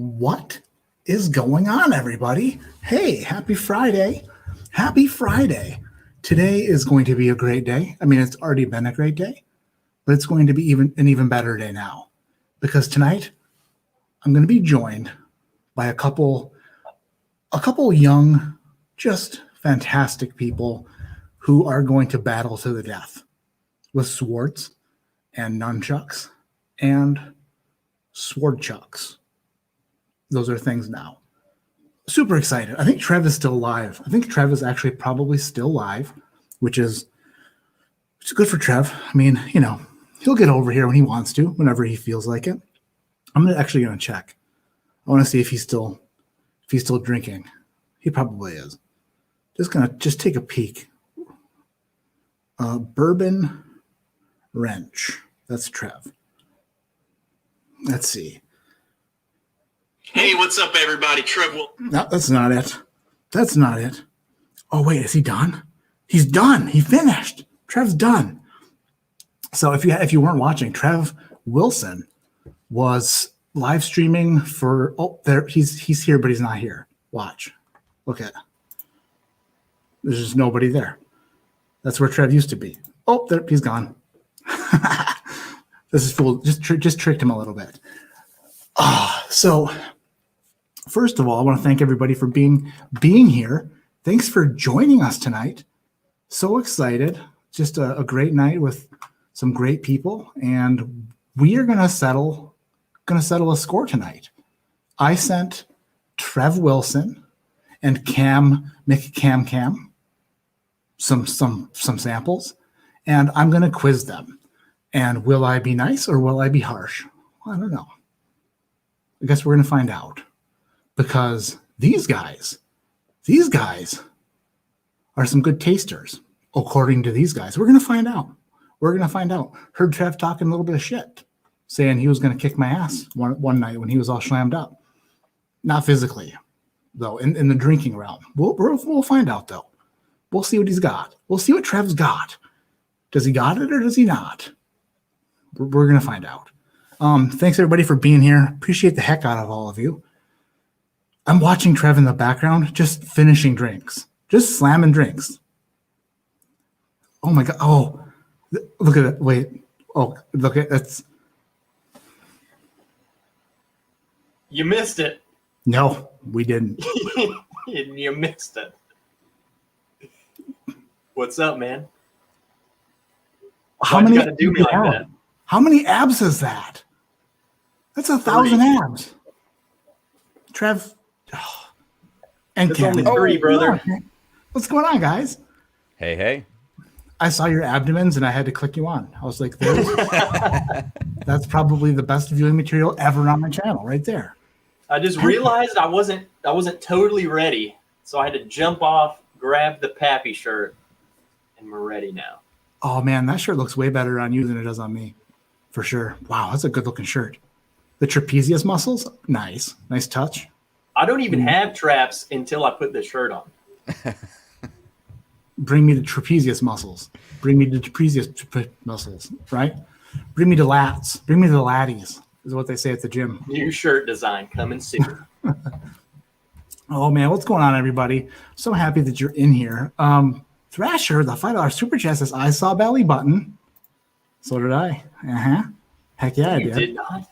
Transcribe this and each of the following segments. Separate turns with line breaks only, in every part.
What is going on, everybody? Hey, happy Friday. Happy Friday. Today is going to be a great day. I mean, it's already been a great day, but it's going to be an even better day now. Because tonight, I'm going to be joined by a couple young, just fantastic people who are going to battle to the death with swords and nunchucks and sword chucks. Those are things now. Super excited. I think Trev is still alive. I think Trev is actually probably still alive, which is good for Trev. I mean, you know, he'll get over here when he wants to, whenever he feels like it. I'm actually going to check. I want to see if he's still drinking. He probably is. Just going to take a peek. Bourbon Wrench. That's Trev. Let's see.
Hey, what's up, everybody? Trev.
No, that's not it. That's not it. Oh, wait, is he done? He's done. He finished. Trev's done. So if you weren't watching, Trev Wilson was live streaming for. Oh, there he's here, but he's not here. Watch. Look at. There's just nobody there. That's where Trev used to be. Oh, there he's gone. This is fool. Just tricked him a little bit. So. First of all, I want to thank everybody for being here. Thanks for joining us tonight. So excited. Just a great night with some great people, and we are gonna settle a score tonight. I sent Trev Wilson and Cam some samples, and I'm gonna quiz them. And will I be nice or will I be harsh? Well, I don't know. I guess we're gonna find out. Because these guys are some good tasters, according to these guys. We're going to find out. Heard Trev talking a little bit of shit, saying he was going to kick my ass one night when he was all slammed up. Not physically, though, in the drinking realm. We'll find out, though. We'll see what he's got. We'll see what Trev's got. Does he got it or does he not? We're going to find out. Thanks, everybody, for being here. Appreciate the heck out of all of you. I'm watching Trev in the background, just finishing drinks, just slamming drinks. Oh my God. Oh, look at it. Wait. Oh, look at that's.
You missed it.
No, we didn't.
You missed it. What's up, man?
How many?
You gotta do me like that?
How many abs is that? That's 1,000 abs. Trev. Oh. And
it's only 3, brother.
What's going on, guys?
Hey.
I saw your abdomens and I had to click you on. I was like, that's probably the best viewing material ever on my channel, right there.
I just realized I wasn't totally ready, so I had to jump off, grab the Pappy shirt, and we're ready now.
Oh man, that shirt looks way better on you than it does on me, for sure. Wow, that's a good looking shirt. The trapezius muscles, nice touch.
I don't even have traps until I put the shirt on.
Bring me the trapezius muscles. Bring me the trapezius muscles, right? Bring me the lats. Bring me the latties, is what they say at the gym.
New shirt design coming soon.
Oh, man, what's going on, everybody? So happy that you're in here. Thrasher, the $5 super chat says, I saw belly button. So did I. Heck yeah, I did
not.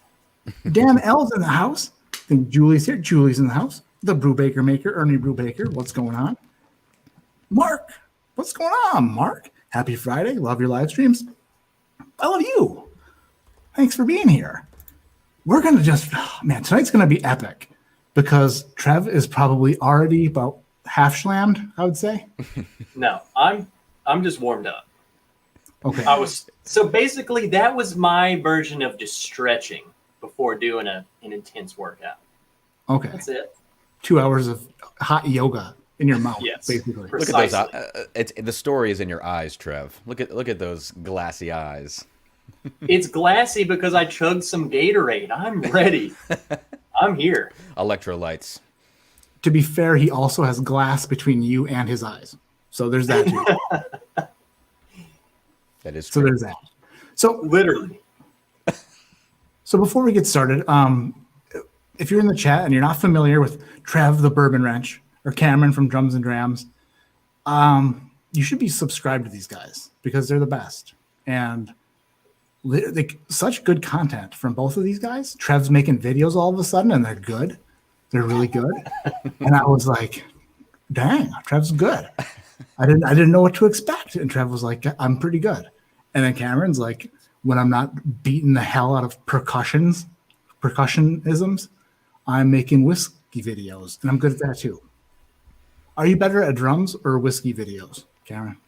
Dan L's in the house. I think Julie's here. Julie's in the house. The Brewbaker maker, Ernie Brewbaker. What's going on? Mark. What's going on, Mark? Happy Friday. Love your live streams. I love you. Thanks for being here. We're going to tonight's going to be epic because Trev is probably already about half slammed, I would say.
No, I'm just warmed up.
Okay.
So basically that was my version of just stretching before doing an intense workout.
Okay.
That's it.
2 hours of hot yoga in your mouth,
yes,
basically.
Precisely.
Look at those. The story is in your eyes, Trev. Look at those glassy eyes.
It's glassy because I chugged some Gatorade. I'm ready. I'm here.
Electrolytes.
To be fair, he also has glass between you and his eyes. So there's that too.
That is true.
So there's that. So
literally.
So before we get started, if you're in the chat and you're not familiar with Trev the Bourbon Wrench or Cameron from Drums and Drams, you should be subscribed to these guys because they're the best. And such good content from both of these guys. Trev's making videos all of a sudden, and they're good. They're really good. And I was like, dang, Trev's good. I didn't know what to expect. And Trev was like, I'm pretty good. And then Cameron's like, when I'm not beating the hell out of percussionisms, I'm making whiskey videos, and I'm good at that too. Are you better at drums or whiskey videos, Cameron?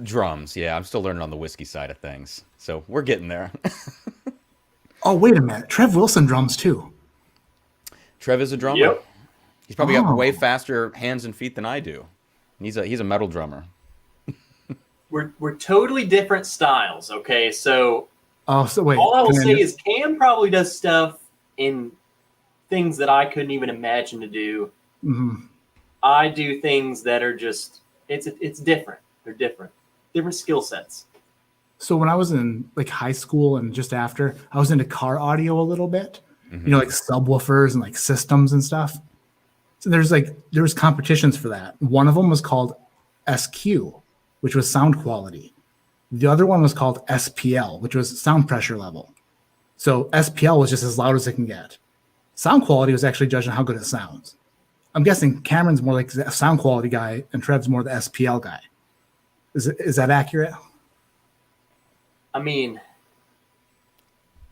Drums, yeah. I'm still learning on the whiskey side of things, so we're getting there.
Oh, wait a minute. Trev Wilson drums too.
Trev is a drummer.
Yep.
He's probably got way faster hands and feet than I do. He's a metal drummer.
We're totally different styles. Okay, so
wait.
All I will say is Cam probably does stuff in things that I couldn't even imagine to do.
Mm-hmm.
I do things that are just it's different. They're different skill sets.
So when I was in like high school and just after, I was into car audio a little bit.
Mm-hmm.
You know, like subwoofers and like systems and stuff. So there was competitions for that. One of them was called SQ, which was sound quality. The other one was called SPL, which was sound pressure level. So SPL was just as loud as it can get. Sound quality was actually judged on how good it sounds. I'm guessing Cameron's more like the sound quality guy and Trev's more the SPL guy. Is that accurate?
I mean,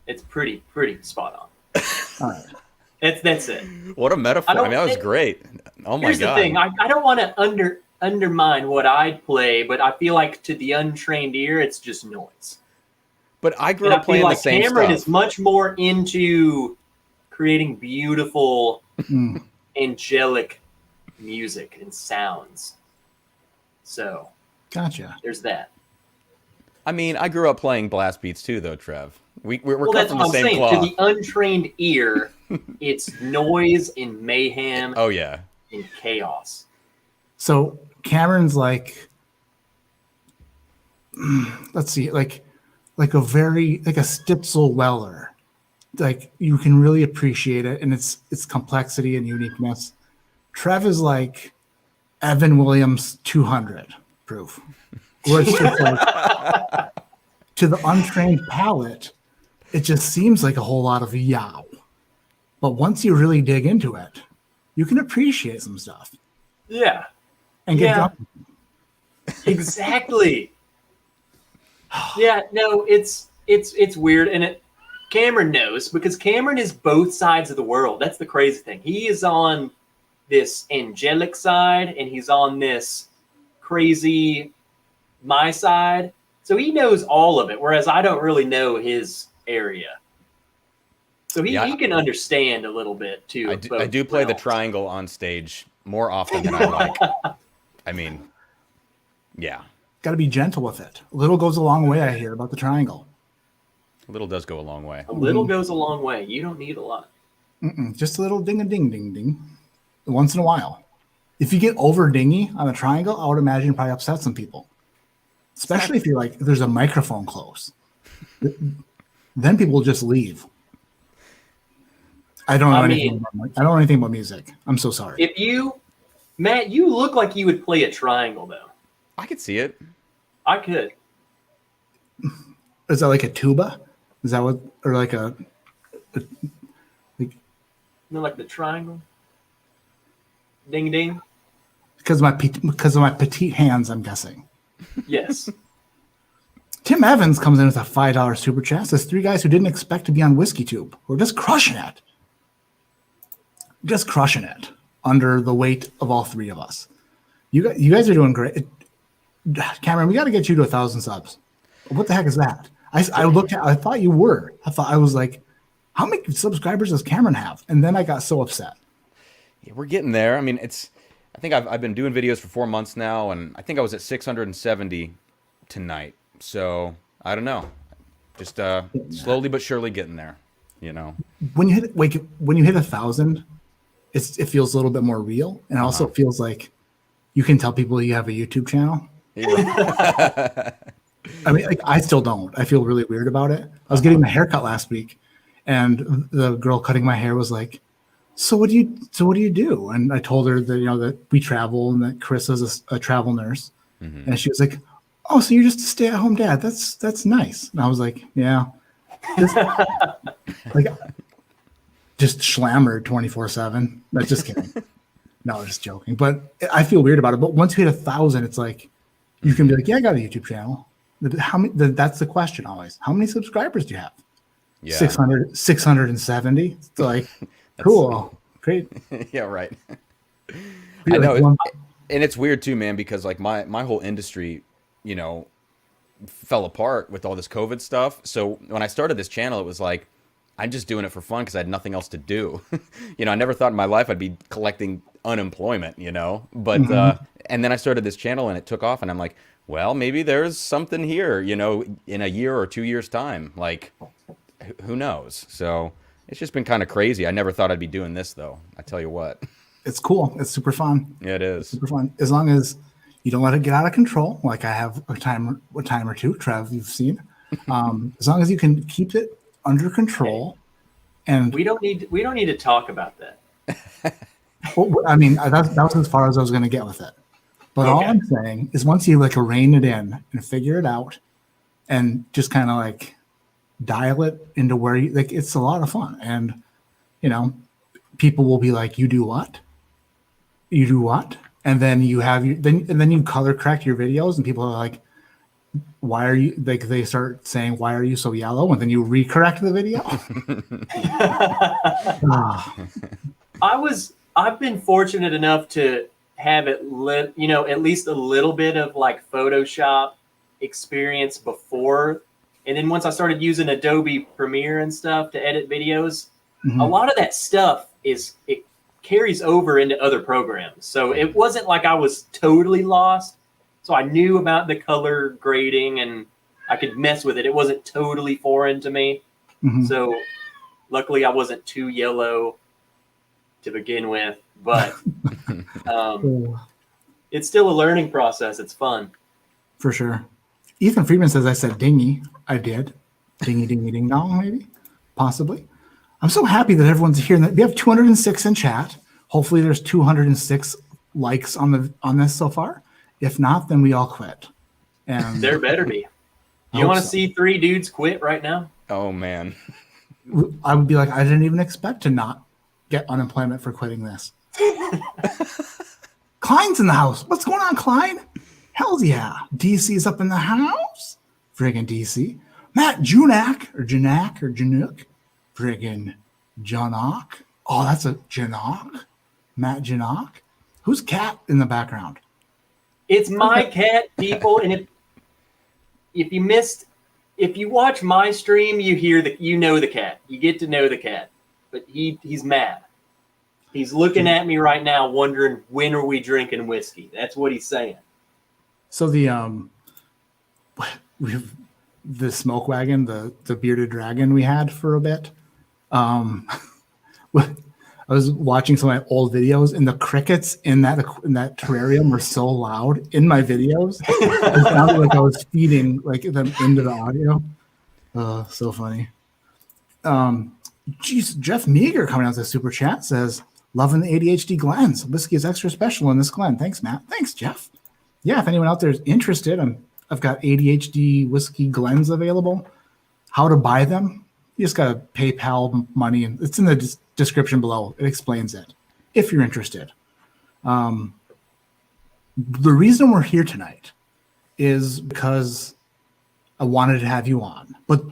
it's pretty spot on.
All right.
That's it.
What a metaphor. I mean, that was great. Oh my
Here's
God.
the thing. I don't want to undermine what I'd play, but I feel like to the untrained ear, it's just noise.
But I grew
And
up
I
playing
feel
the
like
same
Cameron
stuff.
is much more into creating beautiful, angelic music and sounds. So
Gotcha.
there's that.
I mean, I grew up playing blast beats too, though, Trev. We're cut
That's
from
what
the
I'm
same
saying.
cloth.
To the untrained ear, it's noise and mayhem
Oh yeah.
and chaos.
So Cameron's like, let's see, like a Stitzel Weller. Like you can really appreciate it and its complexity and uniqueness. Trev is like Evan Williams 200 proof. Where it's just like, to the untrained palate, it just seems like a whole lot of yow. But once you really dig into it, you can appreciate some stuff.
Yeah.
And get drunk.
Exactly. Yeah, no, it's weird, and Cameron knows because Cameron is both sides of the world. That's the crazy thing. He is on this angelic side, and he's on this crazy my side. So he knows all of it, whereas I don't really know his area. So he can understand a little bit too.
I do play the triangle on stage more often than I like. I mean, yeah.
Got to be gentle with it. A little goes a long way, I hear, about the triangle.
A little does go a long way.
A little goes a long way. You don't need a lot.
Just a little ding-a-ding-ding-ding once in a while. If you get over dingy on the triangle, I would imagine you probably upset some people. Especially if you're like, there's a microphone close. Then people will just leave. I don't know anything about music. I'm so sorry.
Matt, you look like you would play a triangle, though.
I could see it.
I could.
Is that like a tuba? Is that what, or like a
like the triangle? Ding ding.
Because of my petite hands, I'm guessing.
Yes.
Tim Evans comes in with a $5 super chat. Says 3 guys who didn't expect to be on Whiskey Tube. We're just crushing it. Just crushing it under the weight of all 3 of us. You guys are doing great. Cameron, we got to get you to 1,000 subs. What the heck is that? I thought you were. I was like, how many subscribers does Cameron have? And then I got so upset.
Yeah, we're getting there. I mean, I think I've been doing videos for 4 months now, and I think I was at 670 tonight. So I don't know, just slowly but surely getting there. You know,
when you hit 1,000, it feels a little bit more real, and it also feels like you can tell people you have a YouTube channel.
Yeah.
I mean, like, I still don't. I feel really weird about it. I was getting my haircut last week, And the girl cutting my hair was like, so what do you do? And I told her that, that we travel and that Chris is a travel nurse.
Mhm.
And she was like, oh, so you're just a stay-at-home dad. That's nice. And I was like, yeah. Just, like, just schlammered 24/7. That's just kidding. No, just joking. But I feel weird about it. But once you hit 1,000, it's like you can be like, yeah, I got a YouTube channel. How many? That's the question always. How many subscribers do you have?
Yeah.
670. It's like, cool, great.
Yeah, right.
Be
I
like
know,
one-
and it's weird too, man, because like my whole industry, fell apart with all this COVID stuff. So when I started this channel, it was like I'm just doing it for fun because I had nothing else to do. I never thought in my life I'd be collecting unemployment, But and then I started this channel and it took off, and I'm like, well, maybe there's something here, in a year or 2 years time. Like, who knows? So it's just been kind of crazy. I never thought I'd be doing this though. I tell you what.
it's cool. It's super fun.
Yeah, it is.
Super fun. As long as you don't let it get out of control. Like I have a time or two, Trev, you've seen. As long as you can keep it under control, and
We don't need to talk about that.
I mean, that was as far as I was going to get with it. But all
Okay.
I'm saying is once you like rein it in and figure it out, and just kind of like dial it into where you like, it's a lot of fun. And people will be like, "You do what? You do what?" And then you have then you color correct your videos, and people are like, "Why are you?" Like they start saying, "Why are you so yellow?" And then you recorrect the video. Ah,
I've been fortunate enough to have at least a little bit of like Photoshop experience before. And then once I started using Adobe Premiere and stuff to edit videos, a lot of that stuff it carries over into other programs. So it wasn't like I was totally lost. So I knew about the color grading and I could mess with it. It wasn't totally foreign to me.
Mhm.
So luckily I wasn't too yellow to begin with, but it's still a learning process. It's fun.
For sure. Ethan Friedman says I said dingy. I did. Dingy, dingy, ding dong, maybe, possibly. I'm so happy that everyone's here. We have 206 in chat. Hopefully, there's 206 likes on this so far. If not, then we all quit. And
There better be.
I
You
hope
want to
so.
see 3 dudes quit right now?
Oh man.
I would be like, I didn't even expect to not get unemployment for quitting this. Klein's in the house. What's going on, Klein? Hells yeah. DC's up in the house. Friggin' DC. Matt Junak or Januk. Friggin' Janak. Oh, that's a Janak. Matt Janak. Who's cat in the background?
It's my cat, people, and if you watch my stream, you know the cat. You get to know the cat. But he's mad. He's looking at me right now wondering when are we drinking whiskey. That's what he's saying.
So we have the smoke wagon, the bearded dragon we had for a bit. I was watching some of my old videos, and the crickets in that terrarium were so loud in my videos. It sounded like I was feeding like them into the audio. So funny. Geez, Jeff Meager coming out with a super chat says, "Loving the ADHD Glens. Whiskey is extra special in this Glen." Thanks, Matt. Thanks, Jeff. Yeah, if anyone out there is interested, I've got ADHD whiskey Glens available. How to buy them? You just got to PayPal money, and it's in the description below. It explains it if you're interested. The reason we're here tonight is because I wanted to have you on, but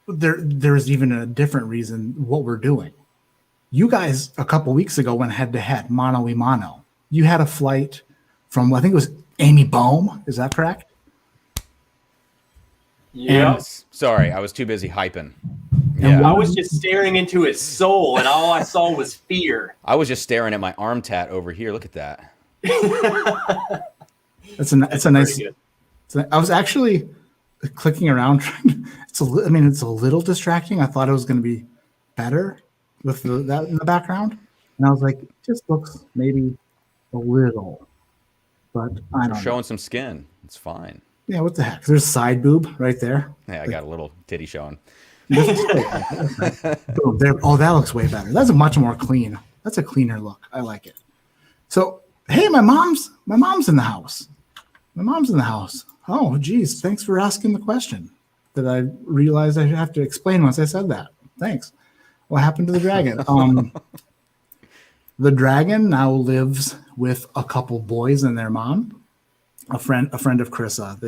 there's even a different reason what we're doing. You guys a couple weeks ago went head to head, mano a mano. You had a flight from, I think it was Amy Bohm. Is that correct?
Yeah.
Sorry, I was too busy hyping.
And
I was just staring into his soul, and all I saw was fear.
I was just staring at my arm tat over here. Look at that.
It's a nice.
Pretty
I was actually clicking around. It's a little distracting. I thought it was going to be better with that in the background, and I was like, it just looks maybe a little, but I don't know.
Showing some skin. It's fine.
Yeah, what the heck? There's side boob right there.
Yeah, I got a little titty showing.
Boom, there. Oh, that looks way better. That's a much more clean. That's a cleaner look. I like it. So, hey, my mom's in the house. My mom's in the house. Oh, geez. Thanks for asking the question that I realized I have to explain once I said that. Thanks. What happened to the dragon? The dragon now lives with a couple boys and their mom, a friend of Carissa.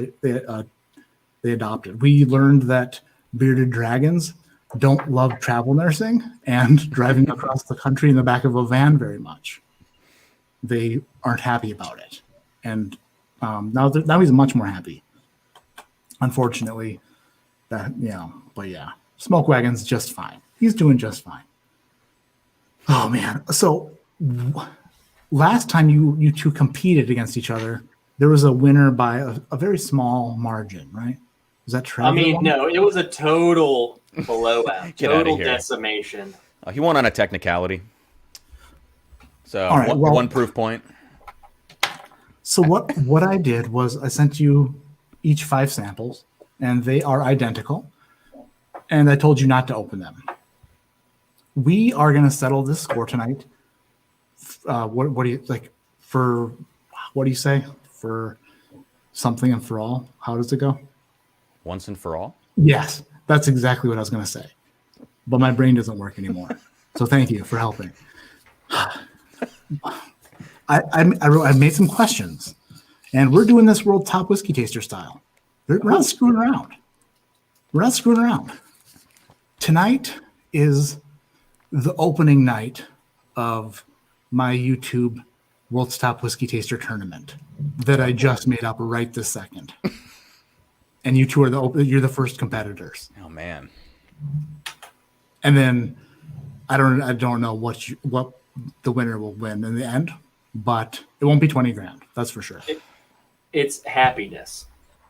They adopted. We learned that bearded dragons don't love travel nursing and driving across the country in the back of a van very much. They aren't happy about it, and now he's much more happy. Unfortunately, but yeah, Smoke Wagon's just fine. He's doing just fine. Oh man! So last time you two competed against each other, there was a winner by a very small margin, right? Was that true?
I mean, no, it was a total blowout,
Get outta
total
here.
decimation.
He won on a technicality. So
All right,
one proof point.
So what I did was I sent you each 5 samples, and they are identical. And I told you not to open them. We are going to settle this score tonight. What do you like for? What do you say for something and for all? How does it go?
Once and for all?
Yes, that's exactly what I was going to say. But my brain doesn't work anymore. So thank you for helping. I made some questions, and we're doing this World Top Whiskey Taster style. We're not screwing around. We're not screwing around. Tonight is the opening night of my YouTube World's Top Whiskey Taster tournament that I just made up right this second. And you two are you're the first competitors.
Oh man.
And then I don't know what the winner will win in the end, but it won't be 20 grand. That's for sure.
It's happiness.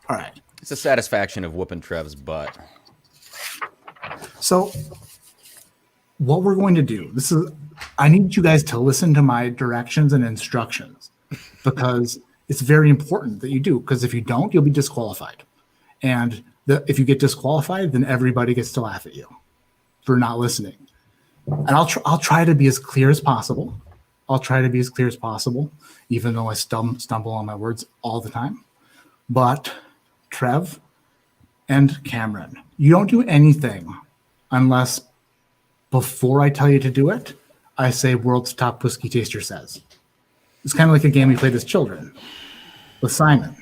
All right.
It's the satisfaction of whooping Trev's butt.
So what we're going to do, I need you guys to listen to my directions and instructions because it's very important that you do, because if you don't, you'll be disqualified. And if you get disqualified, then everybody gets to laugh at you for not listening. And I'll try to be as clear as possible. Even though I stumble on my words all the time. But Trev and Cameron, you don't do anything unless before I tell you to do it, I say World's Top Whiskey Taster says. It's kind of like a game we played as children with Simon.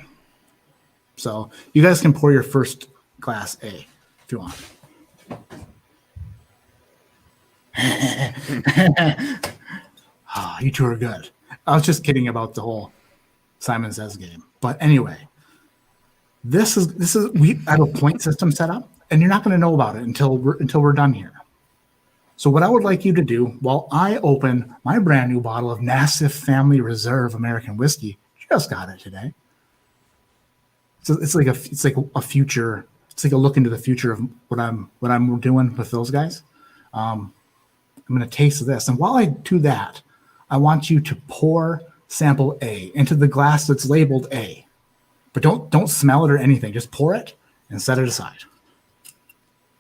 So you guys can pour your first glass A if you want. You two are good. I was just kidding about the whole Simon Says game. But anyway, we have a point system set up, and you're not going to know about it until we're done here. So what I would like you to do while I open my brand new bottle of Nassif Family Reserve American whiskey, just got it today. So it's like a future. It's like a look into the future of what I'm doing with those guys. I'm going to taste this, and while I do that, I want you to pour sample A into the glass that's labeled A, but don't smell it or anything. Just pour it and set it aside.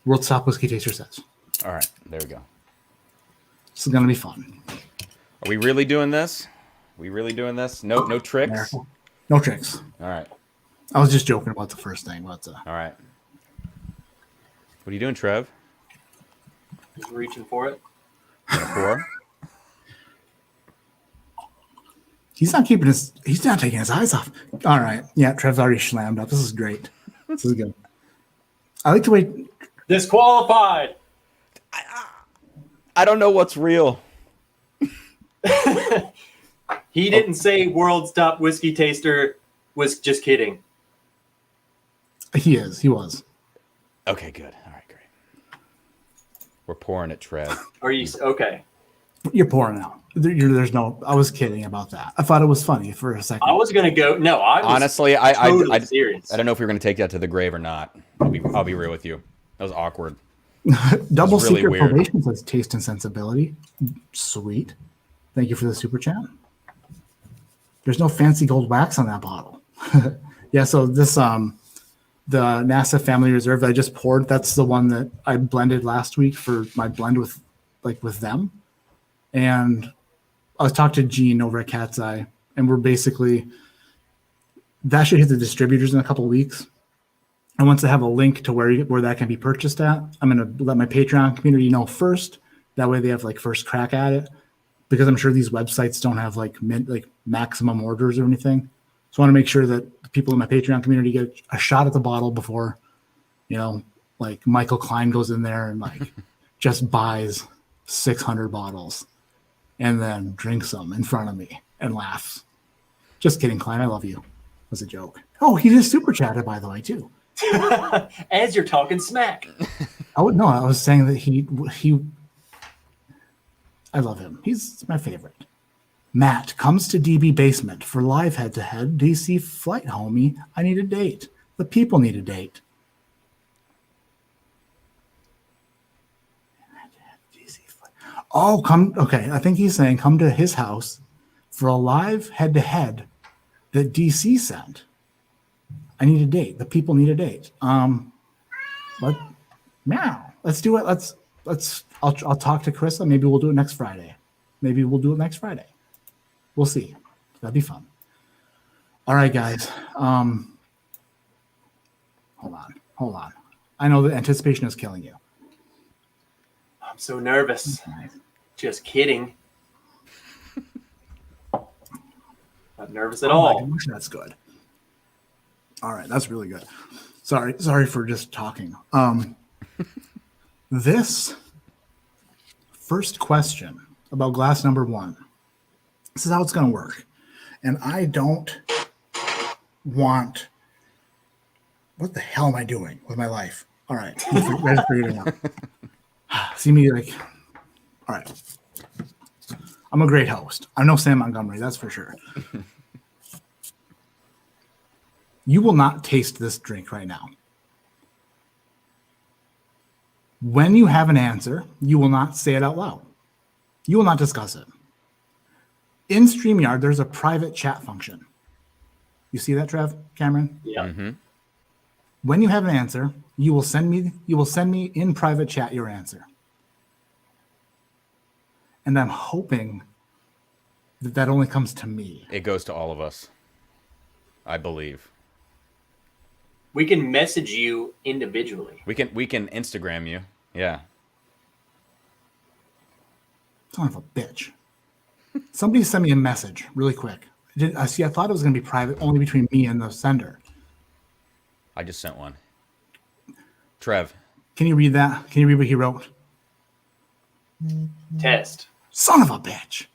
World's Top Whiskey Taster says.
All right, there we go.
This is going to be fun.
Are we really doing this? No tricks?
No tricks.
All right.
I was just joking about the first thing.
All right. What are you doing, Trev?
He's reaching for it.
Pour?
He's not taking his eyes off. All right. Yeah, Trev's already slammed up. This is great. This is good. I like the way
Disqualified.
I don't know what's real.
He didn't say World's Top Whiskey Taster was just kidding.
he was.
Okay, good. All right, great. We're pouring it, Trev.
Are you okay?
You're pouring out. There's no. I was kidding about that. I thought it was funny for a second.
I was gonna go. No, I was
Honestly,
totally
I
serious.
I don't know if you're going to take that to the grave or not. I'll be real with you. That was awkward.
Double
really
secret
weird.
probation says taste and sensibility. Sweet. Thank you for the super chat. There's no fancy gold wax on that bottle. Yeah, so this the NASA Family Reserve that I just poured. That's the one that I blended last week for my blend with them. And I was talking to Gene over at Cat's Eye, and we're basically, that should hit the distributors in a couple of weeks. And once I have a link to where that can be purchased at, I'm going to let my Patreon community know first. That way they have like first crack at it, because I'm sure these websites don't have like maximum orders or anything. So I want to make sure that the people in my Patreon community get a shot at the bottle before, like Michael Klein goes in there and like just buys 600 bottles and then drinks them in front of me and laughs. Just kidding, Klein. I love you. It was a joke. Oh, he just super chatted, by the way, too.
As you're talking smack.
Oh no, I was saying that he I love him. He's my favorite. Matt comes to DB Basement for live head-to-head DC flight, homie. I need a date. The people need a date. DC flight. Oh, come. Okay, I think he's saying come to his house for a live head-to-head that DC sent. I need a date. The people need a date. Let's do it. I'll talk to Carissa. Maybe we'll do it next Friday. We'll see. That'd be fun. All right, guys. Hold on. I know the anticipation is killing you.
I'm so nervous. Just kidding. Not nervous at all.
Gosh, that's good. All right, that's really good. Sorry for just talking. This first question about glass number 1. This is how it's going to work. And I don't want... What the hell am I doing with my life? All right. I just figured it out. See me like... All right. I'm a great host. I'm no Sam Montgomery, that's for sure. You will not taste this drink right now. When you have an answer, you will not say it out loud. You will not discuss it. In StreamYard, there's a private chat function. You see that, Trev, Cameron?
Yeah.
Mm-hmm.
When you have an answer, you will send me in private chat your answer. And I'm hoping that only comes to me.
It goes to all of us, I believe.
We can message you individually.
We can Instagram you. Yeah.
Son of a bitch. Somebody send me a message really quick. I thought it was going to be private, only between me and the sender.
I just sent one. Trev.
Can you read that? Can you read what he wrote?
Test.
Son of a bitch.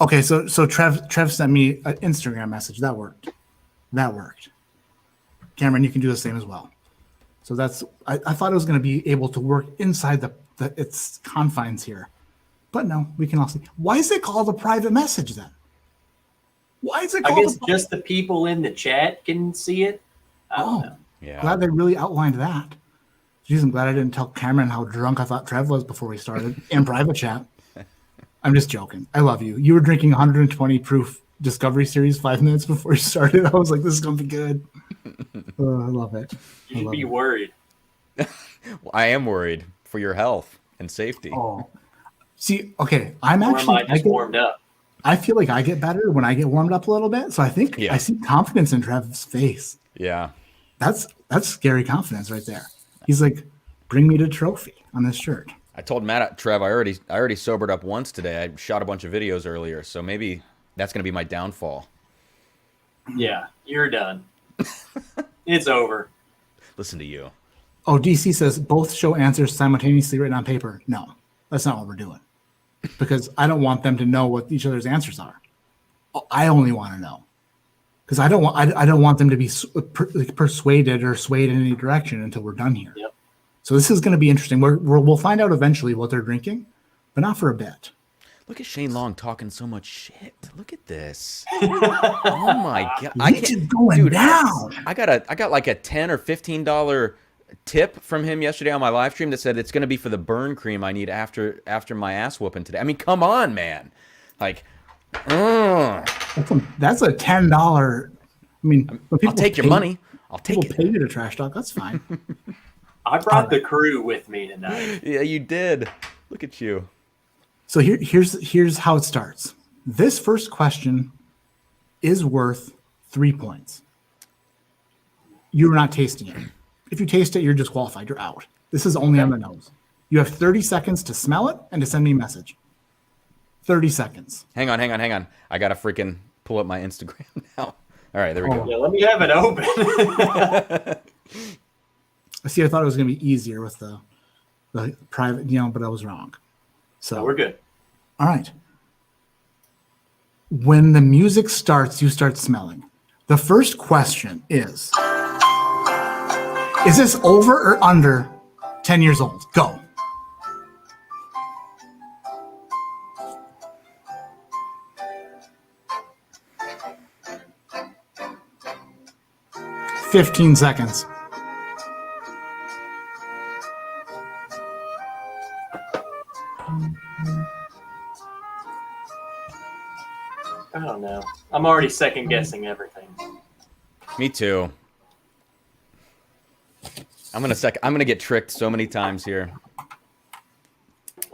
Okay, so Trev sent me an Instagram message. That worked. Cameron, you can do the same as well. So I thought it was going to be able to work inside its confines here. But no, we can all see. Why is it called a private message then? Why is it called?
I guess just the people in the chat can see it. I don't know.
Yeah.
Glad they really outlined that. Jeez, I'm glad I didn't tell Cameron how drunk I thought Trev was before we started in private chat. I'm just joking. I love you. You were drinking 120 proof Discovery Series 5 minutes before you started. I was like, this is going to be good. I love it.
You should be worried.
Well, I am worried for your health and safety.
Oh, see, okay. I
just warmed up.
I feel like I get better when I get warmed up a little bit. So I think I see confidence in Trev's face.
Yeah.
That's scary confidence right there. He's like, bring me the trophy on this shirt.
I told Trev, I already sobered up once today. I shot a bunch of videos earlier, so maybe that's going to be my downfall.
Yeah, you're done. It's over.
Listen to you.
Oh, DC says both show answers simultaneously written on paper. No, that's not what we're doing. Because I don't want them to know what each other's answers are. I only want to know. Because I don't want them to be persuaded or swayed in any direction until we're done here.
Yep.
So this is going to be interesting. We'll find out eventually what they're drinking, but not for a bit.
Look at Shane Long talking so much shit. Look at this. Oh my god!
It's going down.
I got like a $10 or $15 tip from him yesterday on my live stream that said it's going to be for the burn cream I need after my ass whooping today. I mean, come on, man. Like,
that's a $10 I mean, when
I'll take your money. I'll take
people pay you to trash talk. That's fine.
I brought the crew with me tonight.
Yeah, you did. Look at you.
So here's how it starts. This first question is worth 3 points. You're not tasting it. If you taste it, you're disqualified. You're out. This is only on the nose. You have 30 seconds to smell it and to send me a message. 30 seconds.
Hang on. I gotta freaking pull up my Instagram now. All right, there we go.
Yeah, let me have it open.
See, I thought it was going to be easier with the private, but I was wrong. So
No, we're good.
All right. When the music starts, you start smelling. The first question is this over or under 10 years old? Go. "15 seconds.
I don't know. I'm already second guessing everything.
Me too. I'm gonna get tricked so many times here.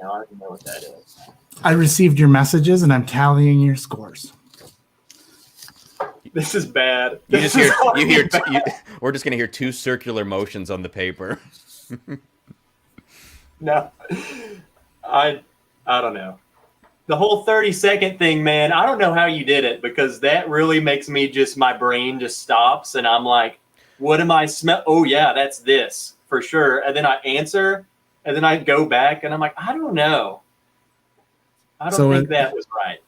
Now I already know what that is.
I received your messages and I'm tallying your scores.
This is bad.
We're just gonna hear two circular motions on the paper.
No, I don't know. The whole 30-second thing, man, I don't know how you did it, because that really makes me my brain just stops and I'm like, what am I smell? Oh yeah, that's this for sure. And then I answer and then I go back and I'm like, I don't know. I don't think that was right.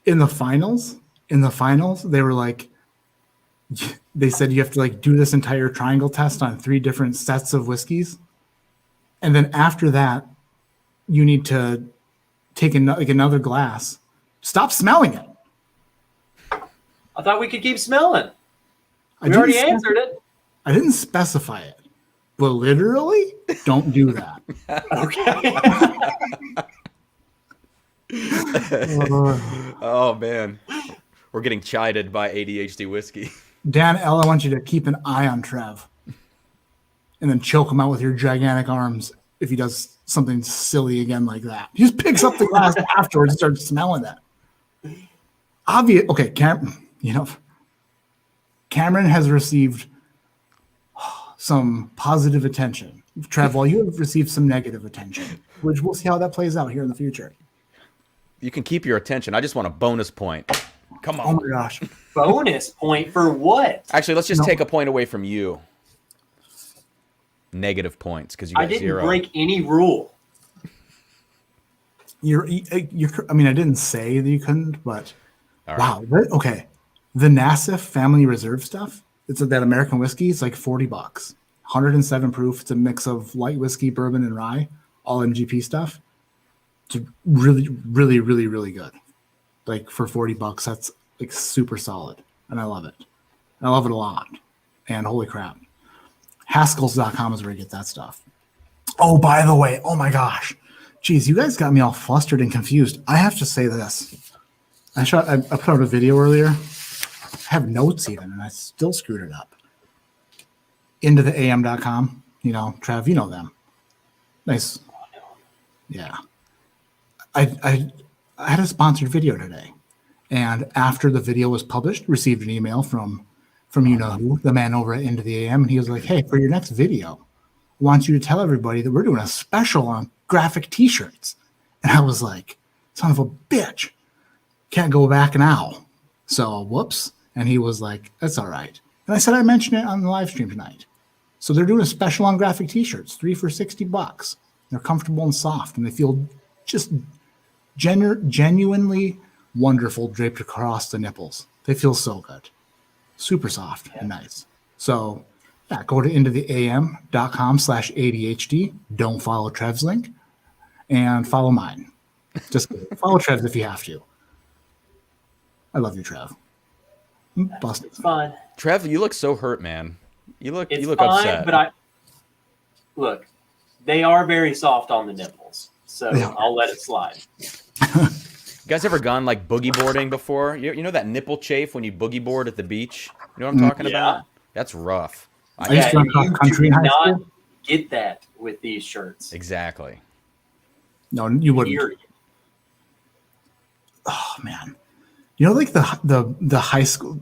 In the finals, they were like, they said you have to do this entire triangle test on 3 different sets of whiskeys. And then after that, you need to take another glass. Stop smelling it.
I thought we could keep smelling. We already answered it.
I didn't specify it, but literally, don't do that.
Okay.
Oh man, we're getting chided by ADHD whiskey.
Dan L, I want you to keep an eye on Trev, and then choke him out with your gigantic arms if he does something silly again like that. He just picks up the glass afterwards and starts smelling it. Obvious. Okay, Cameron has received some positive attention. Trev, while you have received some negative attention, which we'll see how that plays out here in the future.
You can keep your attention. I just want a bonus point. Come on.
Oh my gosh.
Bonus point for what?
Actually, let's just take a point away from you. Negative points because you got 0.
I didn't break any rule.
You're. I mean, I didn't say that you couldn't, but
right.
Wow. Okay. The NASF Family Reserve stuff. It's that American whiskey. It's like $40. 107 proof. It's a mix of light whiskey, bourbon, and rye. All MGP stuff. It's really, really, really, really good. For $40, that's super solid, and I love it. I love it a lot. And holy crap. Haskell's.com is where you get that stuff. Oh, by the way, oh my gosh. Geez, you guys got me all flustered and confused. I have to say this. I put out a video earlier. I have notes even, and I still screwed it up. IntoTheAM.com. Trav, you know them. Nice. Yeah. I had a sponsored video today. And after the video was published, received an email from who, the man over at Into the AM, and he was like, hey, for your next video, I want you to tell everybody that we're doing a special on graphic t-shirts. And I was like, son of a bitch, can't go back now. So whoops. And he was like, that's all right. And I said, I mentioned it on the live stream tonight. So they're doing a special on graphic t-shirts, 3 for $60. They're comfortable and soft, and they feel just genuinely wonderful draped across the nipples. They feel so good. Super soft and nice. So yeah, go to intotheam.com/ADHD. Don't follow Trev's link and follow mine. Just follow Trev's if you have to. I love you, Trev. Busted.
It's fine.
Trev, you look so hurt, man. You look
fine,
upset.
But look, they are very soft on the nipples. So I'll let it slide.
guys ever gone like boogie boarding before? You know that nipple chafe when you boogie board at the beach? You know what I'm talking about? That's rough.
I used to run cross country in high school.
Get that with these shirts.
Exactly.
No, you wouldn't.
Period.
Oh man, you know, like the high school.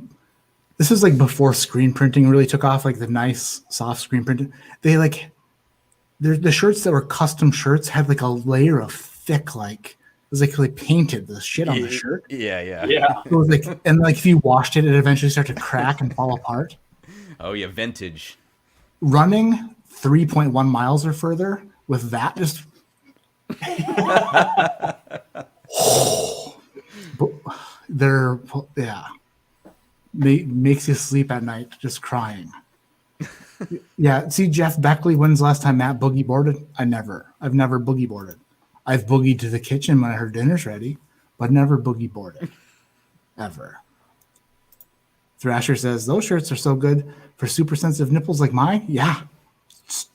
This is like before screen printing really took off. Like the nice soft screen printing. They like the shirts that were custom shirts had like a layer of thick like. It was like they painted the shit on the shirt.
Yeah.
It was like, and like if you washed it, it eventually started to crack and fall apart.
Oh yeah, vintage.
Running 3.1 miles or further with that just makes you sleep at night just crying. Yeah, see, Jeff Beckley, when's the last time Matt boogie boarded? I've never boogie boarded. I've boogied to the kitchen when I heard dinner's ready, but never boogie boarded. Ever. Thrasher says, those shirts are so good for super sensitive nipples like mine. Yeah,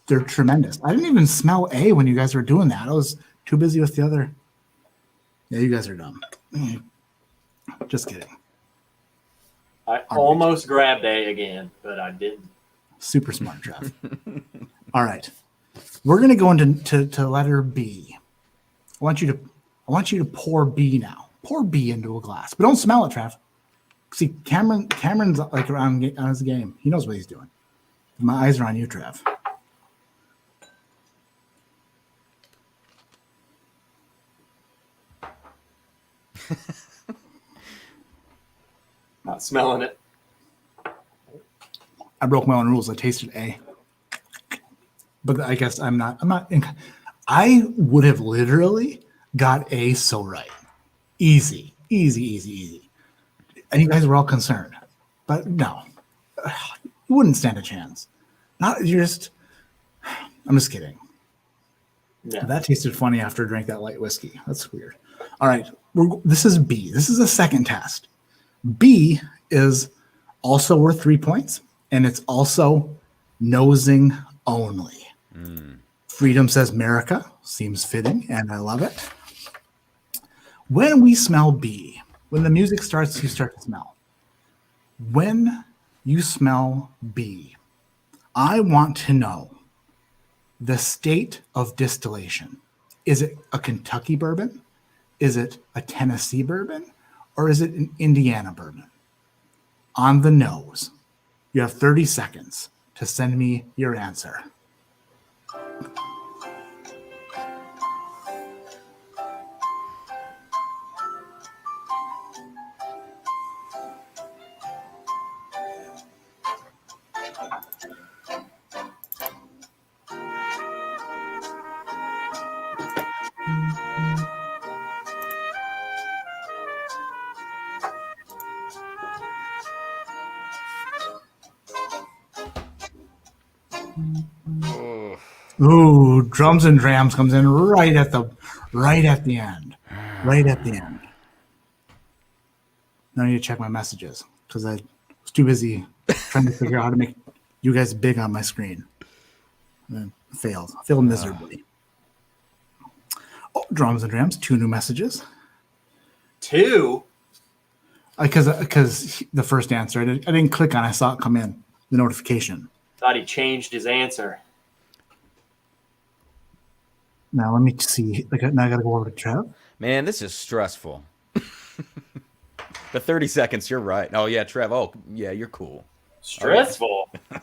they're tremendous. I didn't even smell A when you guys were doing that. I was too busy with the other. Yeah, you guys are dumb. Just kidding.
I almost grabbed A again, but I didn't.
Super smart, Jeff. All right. We're going to go into letter B. I want you to pour B now. Pour B into a glass, but don't smell it, Trav. See, Cameron's like on his game. He knows what he's doing. My eyes are on you, Trav.
Not smelling it.
I broke my own rules. I tasted A, but I guess I'm not. I would have literally got A so right. Easy. And you guys were all concerned. But no, you wouldn't stand a chance. I'm just kidding. Yeah. That tasted funny after I drank that light whiskey. That's weird. All right. This is B. This is a second test. B is also worth 3 points, and it's also nosing only. Freedom says America. Seems fitting, and I love it. When we smell B, when the music starts, you start to smell. When you smell B, I want to know the state of distillation. Is it a Kentucky bourbon? Is it a Tennessee bourbon? Or is it an Indiana bourbon? On the nose. You have 30 seconds to send me your answer. Ooh, drums and drams comes in right at the end. Right at the end. Now I need to check my messages because I was too busy trying to figure out how to make you guys big on my screen. And I failed miserably. Oh, drums and drams, 2 new messages.
2?
Because the first answer, I didn't click on. I saw it come in, the notification.
Thought he changed his answer.
Now let me see. Now I got to go over to Trev.
Man, this is stressful. The 30 seconds, you're right. Oh yeah, Trev. Oh yeah, you're cool.
Stressful. Right.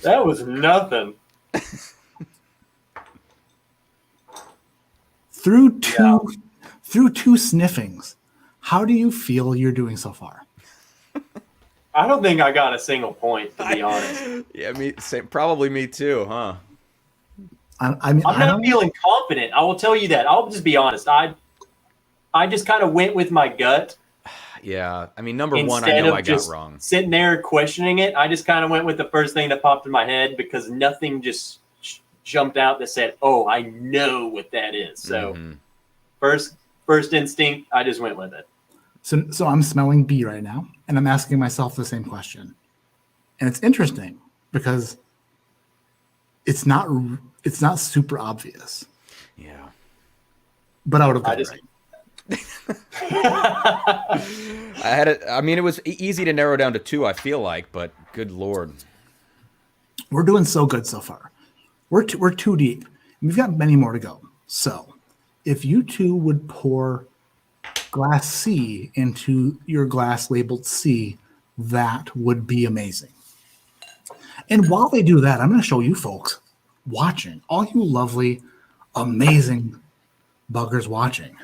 That was nothing.
Through two sniffings, how do you feel you're doing so far?
I don't think I got a single point, to be honest.
Yeah, probably me too, huh?
I'm not feeling confident. I will tell you that. I'll just be honest. I just kind of went with my gut.
Yeah, I mean, number one, I know I got wrong.
Sitting there questioning it, I just kind of went with the first thing that popped in my head because nothing just jumped out that said, "Oh, I know what that is." So, first instinct, I just went with it.
So I'm smelling B right now, and I'm asking myself the same question, and it's interesting because it's not super obvious.
Yeah,
but I would have got it right.
I had it. I mean, it was easy to narrow down to 2. I feel like, but good lord,
We're doing so good so far. We're too deep. We've got many more to go. So, if you two would pour glass C into your glass labeled C, that would be amazing. And while they do that, I'm going to show you folks watching, all you lovely, amazing buggers watching.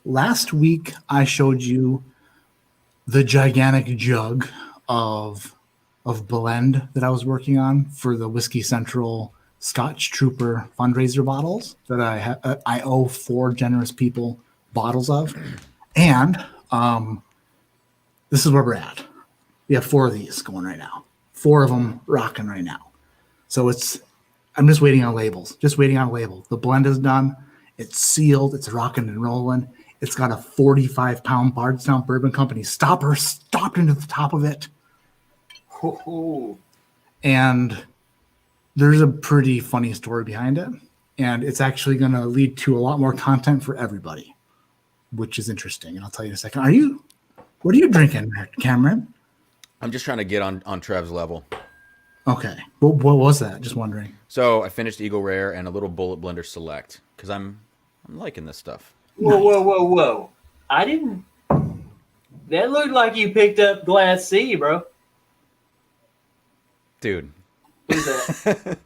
Last week, I showed you the gigantic jug of blend that I was working on for the Whiskey Central Scotch Trooper fundraiser bottles that I owe 4 generous people bottles of. And this is where we're at. We have 4 of these going right now. 4 of them rocking right now. So I'm just waiting on labels. Just waiting on a label. The blend is done. It's sealed. It's rocking and rolling. It's got a 45-pound Bardstown Bourbon Company stopper stopped into the top of it.
Ooh.
And there's a pretty funny story behind it. And it's actually going to lead to a lot more content for everybody, which is interesting. And I'll tell you in a second. What are you drinking, Cameron?
I'm just trying to get on Trev's level.
Okay. What was that? Just wondering.
So I finished Eagle Rare and a little Bullet Blender Select because I'm liking this stuff.
Whoa. I didn't. That looked like you picked up Glass C, bro.
Dude.
Who's that?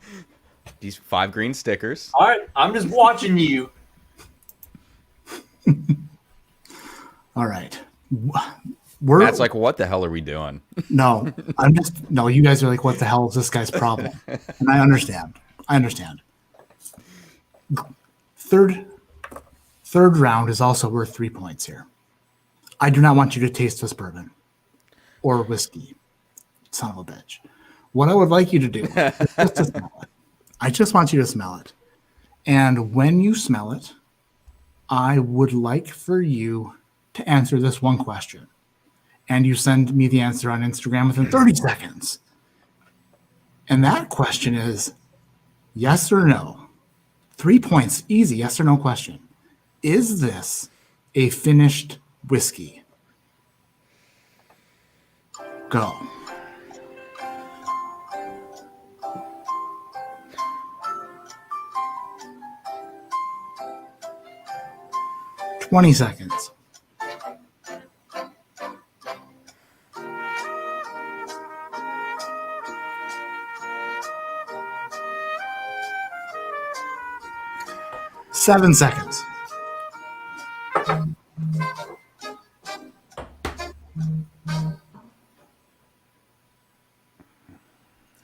These 5 green stickers.
All right, I'm just watching you.
All right.
Matt's like, what the hell are we doing?
No, you guys are like, what the hell is this guy's problem? And I understand. Third round is also worth 3 points here. I do not want you to taste this bourbon or whiskey. Son of a bitch. What I would like you to do is just to smell it. I just want you to smell it. And when you smell it, I would like for you to answer this one question. And you send me the answer on Instagram within 30 seconds. And that question is yes or no. 3 points, easy, yes or no question. Is this a finished whiskey? Go. $20. $7.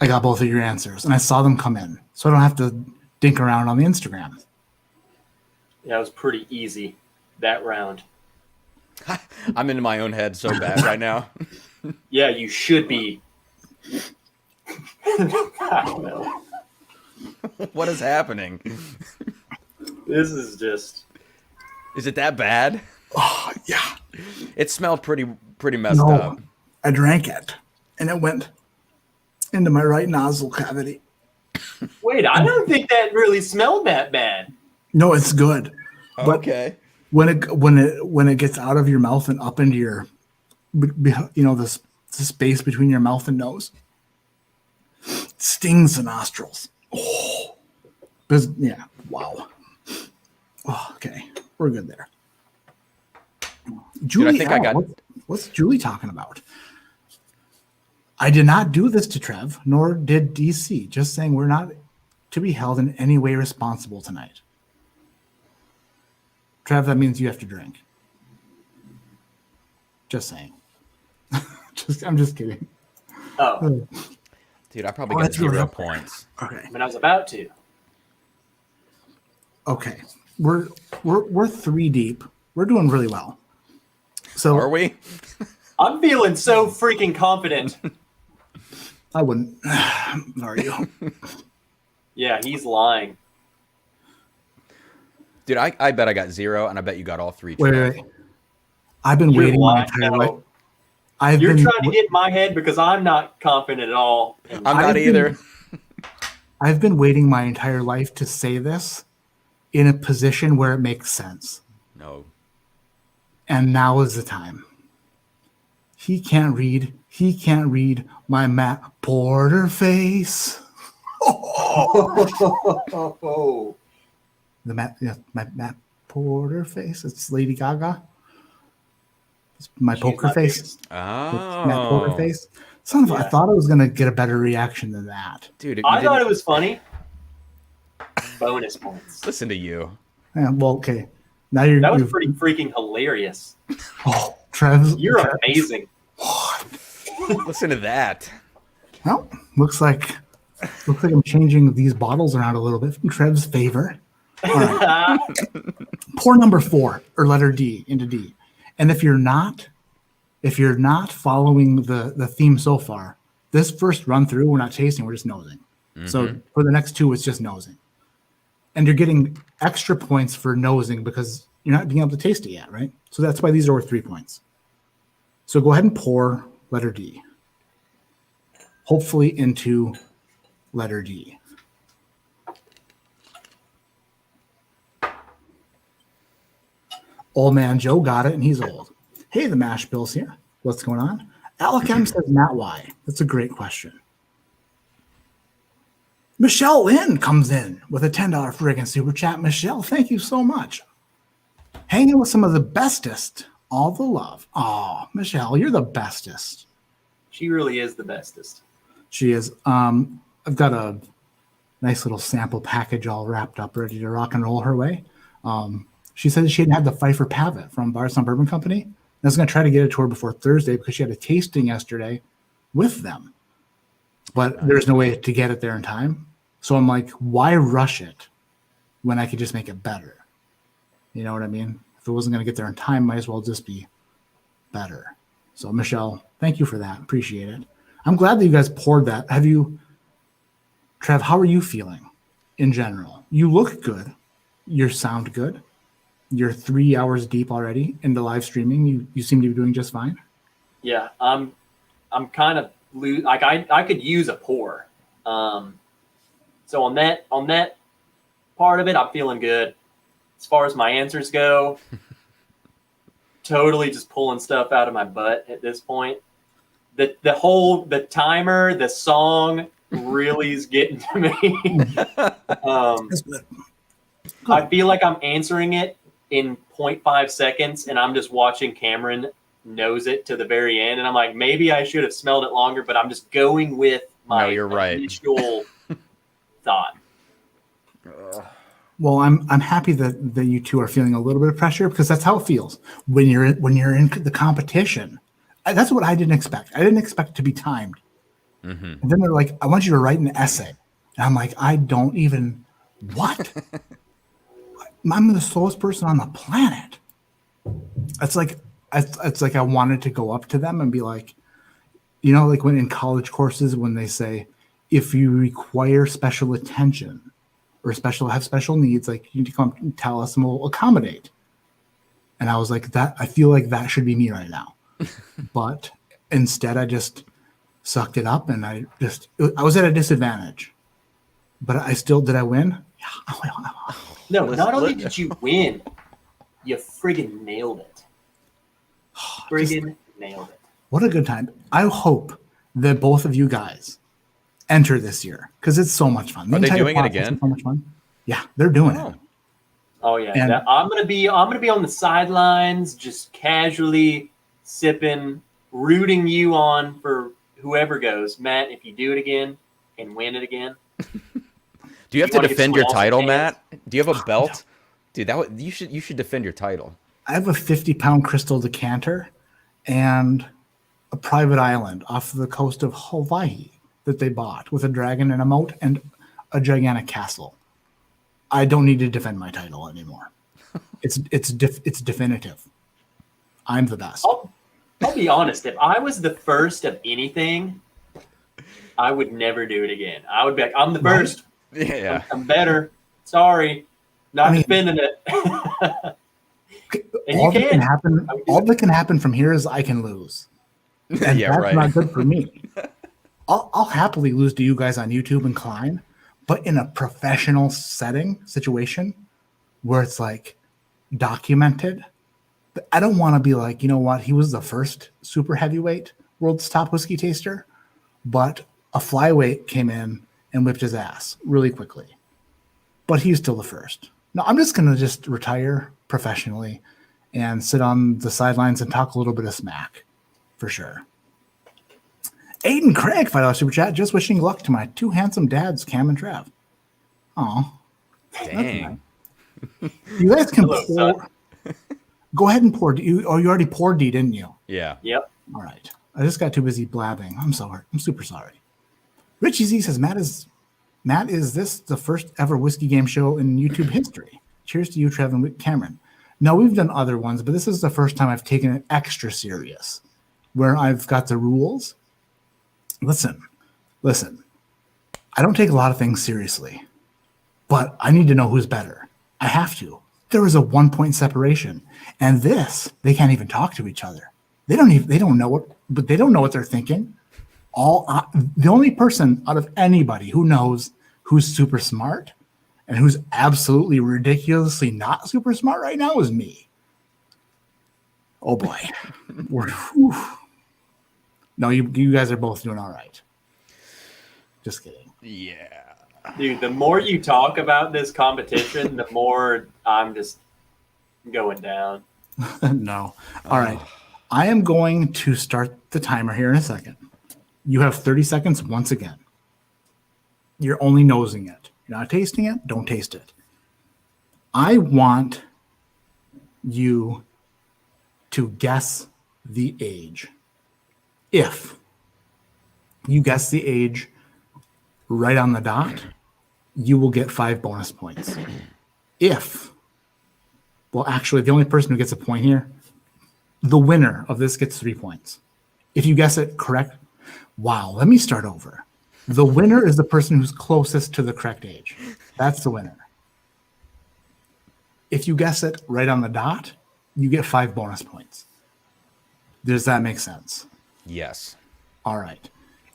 I got both of your answers, and I saw them come in, so I don't have to dink around on the Instagram.
Yeah, it was pretty easy that round.
I'm in my own head so bad right now.
Yeah, you should be. I don't know.
What is happening?
This is just.
Is it that bad?
Oh, yeah.
It smelled pretty messed up.
I drank it, and it went into my right nostril cavity.
Wait, I don't think that really smelled that bad.
No, it's good. But
Okay.
when it gets out of your mouth and up into your, the space between your mouth and nose, it stings the nostrils. Oh, yeah. Wow. Oh, okay, we're good there. Julie,
Dude, I think
what's Julie talking about? I did not do this to Trev, nor did DC. Just saying we're not to be held in any way responsible tonight. Trev, that means you have to drink. Just saying. I'm just kidding.
Oh.
Dude, I probably got 0 points.
Okay.
I mean, I was about to.
Okay. We're 3 deep. We're doing really well. So
Are we?
I'm feeling so freaking confident.
I wouldn't. Are you?
Yeah, he's lying.
Dude, I bet I got 0, and I bet you got all 3.
Wait. I've been
You're
waiting my
lying.
entire
No.
life.
You're trying to get in my head because I'm not confident at all.
I'm not either.
I've been waiting my entire life to say this, in a position where it makes sense.
No.
And now is the time. He can't read. He can't read my Matt Porter face.
Oh.
My Matt Porter face. It's Lady Gaga. It's my
She's
poker
my
face.
biggest-
It's Matt Porter
Oh.
face. Son of, I
Yeah.
thought I was gonna get a better reaction than that.
Dude, you
I thought
didn't
it was funny. Bonus points.
listen to you.
Yeah, well, okay. Now you're.
That was
you're-
pretty freaking hilarious.
Oh, Trev.
You're amazing.
Listen to that.
Well, looks like I'm changing these bottles around a little bit in Trev's favor. All right. Pour number 4 or letter D into D. And if you're not following the theme so far, this first run through, we're not tasting, we're just nosing. So for the next 2, it's just nosing. And you're getting extra points for nosing because you're not being able to taste it yet, right? So that's why these are worth 3 points. So go ahead and pour letter D. Hopefully into letter D. Old man Joe got it, and he's old. Hey, the mash bills here. What's going on? Alec M says, Matt, why? That's a great question. Michelle Lynn comes in with a $10 friggin' super chat. Michelle, thank you so much. Hanging with some of the bestest. All the love. Oh, Michelle, you're the bestest.
She really is the bestest.
She is. I've got a nice little sample package all wrapped up, ready to rock and roll her way. She said she hadn't had the Pfeiffer Pavet from Bardstown Bourbon Company. I was going to try to get it to her before Thursday because she had a tasting yesterday with them. But there's no way to get it there in time. So I'm like, why rush it when I could just make it better? You know what I mean? If it wasn't going to get there in time, might as well just be better. So Michelle, thank you for that. Appreciate it. I'm glad that you guys poured that. Trev, how are you feeling in general? You look good. You sound good. You're 3 hours deep already into live streaming. You seem to be doing just fine.
Yeah, I'm kind of like I could use a pour. So on that part of it, I'm feeling good. As far as my answers go, totally just pulling stuff out of my butt at this point. The timer, the song really is getting to me.
That's good.
I feel like I'm answering it in 0.5 seconds, and I'm just watching Cameron nose it to the very end, and I'm like, maybe I should have smelled it longer, but I'm just going with my
you're right.
initial thought.
Well, I'm happy that you two are feeling a little bit of pressure because that's how it feels when you're in the competition. That's what I didn't expect. I didn't expect it to be timed. And then they're like, I want you to write an essay. And I'm like, I don't even, what? I'm the slowest person on the planet. It's like I wanted to go up to them and be like, you know, like when in college courses, when they say, if you require special attention or have special needs, like you need to come and tell us and we'll accommodate. And I was like, that, I feel like that should be me right now. But instead I just sucked it up and I was at a disadvantage, but did I win? Yeah.
No, not only did you win, you friggin' nailed it. Nailed it.
What a good time. I hope that both of you guys enter this year because it's so much fun.
Are they doing it again?
So much fun. Yeah, they're doing it.
Oh yeah,
And-
I'm gonna be on the sidelines, just casually sipping, rooting you on for whoever goes. Matt, if you do it again and win it again,
Do you have
You
to
wanna get
defend your
someone else's
title,
hands?
Matt? Do you have a belt? Dude, you should defend your title.
I have a 50-pound crystal decanter and a private island off the coast of Hawaii that they bought with a dragon and a moat and a gigantic castle. I don't need to defend my title anymore. It's definitive. I'm the best.
I'll be honest. If I was the first of anything, I would never do it again. I would be like, I'm the first.
Yeah.
I'm better. Sorry, not defending it. And
all
you
that can
can.
happen. All that can happen from here is I can lose. And
Yeah,
that's
right.
not good for me. I'll happily lose to you guys on YouTube and Klein, but in a professional situation, where it's like documented. But I don't want to be like, you know what? He was the first super heavyweight world's top whiskey taster, but a flyweight came in and whipped his ass really quickly. But he's still the first. No, I'm just going to just retire professionally and sit on the sidelines and talk a little bit of smack for sure. Aiden Craig, $5 super chat. Just wishing luck to my two handsome dads, Cam and Trav. Oh,
Dang.
you guys can
Hello,
pour. Go ahead and pour. You already poured D, didn't you?
Yeah.
Yep.
All right. I just got too busy blabbing. I'm sorry. I'm super sorry. Richie Z says, Matt, is this the first ever whiskey game show in YouTube history? Cheers to you, Trev and Cameron. No, we've done other ones, but this is the first time I've taken it extra serious, where I've got the rules. Listen. I don't take a lot of things seriously, but I need to know who's better. I have to. There is a 1 point separation, and they can't even talk to each other. They don't know what they're thinking. The only person out of anybody who knows who's super smart and who's absolutely ridiculously not super smart right now is me. Oh boy. No, you guys are both doing all right. Just kidding.
Yeah.
Dude, the more you talk about this competition, the more I'm just going down.
No. All right. I am going to start the timer here in a second. You have 30 seconds once again. You're only nosing it. You're not tasting it. Don't taste it. I want you to guess the age. If you guess the age right on the dot, you will get 5 bonus points. Actually, the only person who gets a point here, the winner of this gets 3 points. If you guess it correct, wow, let me start over. The winner is the person who's closest to the correct age. That's the winner. If you guess it right on the dot, you get 5 bonus points. Does that make sense?
Yes.
All right.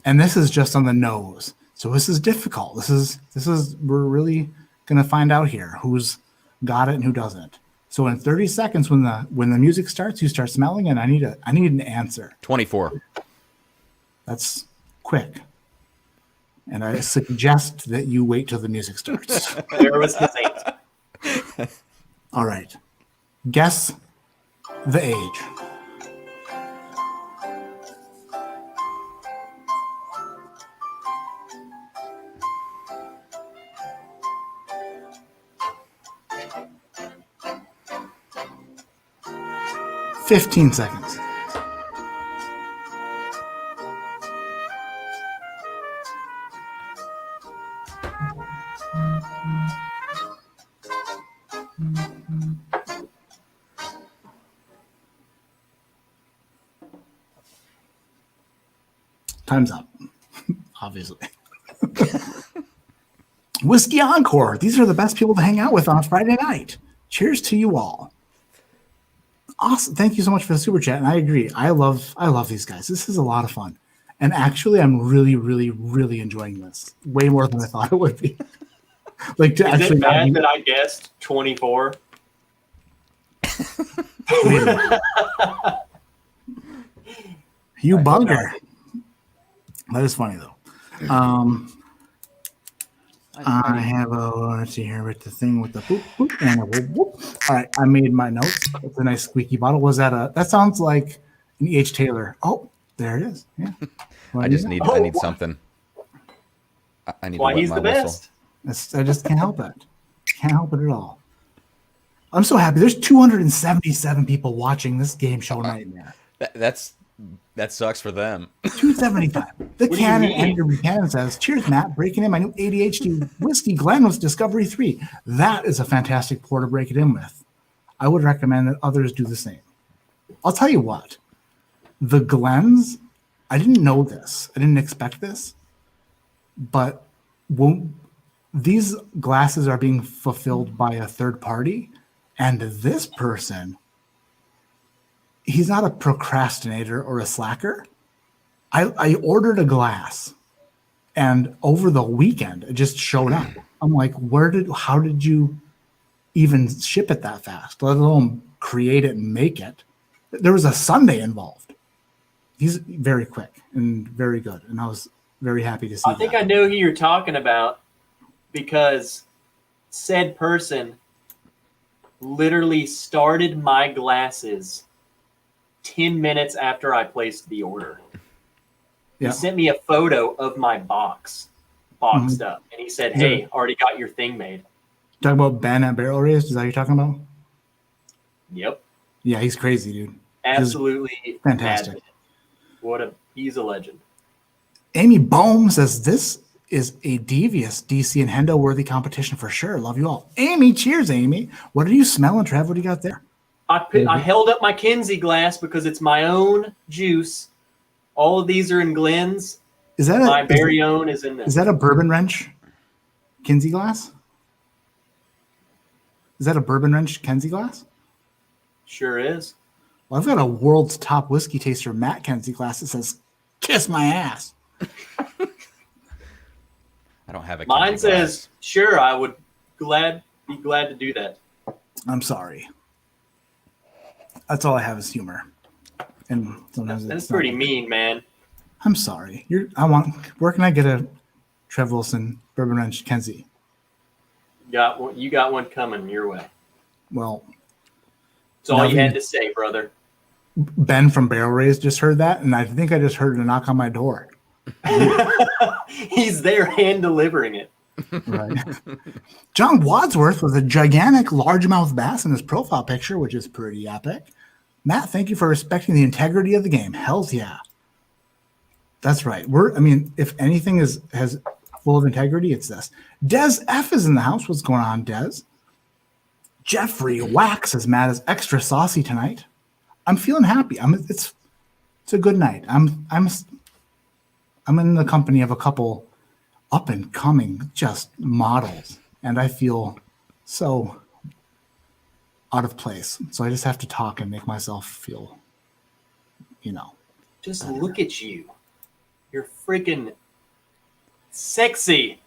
And this is just on the nose. So this is difficult. This is we're really going to find out here who's got it and who doesn't. So in 30 seconds when the music starts, you start smelling and I need an answer.
24.
That's quick. And I suggest that you wait till the music starts.
There was his answer.
All right. Guess the age. $15 seconds. Time's up, obviously. Whiskey Encore. These are the best people to hang out with on Friday night. Cheers to you all. Awesome. Thank you so much for the super chat. And I agree. I love these guys. This is a lot of fun. And actually, I'm really, really, really enjoying this. Way more than I thought it would be. Like to
Is
actually
it bad that I guessed 24?
You bugger. That is funny though. I have a let's see here with the thing with the boop boop and a whoop whoop. All right, I made my notes. It's a nice squeaky bottle. Was that sounds like an E.H. Taylor. Oh, there it is. Yeah. Well,
I need something. I need
Why
to wet
he's
my
the
whistle.
best.
I just can't help it. Can't help it at all. I'm so happy. There's 277 people watching this game show nightmare.
That sucks for them.
275. The
do you
Cannon
mean?
Andrew Buchanan says, cheers, Matt. Breaking in my new ADHD whiskey Glen's Discovery 3. That is a fantastic pour to break it in with. I would recommend that others do the same. I'll tell you what. The Glens, I didn't know this. I didn't expect this. But these glasses are being fulfilled by a third party. And this person, he's not a procrastinator or a slacker. I ordered a glass, and over the weekend it just showed up. I'm like, how did you even ship it that fast, let alone create it and make it. There was a Sunday involved. He's very quick and very good, and I was very happy to see
I think
that.
I know who you're talking about because said person literally started my glasses 10 minutes after I placed the order.
Yeah.
He sent me a photo of my boxed up, and he said, "Hey, already got your thing made."
Talking about Ben at Barrel Raised, is that what you're talking about?
Yep,
Yeah, he's crazy, dude.
absolutely
fantastic.
He's a legend.
Amy Bohm says this is a devious DC and Hendo worthy competition for sure. Love you all. Amy, cheers, Amy. What are you smelling, Trev? What do you got there?
I held up my Kinsey glass because it's my own juice. All of these are in Glenn's.
Is that
my very own is in this.
Is that a Bourbon Wrench Kinsey glass? Is that a Bourbon Wrench Kinsey glass?
Sure is.
Well, I've got a world's top whiskey taster Matt Kinsey glass that says "Kiss my ass."
I don't have a.
Mine says, "Sure, I would be glad to do that."
I'm sorry. That's all I have is humor, and sometimes
that's pretty mean, man.
I'm sorry. Where can I get a Trev Wilson Bourbon Wrench Kinsey?
You got one coming your way.
Well,
that's all you had to say, brother.
Ben from Barrel Raised just heard that, and I think I just heard a knock on my door.
He's there hand delivering it.
Right. John Wadsworth with a gigantic largemouth bass in his profile picture, which is pretty epic. Matt, thank you for respecting the integrity of the game. Hells yeah. That's right. If anything has full of integrity, it's this. Des F is in the house. What's going on, Des? Jeffrey Wax says Matt is extra saucy tonight. I'm feeling happy. It's a good night. I'm in the company of a couple up and coming just models, and I feel so out of place. So I just have to talk and make myself feel,
Just
better.
Look at you. You're freaking sexy.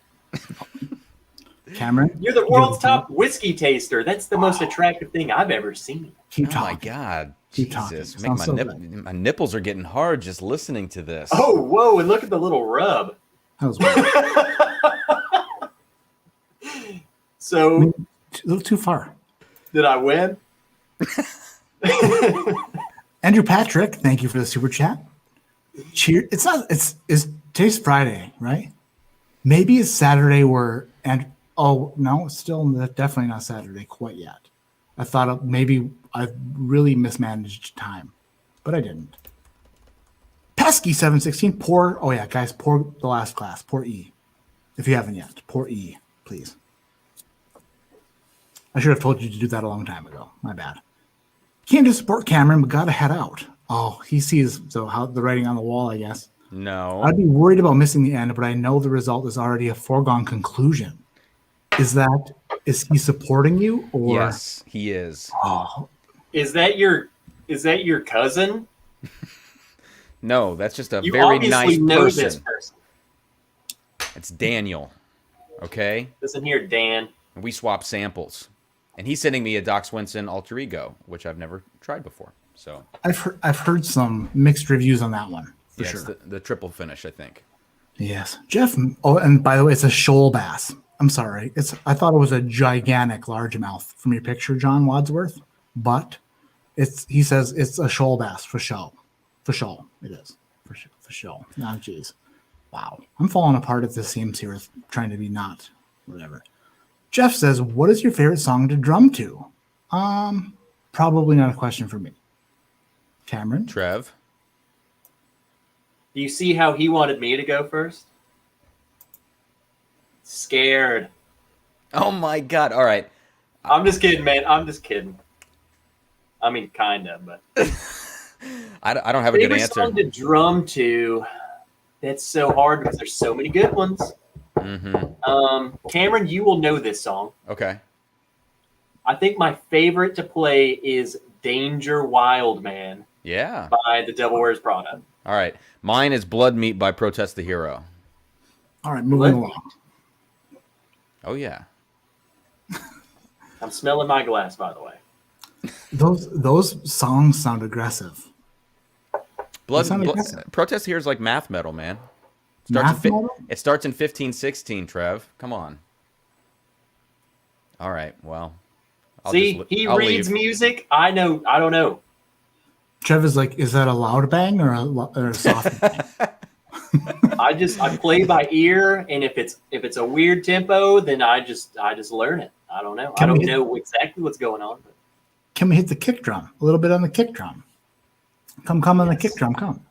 Cameron,
you're the world's top whiskey taster. That's the most attractive thing I've ever seen.
Keep talking.
Oh my God.
Keep
Jesus.
talking.
My nipples are getting hard just listening to this.
Oh, whoa, and look at the little rub.
That was weird.
So
a little too far.
Did I win?
Andrew Patrick, thank you for the super chat. Cheer. It's today's Friday, right? Maybe it's Saturday it's still definitely not Saturday quite yet. I thought maybe I really mismanaged time, but I didn't. Pesky 716, pour the last glass. Pour E. If you haven't yet, pour E, please. I should have told you to do that a long time ago. My bad. Can't just support Cameron, but gotta head out. Oh, he sees how the writing on the wall, I guess.
No.
I'd be worried about missing the end, but I know the result is already a foregone conclusion. Is he supporting you, or?
Yes, he is.
Oh.
Is that your cousin?
No, that's just a
you
very
obviously
nice
know
person.
This person.
It's Daniel. Okay?
Listen here, Dan.
We swap samples. And he's sending me a Doc Swinson alter ego, which I've never tried before. So
I've heard some mixed reviews on that one. For
sure.
It's
the triple finish, I think.
Yes. Jeff. Oh, and by the way, it's a shoal bass. I'm sorry. I thought it was a gigantic largemouth from your picture, John Wadsworth, but he says it's a shoal bass for show. For show. It is. For show. Oh, geez. Wow. I'm falling apart at the seams here, trying to be not whatever. Jeff says, what is your favorite song to drum to? Probably not a question for me. Cameron?
Trev?
Do you see how he wanted me to go first? Scared.
Oh my God. All right.
I'm just kidding, man. I'm just kidding. I mean, kind of, but.
I don't have a good answer.
Song to drum to. That's so hard because there's so many good ones.
Mm-hmm.
Cameron, you will know this song.
Okay.
I think my favorite to play is Danger Wild Man.
Yeah.
By the Devil Wears Prada.
All right. Mine is Blood Meat by Protest the Hero.
All right, moving along.
Oh, yeah.
I'm smelling my glass, by the way.
Those songs sound aggressive.
Protest here is like math metal, man.
Math metal?
It starts in 1516, Trev. Come on. All right, well.
I'll reads music. I don't know.
Trev is like, is that a loud bang or a soft bang?
I play by ear, and if it's a weird tempo, then I just learn it. I don't know. I don't know exactly what's going on. But.
Can we hit the kick drum? A little bit on the kick drum. Come on the kick drum, come.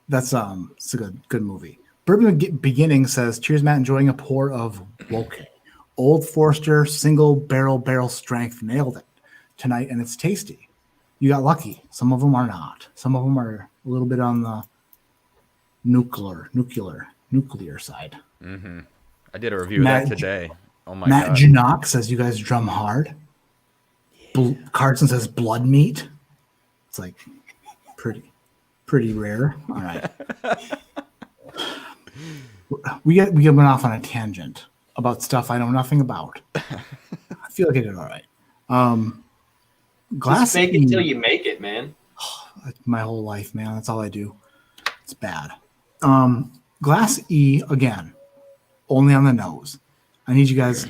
That's it's a good movie. Bourbon Beginning says, cheers, Matt, enjoying a pour of woke. Old Forester single barrel strength, nailed it tonight, and it's tasty. You got lucky. Some of them are not. Some of them are a little bit on the nuclear side.
Mm-hmm. I did a review of that today. Oh my
Matt
God.
Janok says you guys drum hard. Yeah. Carson says blood meat. It's like pretty rare. All right. we went off on a tangent about stuff I know nothing about. I feel like I did all right. Glass
Just fake it till you make it, man.
My whole life, man. That's all I do. It's bad. Glass E again, only on the nose. I need you guys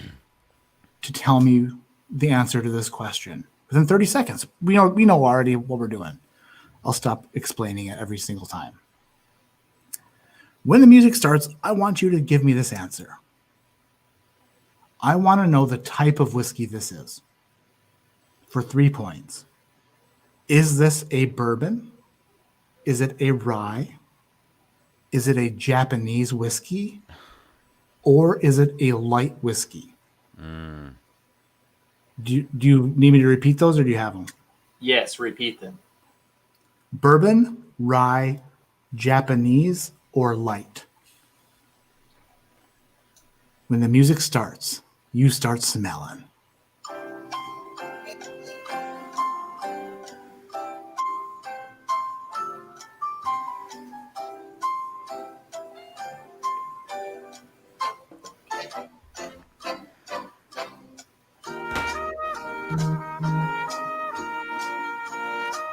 to tell me the answer to this question within 30 seconds. We know already what we're doing. I'll stop explaining it every single time. When the music starts, I want you to give me this answer. I want to know the type of whiskey this is. For 3 points. Is this a bourbon? Is it a rye? Is it a Japanese whiskey? Or is it a light whiskey? Mm. Do you need me to repeat those, or do you have them?
Yes, repeat them.
Bourbon, rye, Japanese, or light? When the music starts, you start smelling.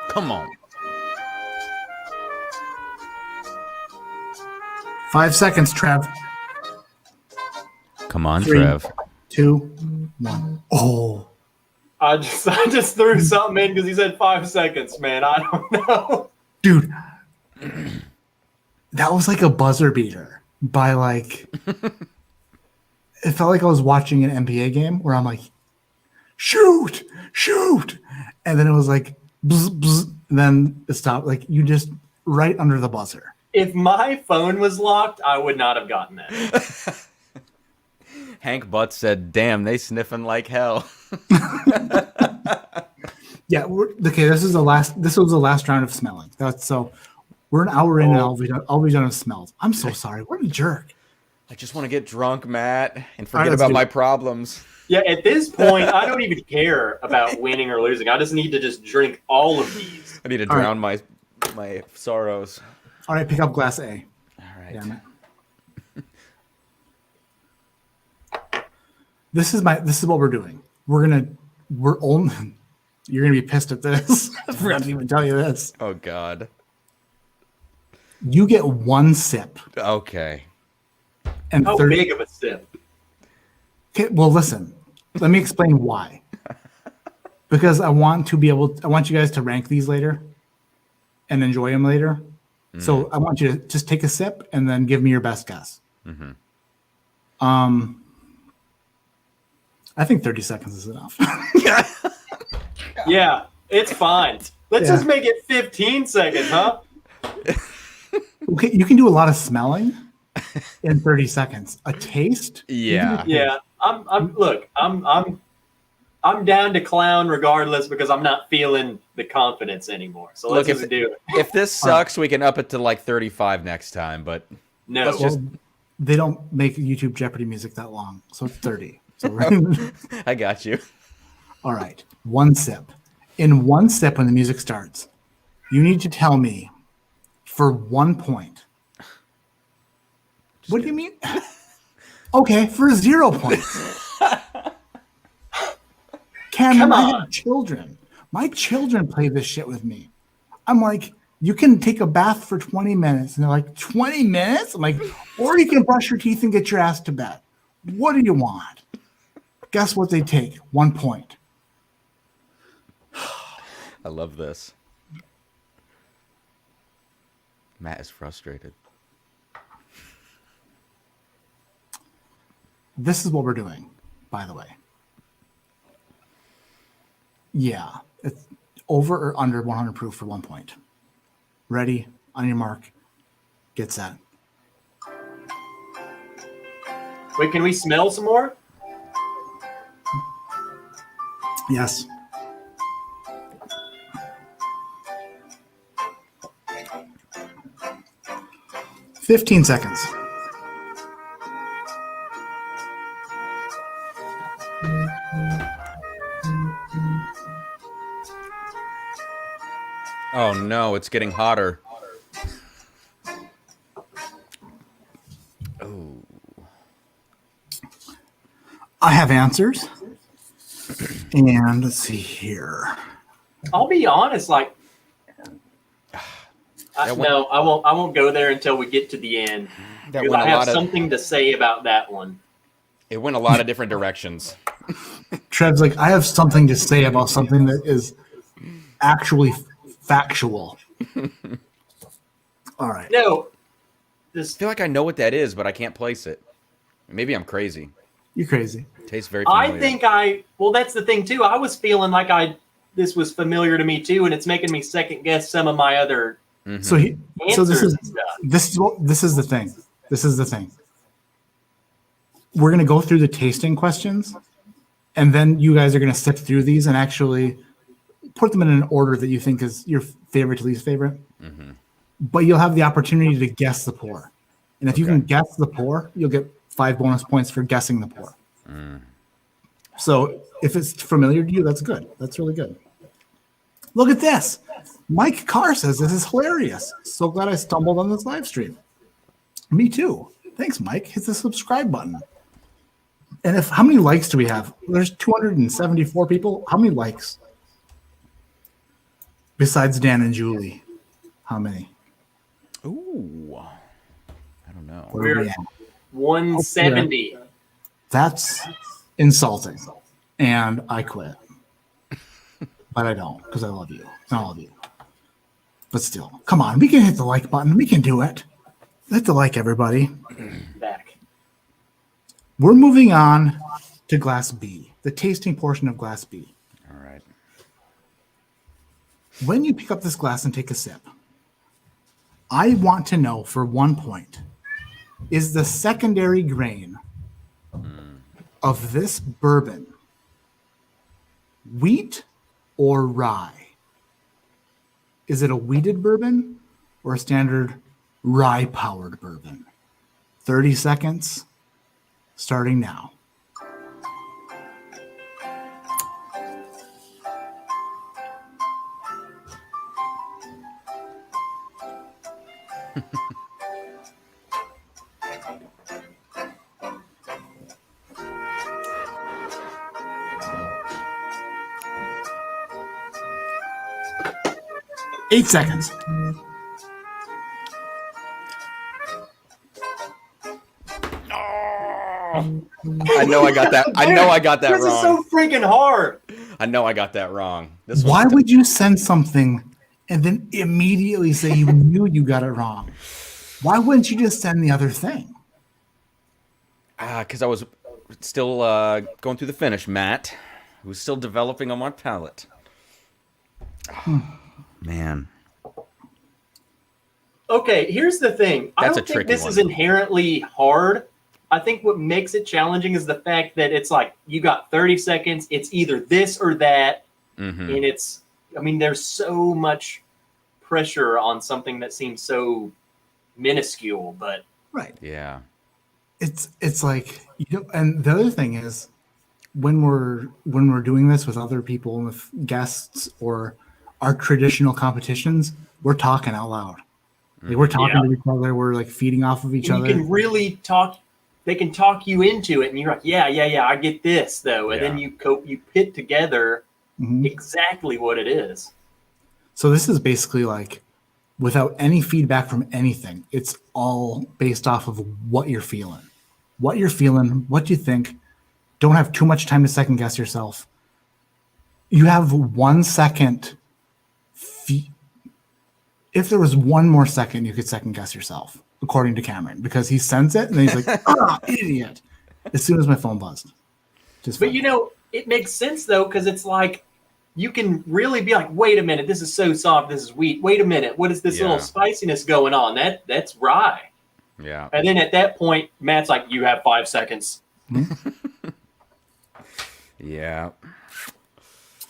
Come on.
5 seconds, Trev.
Come on,
3,
Trev.
2, 1. Oh.
I just threw something in because he said 5 seconds, man. I don't know.
Dude, that was like a buzzer beater by like, it felt like I was watching an NBA game where I'm like, shoot. And then it was like, bzz, bzz, and then it stopped. Like you just right under the buzzer.
If my phone was locked, I would not have gotten that.
Hank Butt said, damn, they sniffing like hell.
Yeah, okay. This was the last round of smelling. So we're an hour in, and all we've done is smelled. I'm so sorry. What a jerk.
I just want to get drunk, Matt, and forget about my problems.
Yeah, at this point, I don't even care about winning or losing. I just need to just drink all of these.
I need to drown my sorrows.
All right, pick up glass A.
All right.
Damn it. This is what we're doing. You're gonna be pissed at this. I forgot to even tell you this.
Oh God.
You get 1 sip.
Okay.
And
how big of a sip?
Okay, well, listen. Let me explain why. Because I want you guys to rank these later and enjoy them later. Mm. So I want you to just take a sip and then give me your best guess. Mm-hmm. I think 30 seconds is enough.
Yeah, it's fine. Let's just make it 15 seconds, huh?
Okay, you can do a lot of smelling in 30 seconds. A taste?
Yeah.
Yeah. I'm down to clown regardless because I'm not feeling the confidence anymore. So let's just do it.
If this sucks, we can up it to like 35 next time, but
no.
They don't make YouTube Jeopardy music that long, so it's 30. So
I got you.
All right. 1 sip. In 1 sip when the music starts, you need to tell me for 1 point. What do you mean? Okay, for 0 points. Cameron,
Come
I
on.
have children. My children play this shit with me. I'm like, you can take a bath for 20 minutes. And they're like, 20 minutes? I'm like, or you can brush your teeth and get your ass to bed. What do you want? Guess what they take? 1 point.
I love this. Matt is frustrated.
This is what we're doing, by the way. Yeah, it's over or under 100 proof for 1 point. Ready, on your mark, get set.
Wait, can we smell some more?
Yes. "15 seconds.
Oh no, it's getting hotter. Oh.
I have answers. And let's see here.
I'll be honest, like,
That went-
no, I won't go there until we get to the end.
That
Because
went
I
a
have
lot of.
something to say about that one.
It went a lot of different directions.
Trev's like, I have something to say about something that is actually factual. All right.
No,
I feel like I know what that is, but I can't place it. Maybe I'm crazy.
You're crazy.
Tastes very familiar.
I think well, that's the thing too. I was feeling like this was familiar to me too, and it's making me second guess some of my other
So
answers
this is
and stuff.
this is the thing. This is the thing. We're gonna go through the tasting questions, and then you guys are gonna sift through these and actually put them in an order that you think is your favorite to least favorite. But you'll have the opportunity to guess the pour, and if you can guess the pour, you'll get 5 bonus points for guessing the pour. So if it's familiar to you, that's good. That's really good. Look at this. Mike Carr says this is hilarious. So glad I stumbled on this live stream. Me too. Thanks, Mike. Hit the subscribe button. And how many likes do we have? There's 274 people. How many likes? Besides Dan and Julie, how many?
Ooh. I don't know.
Where are we at?
170.
That's insulting. And I quit. But I don't, because I love you. I love you. But still, come on. We can hit the like button. We can do it. Hit the like, everybody.
Back.
We're moving on to Glass B, the tasting portion of Glass B.
All right.
When you pick up this glass and take a sip, I want to know for 1 point, is the secondary grain of this bourbon wheat or rye? Is it a wheated bourbon or a standard rye-powered bourbon? 30 seconds, starting now. Eight seconds.
I know I got that. I know I got that
This is so
wrong.
freaking hard.
I know I got that wrong. This
Why
one's
would you send something and then immediately say you knew you got it wrong? Why wouldn't you just send the other thing?
because I was still going through the finish, Matt. It was still developing on my palate. Oh, man.
Okay, here's the thing. I
That's a
don't think
tricky
this
one.
is inherently hard. I think what makes it challenging is the fact that it's like you got 30 seconds. It's either this or that.
Mm-hmm.
And it's, I mean, there's so much pressure on something that seems so minuscule, but
Right.
Yeah.
It's like, you know, and the other thing is when we're doing this with other people and with guests or our traditional competitions, we're talking out loud. Like we're talking
Yeah.
to each other. We're like feeding off of each
you
other.
can really talk they can talk you into it, and you're like, yeah, I get this though, and then you put together exactly what it is.
So this is basically like, without any feedback from anything, it's all based off of what you're feeling, what you think. Don't have too much time to second guess yourself. You have 1 second. If there was one more second, you could second guess yourself, according to Cameron, because he sends it and then he's like, idiot, as soon as my phone buzzed.
But you know, it makes sense though, because it's like, you can really be like, wait a minute, this is so soft, this is wheat. Wait a minute, what is this little spiciness going on? That's rye.
Yeah.
And then at that point, Matt's like, you have 5 seconds.
Yeah.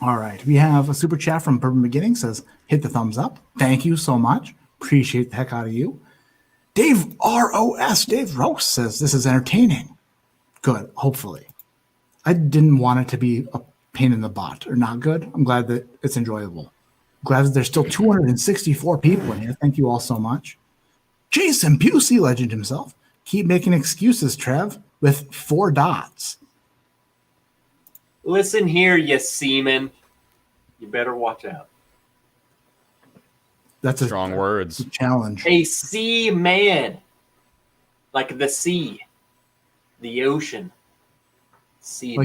All right. We have a super chat from Bourbon Beginning, says, hit the thumbs up. Thank you so much. Appreciate the heck out of you. Dave Rose says, this is entertaining. Good, hopefully. I didn't want it to be a pain in the butt or not good. I'm glad that it's enjoyable. Glad that there's still 264 people in here. Thank you all so much. Jason Busey, legend himself. Keep making excuses, Trev, with 4 dots.
Listen here, you seaman. You better watch out.
That's
strong words.
A challenge.
A seaman. Like the sea. The ocean. Sea.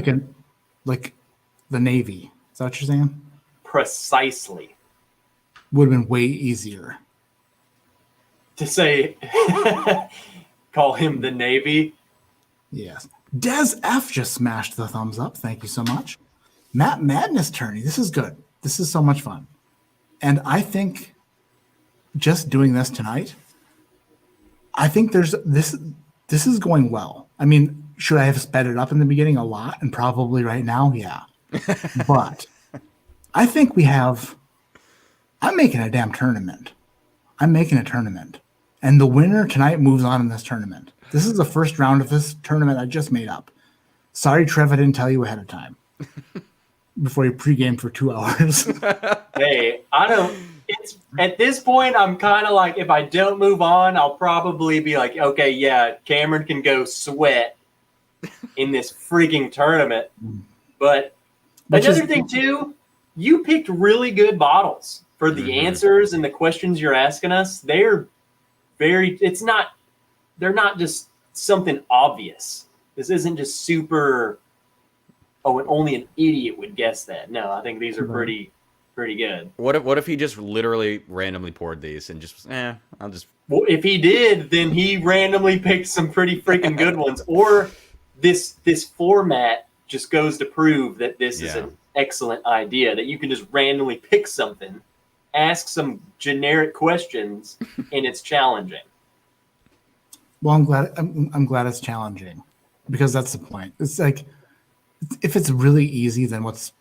Like the Navy. Is that what you're saying?
Precisely.
Would have been way easier
to say, call him the Navy.
Yes. Des F just smashed the thumbs up. Thank you so much. Matt Madness tourney. This is good. This is so much fun. And I think just doing this tonight, I think this is going well. I mean, should I have sped it up in the beginning a lot? And probably right now, yeah. But I think I'm making a damn tournament. I'm making a tournament. And the winner tonight moves on in this tournament. This is the first round of this tournament I just made up. Sorry, Trev, I didn't tell you ahead of time. Before you pre-gamed for 2 hours.
Hey, it's at this point, I'm kind of like, if I don't move on, I'll probably be like, okay, yeah, Cameron can go sweat in this freaking tournament. But another thing too, you picked really good bottles for the answers and the questions you're asking us. They're they're not just something obvious. This isn't just super, and only an idiot would guess that. No, I think these are pretty good.
What if he just literally randomly poured these and just, I'll just...
Well, if he did, then he randomly picked some pretty freaking good ones. Or this format just goes to prove that this is an excellent idea, that you can just randomly pick something, ask some generic questions, and it's challenging.
Well, I'm glad it's challenging, because that's the point. It's like, if it's really easy, then it's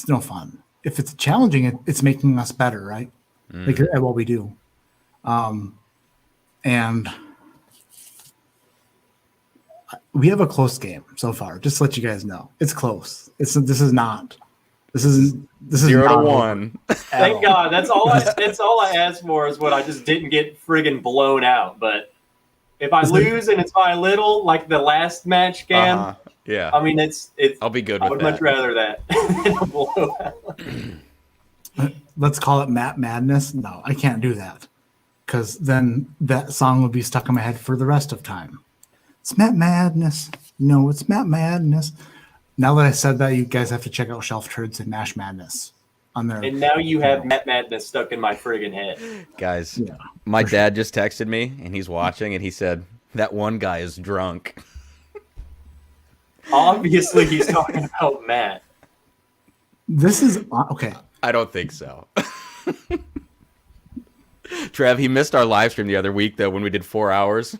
no fun. If it's challenging, it's making us better, right? Like at what we do. And we have a close game so far. Just to let you guys know, it's close. This is
0-1.
Thank God. That's all I asked for, is what I just didn't get friggin' blown out. But if I lose and it's by a little, like the last match, Cam,
yeah.
I mean, it's.
I'll be good with that.
I would much rather that than a blowout.
Let's call it Matt Madness. No, I can't do that, because then that song would be stuck in my head for the rest of time. It's Matt Madness. No, it's Matt Madness. Now that I said that, you guys have to check out Shelf Turds and Mash Madness on there.
And now you have Matt Madness stuck in my friggin' head.
Guys, my dad just texted me, and he's watching, and he said, that one guy is drunk.
Obviously, he's talking about Matt.
This is okay.
I don't think so. Trev, he missed our live stream the other week, though, when we did 4 hours.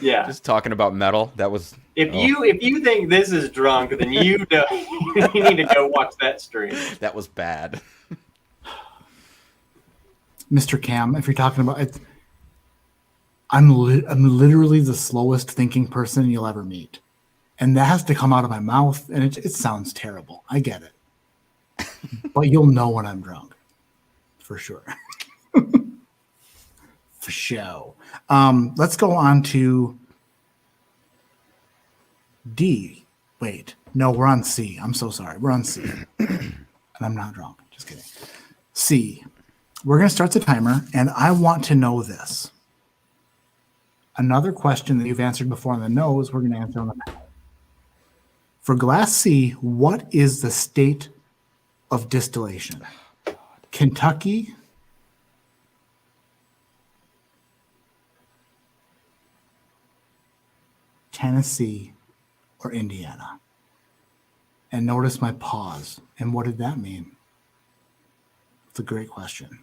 Yeah.
Just talking about metal. That was...
If you think this is drunk, then you need to go watch that stream.
That was bad.
Mr. Cam, if you're talking about it, I'm literally the slowest thinking person you'll ever meet. And that has to come out of my mouth, and it sounds terrible. I get it. But you'll know when I'm drunk. For sure. For sure. Let's go on to D. Wait, no, we're on C. I'm so sorry. We're on C. And I'm not drunk. Just kidding. C. We're going to start the timer, and I want to know this. Another question that you've answered before on the nose, we're going to answer on the palate. For glass C, what is the state of distillation? Kentucky, Tennessee, or Indiana? And notice my pause. And what did that mean? It's a great question.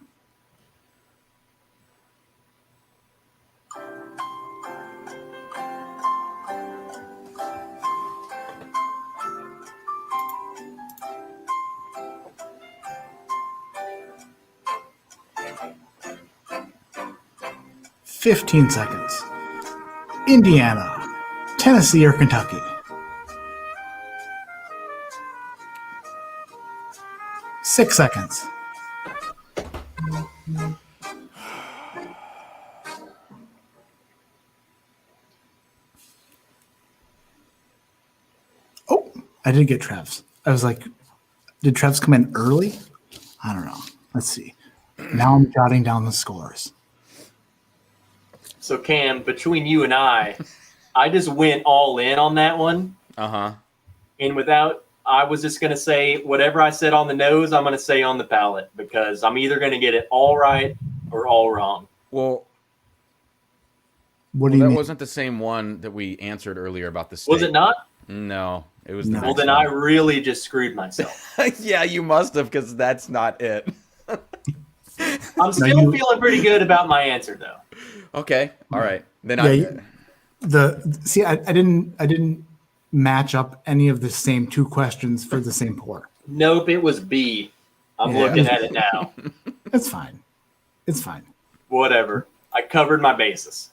"15 seconds. Indiana, Tennessee, or Kentucky?" "6 seconds. Oh, I did get Trev's. I was like, did Trev's come in early? I don't know. Let's see. Now I'm jotting down the scores.
So Cam, between you and I just went all in on that one.
Uh-huh.
And I was just going to say whatever I said on the nose, I'm going to say on the palate, because I'm either going to get it all right or all wrong.
Well,
What do you
that
mean?
wasn't the same one that we answered earlier about the state.
Was it not?
No, it was the
No.
Well,
next
then I
one.
really just screwed myself.
Yeah, you must have, because that's not it.
I'm still feeling pretty good about my answer, though.
Okay, all right. Then
I didn't match up any of the same two questions for the same pour.
Nope, it was B. I'm looking at it now.
It's fine. It's fine.
Whatever. I covered my bases.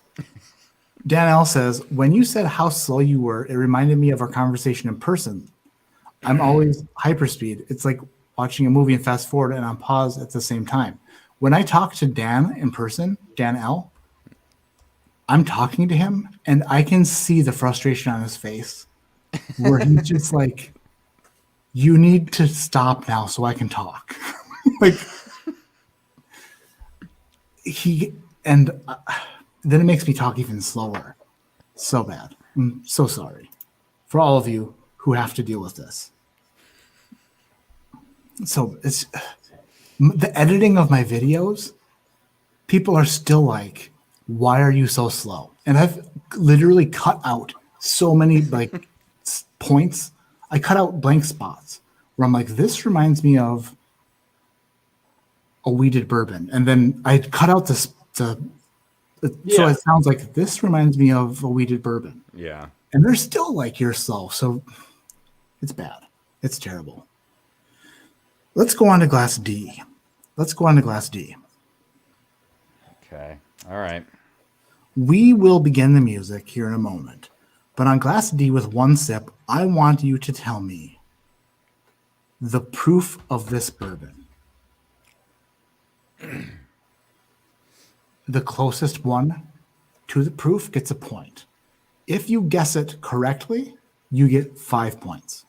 Dan L says, when you said how slow you were, it reminded me of our conversation in person. I'm always hyperspeed. It's like watching a movie and fast forward and on pause at the same time. When I talk to Dan in person, Dan L, I'm talking to him and I can see the frustration on his face where he's just like, you need to stop now so I can talk. Like then it makes me talk even slower. So bad. I'm so sorry for all of you who have to deal with this. So it's the editing of my videos. People are still like, why are you so slow? And I've literally cut out so many like points. I cut out blank spots where I'm like, this reminds me of a weeded bourbon. And then I cut out so it sounds like this reminds me of a weeded bourbon.
yeah.
And they're still like, you're slow. So it's bad. It's terrible. Let's go on to glass D.
Okay, all right.
We will begin the music here in a moment. But on glass D with one sip, I want you to tell me the proof of this bourbon. The closest one to the proof gets a point. If you guess it correctly, you get 5 points.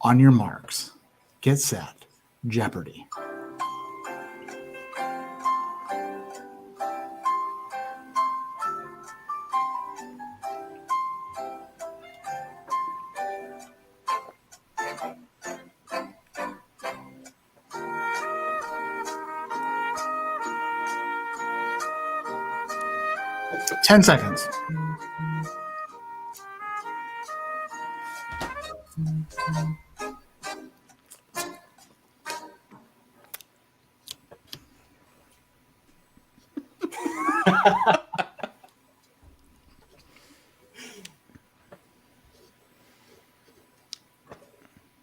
On your marks, get set, Jeopardy. Ten seconds.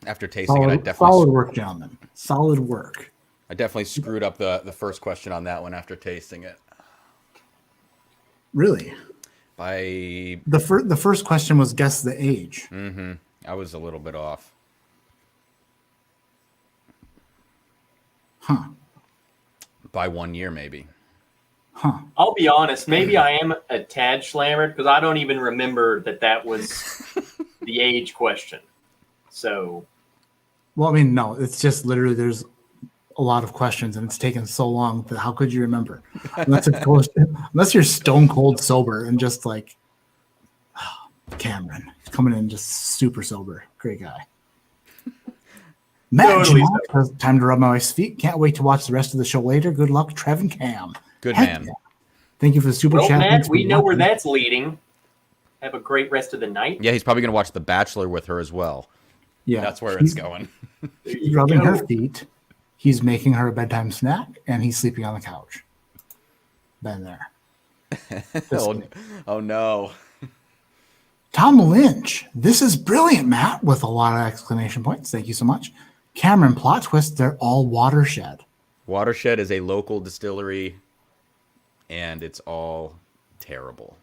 After tasting it,
Solid work, gentlemen. Solid work.
I definitely screwed up the first question on that one after tasting it.
Really?
By
The first question was guess the age.
I was a little bit off.
Huh.
By 1 year, maybe.
Huh.
I'll be honest. Maybe I am a tad slammered because I don't even remember that was the age question. So,
Well, I mean, no, it's just literally there's a lot of questions and it's taken so long that how could you remember? Unless you're stone cold sober and just like Cameron coming in just super sober. Great guy. Matt
Totally
Jamal says, time to rub my wife's feet. Can't wait to watch the rest of the show later. Good luck, Trev and Cam.
Good
Heck
man.
yeah. Thank you for the super
well,
chat.
Matt,
Thanks for
we know where
watching.
that's leading. Have a great rest of the night.
Yeah, he's probably going to watch The Bachelor with her as well.
Yeah,
That's where it's going.
He's rubbing her feet. He's making her a bedtime snack, and he's sleeping on the couch. Been there.
Oh no.
Tom Lynch. This is brilliant, Matt, with a lot of exclamation points. Thank you so much. Cameron, plot twist. They're all Watershed.
Watershed is a local distillery, and it's all terrible.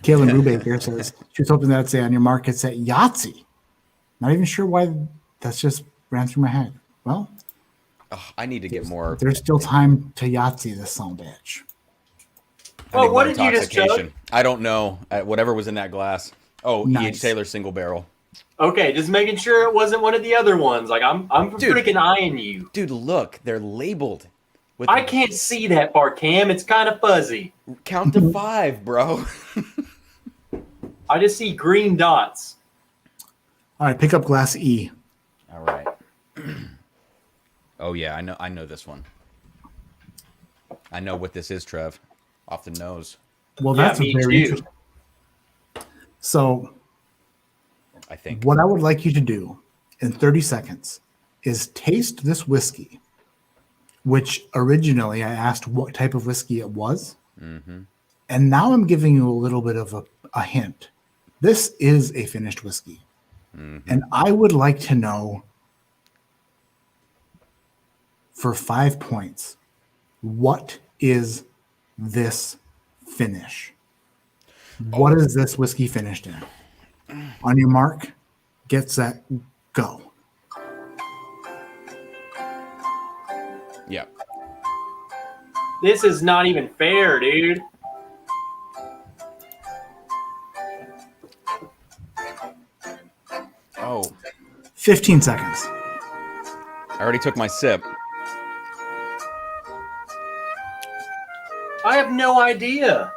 Kaylin Brubaker says she was hoping that'd say on your markets at Yahtzee. Not even sure why that's just ran through my head. Well,
I need to get more.
There's still time to Yahtzee this son of a bitch.
Well, what did you just chug?
I don't know. Whatever was in that glass. Oh,
Nice.
E.H. Taylor single barrel.
Okay, just making sure it wasn't one of the other ones. Like I'm
Dude.
freaking eyeing you.
Dude, look, they're labeled. With
I can't see that far, Cam. It's kind of fuzzy.
Count to 5, bro.
I just see green dots.
All right, pick up glass E.
All right. Oh yeah, I know this one. I know what this is, Trev. Off the nose.
Well,
Yeah,
that's
me
very
too.
interesting. So,
I think.
what I would like you to do in 30 seconds is taste this whiskey, which originally I asked what type of whiskey it was.
Mm-hmm.
And now I'm giving you a little bit of a hint. This is a finished whiskey.
Mm-hmm.
And I would like to know for 5 points, what is this finish? What is this whiskey finished in? On your mark, get set, go.
Yeah.
This is not even fair, dude.
Oh,
15 seconds.
I already took my sip.
I have no idea.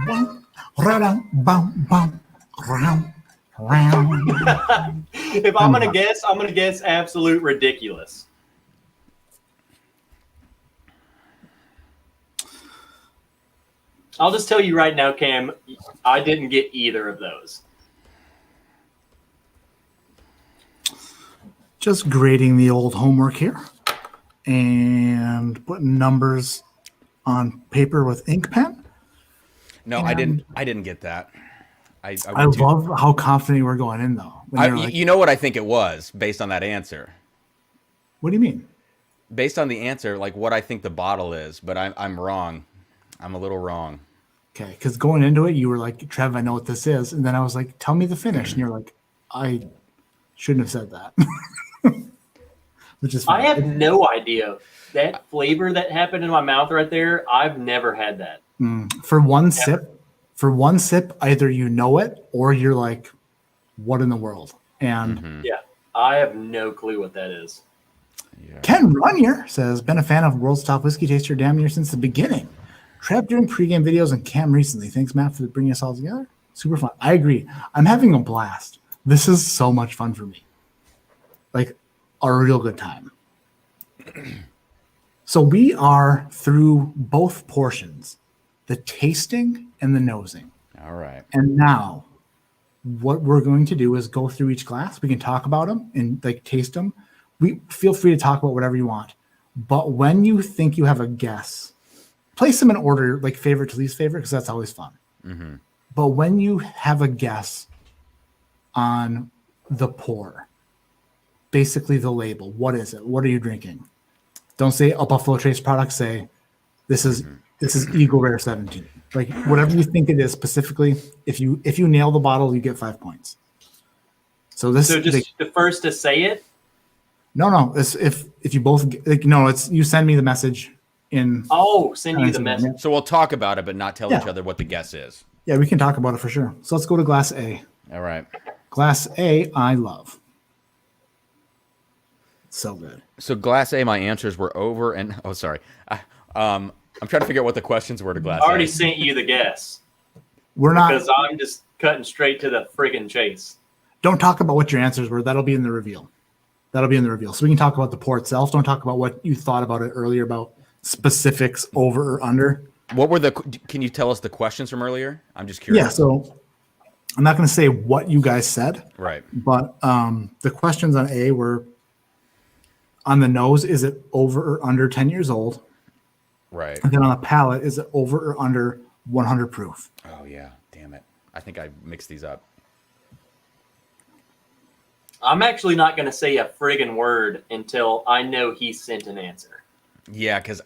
Bum, ra-dum, bum, bum, round, round.
If I'm gonna guess absolute ridiculous. I'll just tell you right now, Cam, I didn't get either of those.
Just grading the old homework here and putting numbers on paper with ink pen.
No, I didn't get that. I
love how confident we're going in, though. When you're like,
you know what I think it was based on that answer.
what do you mean?
Based on the answer, like what I think the bottle is, but I'm wrong. I'm a little wrong.
Okay, because going into it, you were like, Trev, I know what this is. And then I was like, tell me the finish. And you're like, I shouldn't have said that. Which is
I
fine.
have no idea. That flavor that happened in my mouth right there, I've never had that.
For one sip, either you know it or you're like, what in the world? And
Yeah, I have no clue what that is.
Yeah.
Ken Runyer says, been a fan of World's Top Whiskey Taster damn near since the beginning. Trev doing pregame videos and Cam recently. Thanks, Matt, for bringing us all together. Super fun. I agree. I'm having a blast. This is so much fun for me. Like a real good time. So we are through both portions, the tasting and the nosing.
All right.
And now what we're going to do is go through each glass. We can talk about them and like taste them. We feel free to talk about whatever you want. But when you think you have a guess, place them in order, like favorite to least favorite, because that's always fun.
Mm-hmm.
But when you have a guess on the pour, basically the label, what is it? What are you drinking? Don't say a Buffalo Trace product. Say this is Eagle Rare 17. Like whatever you think it is specifically. If you nail the bottle, you get 5 points. So
So just the first to say it.
No. It's if you both like, no, it's you send me the message in.
Oh, send you the
Instagram,
message.
yeah.
So we'll talk about it, but not tell
Yeah.
each other what the guess is.
Yeah, we can talk about it for sure. So let's go to glass A.
All right.
Glass A, I love. So good.
So glass A, my answers were over and oh, sorry. I'm trying to figure out what the questions were to glass
I already
A.
sent you the guess
We're not.
because I'm just cutting straight to the friggin' chase.
Don't talk about what your answers were. That'll be in the reveal. So we can talk about the pour itself. Don't talk about what you thought about it earlier about specifics over or under.
What were the? Can you tell us the questions from earlier? I'm just curious.
Yeah. So I'm not going to say what you guys said.
Right.
But the questions on A were on the nose, is it over or under 10 years old?
Right.
And then on the palate, is it over or under 100 proof?
Oh yeah. Damn it. I think I mixed these up.
I'm actually not going to say a friggin' word until I know he sent an answer.
Yeah, because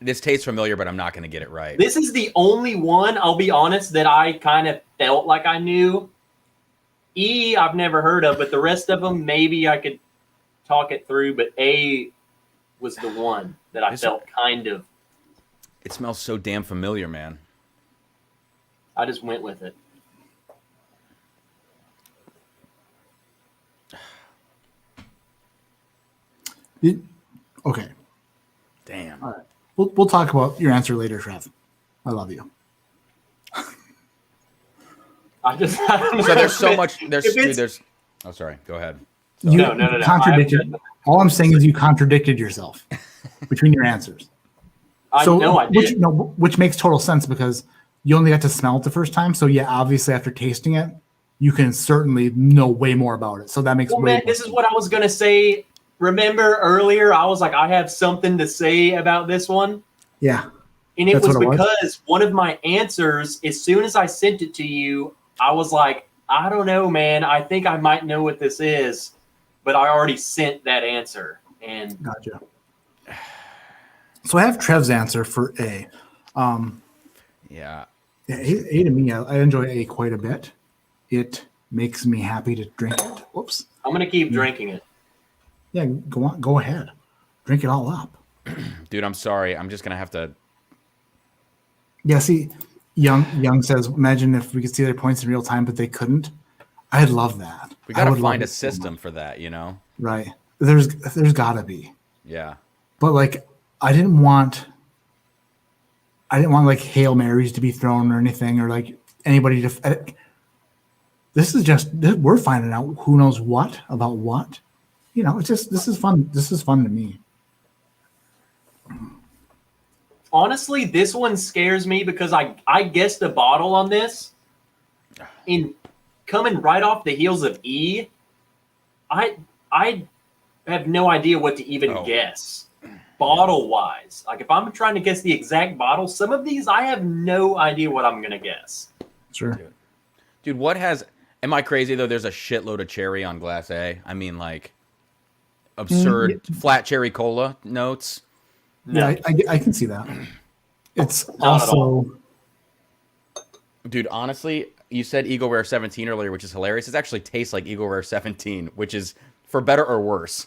this tastes familiar, but I'm not going to get it right.
This is the only one, I'll be honest, that I kind of felt like I knew. E, I've never heard of, but the rest of them, maybe I could talk it through. But A was the one that I felt kind of.
It smells so damn familiar, man.
I just went with it.
Okay.
Damn.
All right. We'll talk about your answer later, Trev. I love you.
I don't know
So there's so
if
much.
if
There's. Oh, sorry. Go ahead.
You
No.
contradicted. All I'm saying is you contradicted yourself between your answers.
I know I did.
Which makes total sense because you only got to smell it the first time. So yeah, obviously after tasting it, you can certainly know way more about it. So that makes
Well,
way
man,
more
this
sense.
is what I was going to say. Remember earlier, I was like, I have something to say about this one.
Yeah.
And it
That's
was
what it was?
because one of my answers, as soon as I sent it to you, I was like, I don't know, man. I think I might know what this is, but I already sent that answer. And
Gotcha. So I have Trev's answer for A.
Yeah.
A to me, I enjoy A quite a bit. It makes me happy to drink it. Whoops.
I'm going to keep drinking it.
Yeah, go ahead. Drink it all up.
Dude, I'm sorry. I'm just gonna have to.
Yeah, see, Young says, imagine if we could see their points in real time, but they couldn't. I'd love that.
We gotta
I would
find
love
a
it so
system
much.
for that, you know?
Right. There's gotta be.
Yeah.
But like I didn't want like Hail Marys to be thrown or anything or like anybody to this is just we're finding out who knows what about what. You know, it's just this is fun. This is fun to me.
Honestly, this one scares me because I guessed a bottle on this. In coming right off the heels of E, I have no idea what to even guess bottle wise. Like if I'm trying to guess the exact bottle, some of these I have no idea what I'm gonna guess.
Sure.
Dude, what has am I crazy though? There's a shitload of cherry on glass A. I mean like absurd flat cherry cola notes.
No.
Yeah, I can see that. It's
Not at
also
Dude, honestly, you said Eagle Rare 17 earlier, which is hilarious. It actually tastes like Eagle Rare 17, which is for better or worse.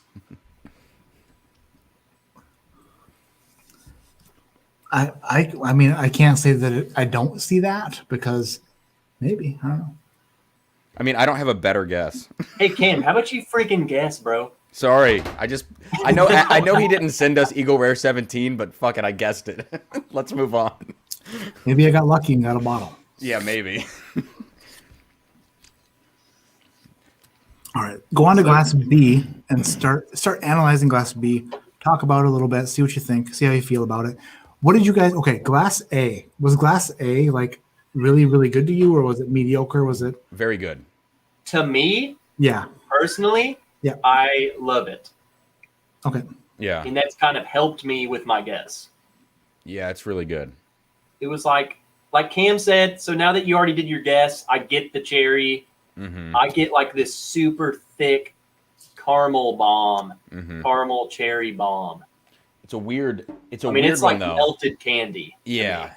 I mean I can't say that I don't see that because maybe I don't know.
I mean, I don't have a better guess.
Hey Cam, how about you freaking guess, bro?
Sorry, I know he didn't send us Eagle Rare 17, but fuck it, I guessed it. Let's move on.
Maybe I got lucky and got a bottle.
Yeah, maybe.
All right, go on to glass B and start analyzing glass B. Talk about it a little bit. See what you think. See how you feel about it. What did you guys? Okay, glass A. Was glass A like really really good to you, or was it mediocre? Was it
Very good.
To me,
yeah?
personally,
Yeah.
I love it.
Okay.
Yeah.
And that's kind of helped me with my guess.
Yeah, it's really good.
It was like Cam said, so now that you already did your guess, I get the cherry.
Mm-hmm.
I get like this super thick caramel bomb, caramel cherry bomb.
It's a weird
It's
one
like
though.
melted candy. to
Yeah.
me.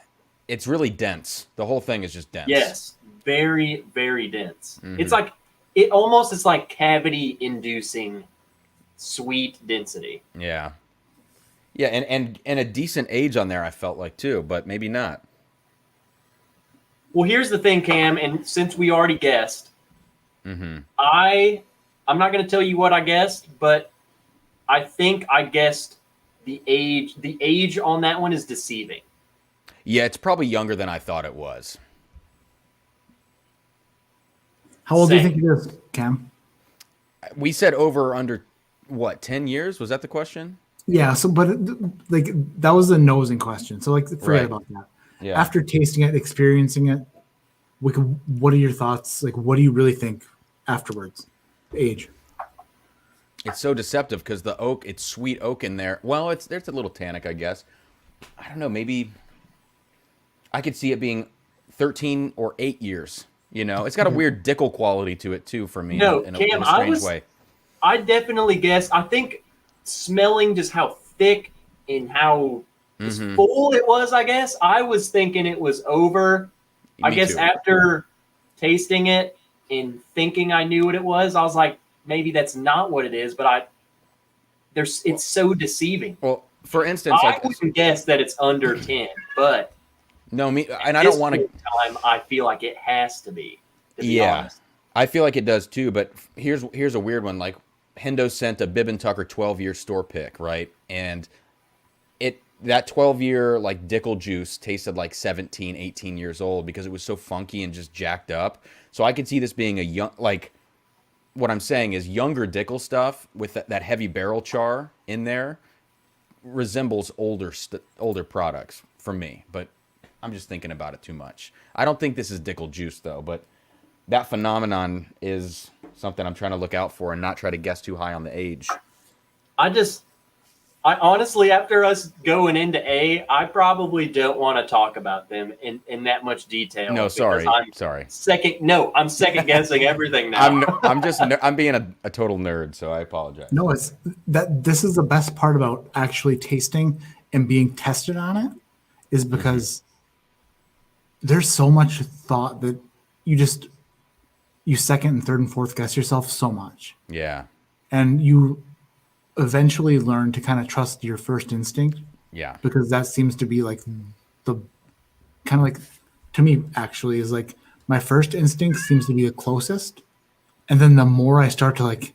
It's really dense. The whole thing is just dense.
Yes. Very, very dense.
Mhm.
It's like it almost is like cavity inducing sweet density.
Yeah. Yeah, and a decent age on there, I felt like too, but maybe not.
Well, here's the thing, Cam, and since we already guessed,
Mm-hmm.
I'm not going to tell you what I guessed, but I think I guessed the age. The age on that one is deceiving.
Yeah, it's probably younger than I thought it was.
How old do you
Same.
think it is, Cam?
We said over or under what, 10 years? Was that the question?
Yeah. So, but like that was the nosing question. So, like, forget
Right.
about that.
Yeah.
After tasting it, experiencing it, what are your thoughts? Like, what do you really think afterwards? Age.
It's so deceptive because the oak, it's sweet oak in there. Well, there's a little tannic, I guess. I don't know, maybe I could see it being 13 or 8 years. You know, it's got a weird Dickel quality to it too for me
No,
in
Cam,
a strange way.
I definitely guessed. I think smelling just how thick and how just
Mm-hmm.
full it was. I guess I was thinking it was over. I
Me
guess
too.
after tasting it and thinking I knew what it was, I was like, maybe that's not what it is. But it's so deceiving.
Well, for instance,
I
like
wouldn't guess that it's under 10, but
no, me and I
this
don't want to.
point in time, I feel like it has to be. To be
Yeah,
honest.
I feel like it does too. But here's a weird one. Like Hendo sent a Bib and Tucker 12-year store pick, right? And that 12-year like Dickel juice tasted like 17, 18 years old because it was so funky and just jacked up. So I could see this being a young, like what I'm saying is younger Dickel stuff with that heavy barrel char in there resembles older products for me. But I'm just thinking about it too much. I don't think this is Dickel juice though, but that phenomenon is something I'm trying to look out for and not try to guess too high on the age.
I honestly, after us going into A, I probably don't want to talk about them in that much detail.
No, sorry, sorry.
I'm second guessing everything now.
I'm being a total nerd, so I apologize.
No, it's that this is the best part about actually tasting and being tested on it is because there's so much thought that you second and third and fourth guess yourself so much.
Yeah,
And you eventually learn to kind of trust your first instinct
yeah,
because that seems to be like the kind of like to me actually is like my first instinct seems to be the closest. And then the more I start to like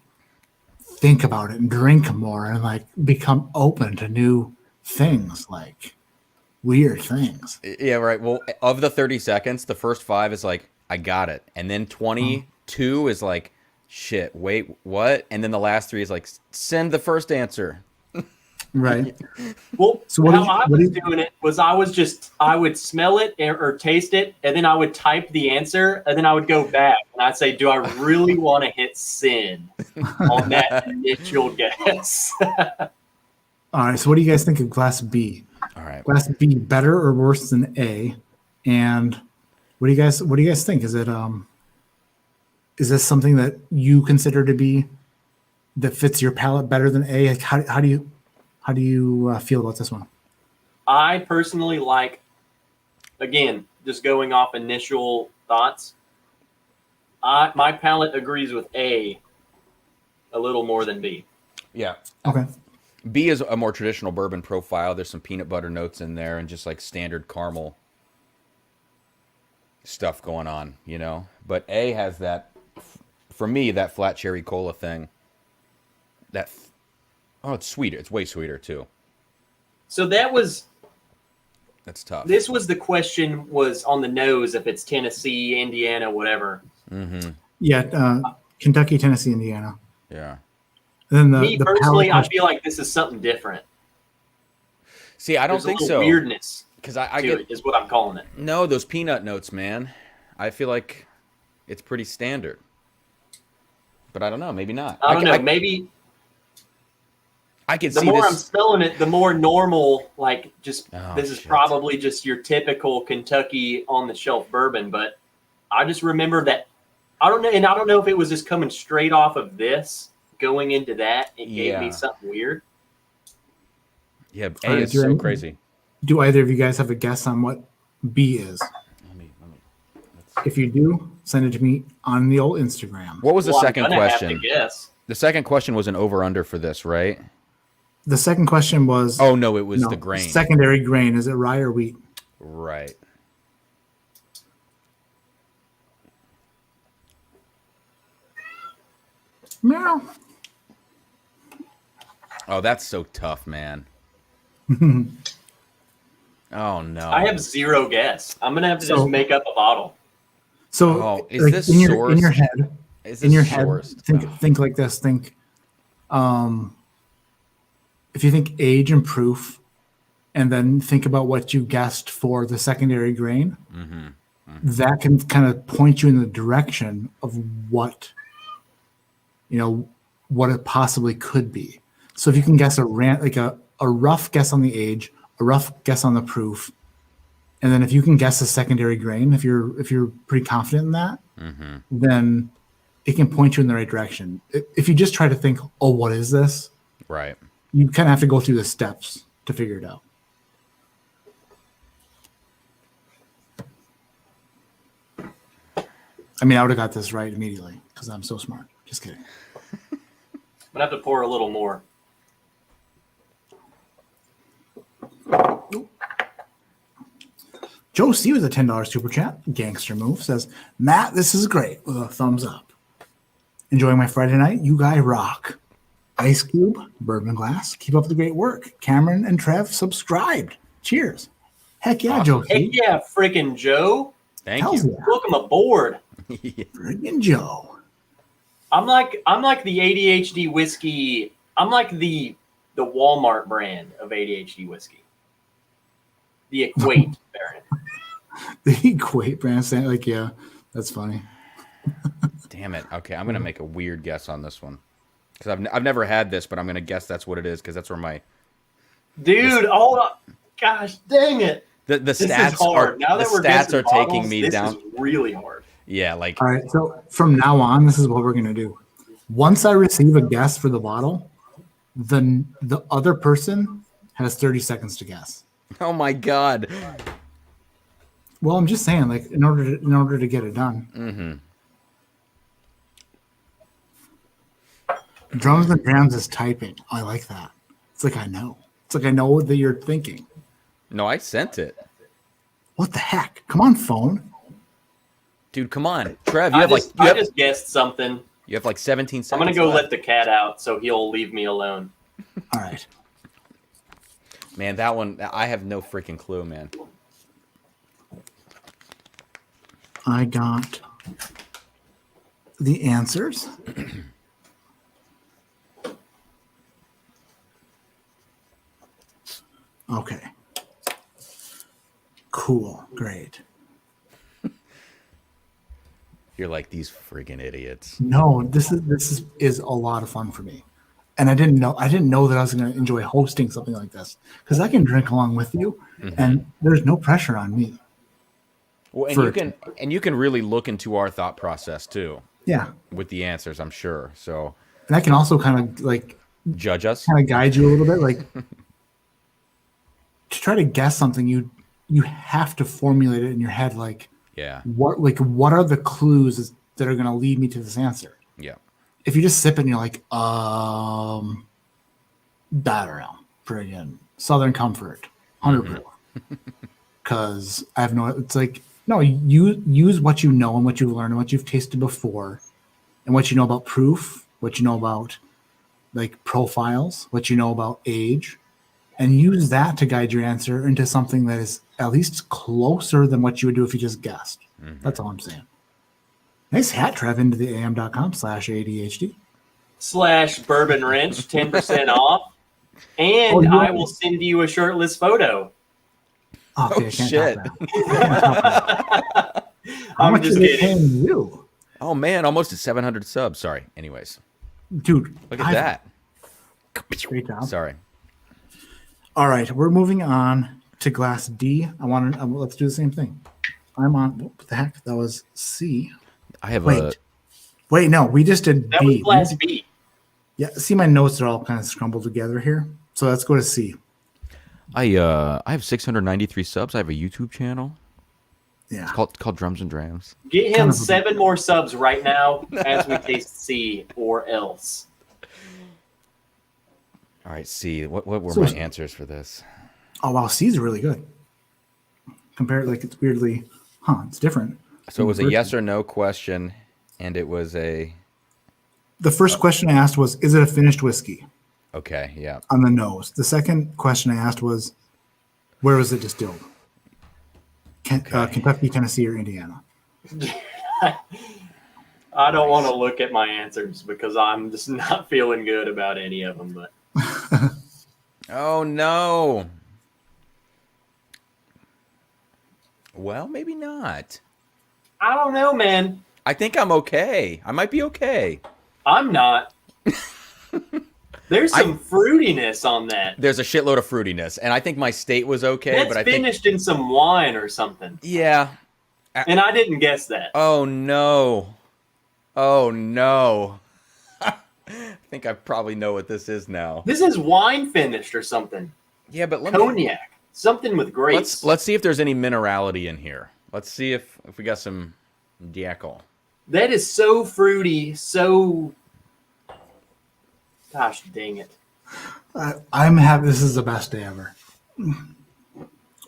think about it and drink more and like become open to new things, like weird things.
yeah. Right. Well, of the 30 seconds, the first 5 is like I got it, and then 22 is like shit. Wait, what? And then the last 3 is like send the first answer.
Right.
Well,
So what
how
did you-
I
what
was
did-
doing it was I would smell it or taste it, and then I would type the answer, and then I would go back and I'd say, do I really want to hit send on that initial guess?
All right. So what do you guys think of glass B?
All right.
Glass B better or worse than A? And what do you guys think? Is this something that you consider to be that fits your palate better than A? Like how do you feel about this one?
I personally like, again, just going off initial thoughts. My palate agrees with A little more than B.
Yeah.
Okay.
B is a more traditional bourbon profile. There's some peanut butter notes in there and just like standard caramel stuff going on, you know. But A has that, for me, that flat cherry cola thing. It's sweeter. It's way sweeter too.
So
That's tough.
this was the question was on the nose if it's Tennessee, Indiana, whatever.
Mm-hmm.
Yeah. Kentucky, Tennessee, Indiana.
Yeah.
And then
Me
the
personally,
palate
I feel like this is something different.
See, I don't
There's
think
a little
so.
weirdness
Because I
to
get
it is what I'm calling it.
no those peanut notes, man. I feel like it's pretty standard. But I don't know. Maybe not.
I don't know. Maybe
I could
the
see
more I'm
this.
smelling it, the more normal. Like
Oh,
this is
shit.
probably just your typical Kentucky on the shelf bourbon. But I just remember that I don't know, and I don't know if it was just coming straight off of this, going into that, it gave me
Yeah.
something weird.
Yeah, A
All right,
is
do
so
you-
crazy.
Do either of you guys have a guess on what B is?
Let's
If you do, send it to me on the old Instagram.
What was the
Well,
second
I'm gonna have
question?
to guess.
The second question was an over/under for this, right?
The second question was.
Oh no, it was the grain.
Secondary grain. Is it rye or wheat?
Right.
Meow.
Oh, that's so tough, man. Oh no.
I have zero guess. I'm gonna have to
So-
just make up a bottle.
So,
Oh, is
like,
this
in your
sourced?
head?
Is
In your
this
head,
sourced?
think like this. Think, if you think age and proof, and then think about what you guessed for the secondary grain, that can kind of point you in the direction of what, what it possibly could be. So if you can guess a rough guess on the age, a rough guess on the proof, and then if you can guess a secondary grain, if you're pretty confident in that, then it can point you in the right direction. If you just try to think, oh, what is this?
Right.
You kind of have to go through the steps to figure it out. I mean, I would have got this right immediately because I'm so smart. Just kidding.
I'm gonna have to pour a little more.
Joe C with a $10 super chat. Gangster move says, Matt, this is great with a thumbs up. Enjoying my Friday night. You guys rock. Ice Cube, Bourbon Glass. Keep up the great work. Cameron and Trev subscribed. Cheers. Heck yeah,
Awesome.
Joe
Heck
C.
yeah, freaking Joe!
Thank
Hells
you.
yeah.
Welcome aboard.
Friggin' Joe.
I'm like the ADHD whiskey. I'm like the Walmart brand of ADHD whiskey. The Equate variant.
The Equate brand saying, like, yeah, that's funny.
Damn it. Okay, I'm gonna make a weird guess on this one because I've never had this, but I'm gonna guess that's what it is because that's where my
Dude, gosh dang it.
the
This
stats
is hard. Now
the
that we're
stats
guessing
are taking
bottles,
me
this
down.
is really hard.
Yeah, like
All right, so from now on, this is what we're gonna do. Once I receive a guess for the bottle, then the other person has 30 seconds to guess.
oh my god.
Well, I'm just saying, like, in order to get it done.
Mm-hmm.
Drums and drams is typing. I like that. It's like I know. It's like I know that you're thinking.
No, I sent it.
What the heck? Come on, phone.
Dude, come on. Trev,
I just guessed something.
you have like 17 seconds.
I'm gonna go
left.
let the cat out so he'll leave me alone.
All right.
Man, that one I have no freaking clue, man.
I got the answers. Okay. Cool. Great.
You're like these freaking idiots.
No, this is a lot of fun for me. And I didn't know that I was going to enjoy hosting something like this because I can drink along with you and there's no pressure on me.
Well, and you can really look into our thought process too
Yeah.
with the answers, I'm sure. So
And I can also kind of like
judge us.
guide you a little bit, like to try to guess something. You have to formulate it in your head, like
Yeah.
what are the clues that are going to lead me to this answer?
Yeah.
If you just sip it and you're like, I don't know, friggin' Southern Comfort, 100 proof, because I have no. It's like no, you use what you know and what you've learned and what you've tasted before, and what you know about proof, what you know about like profiles, what you know about age, and use that to guide your answer into something that is at least closer than what you would do if you just guessed. That's all I'm saying. Nice hat, Trev, into the am.com/ADHD.
/Bourbon Wrench, 10% off. And I will send you a shirtless photo.
Okay,
Oh,
I can't
shit.
top that. How
I'm
much
just
are they
kidding.
paying you?
Oh man, almost at 700 subs. Sorry. Anyways,
Dude,
look at that.
Great job.
Sorry.
All right, we're moving on to glass D. Let's do the same thing. I'm on, what the heck? That was C.
I have
Wait, no, we just did
That
B.
was glass B.
Yeah, see, my notes are all kind of scrambled together here. So let's go to C.
I have 693 subs. I have a YouTube channel.
Yeah.
It's called Drums and Drams.
Get him
Kind of a-
7 more subs right now as we taste C or else.
All right, C. What were
So
my
is-
answers for this?
Oh wow, C's really good. Compared, like it's weirdly, it's different.
So it was a yes or no question, and it was a
The first question I asked was, "Is it a finished whiskey?"
okay, yeah.
On the nose. The second question I asked was, "Where was it distilled?" Kentucky, Tennessee, or Indiana?
I don't want to look at my answers because I'm just not feeling good about any of them. But
Oh no. Well, maybe not.
I don't know, man.
I think I'm okay. I might be okay.
I'm not. There's some fruitiness on that.
There's a shitload of fruitiness, and I think my state was okay.
That's
but I think
finished in some wine or something.
yeah.
And I didn't guess that.
Oh no. Oh no. I think I probably know what this is now.
This is wine finished or something.
Yeah, but let me
Cognac. Something with grapes.
let's see if there's any minerality in here. Let's see if we got some Diacal.
That is so fruity, so... Gosh dang it.
I'm happy. This is the best day ever.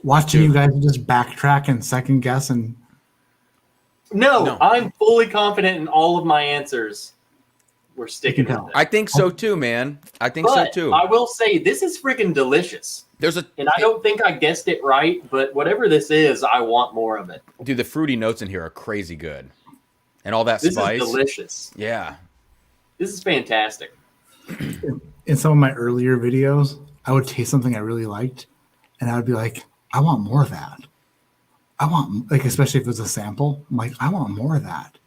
Watching you guys just backtrack and second guess and
No, I'm fully confident in all of my answers. We're sticking with it.
I think so too, man. I think so
But
too.
I will say, this is freaking delicious. And I don't think I guessed it right, but whatever this is, I want more of it.
Dude, the fruity notes in here are crazy good. And all that
This
spice.
is delicious.
Yeah.
This is fantastic.
in some of my earlier videos, I would taste something I really liked, and I would be like, I want more of that. I want, like, especially if it was a sample, I'm like, I want more of that.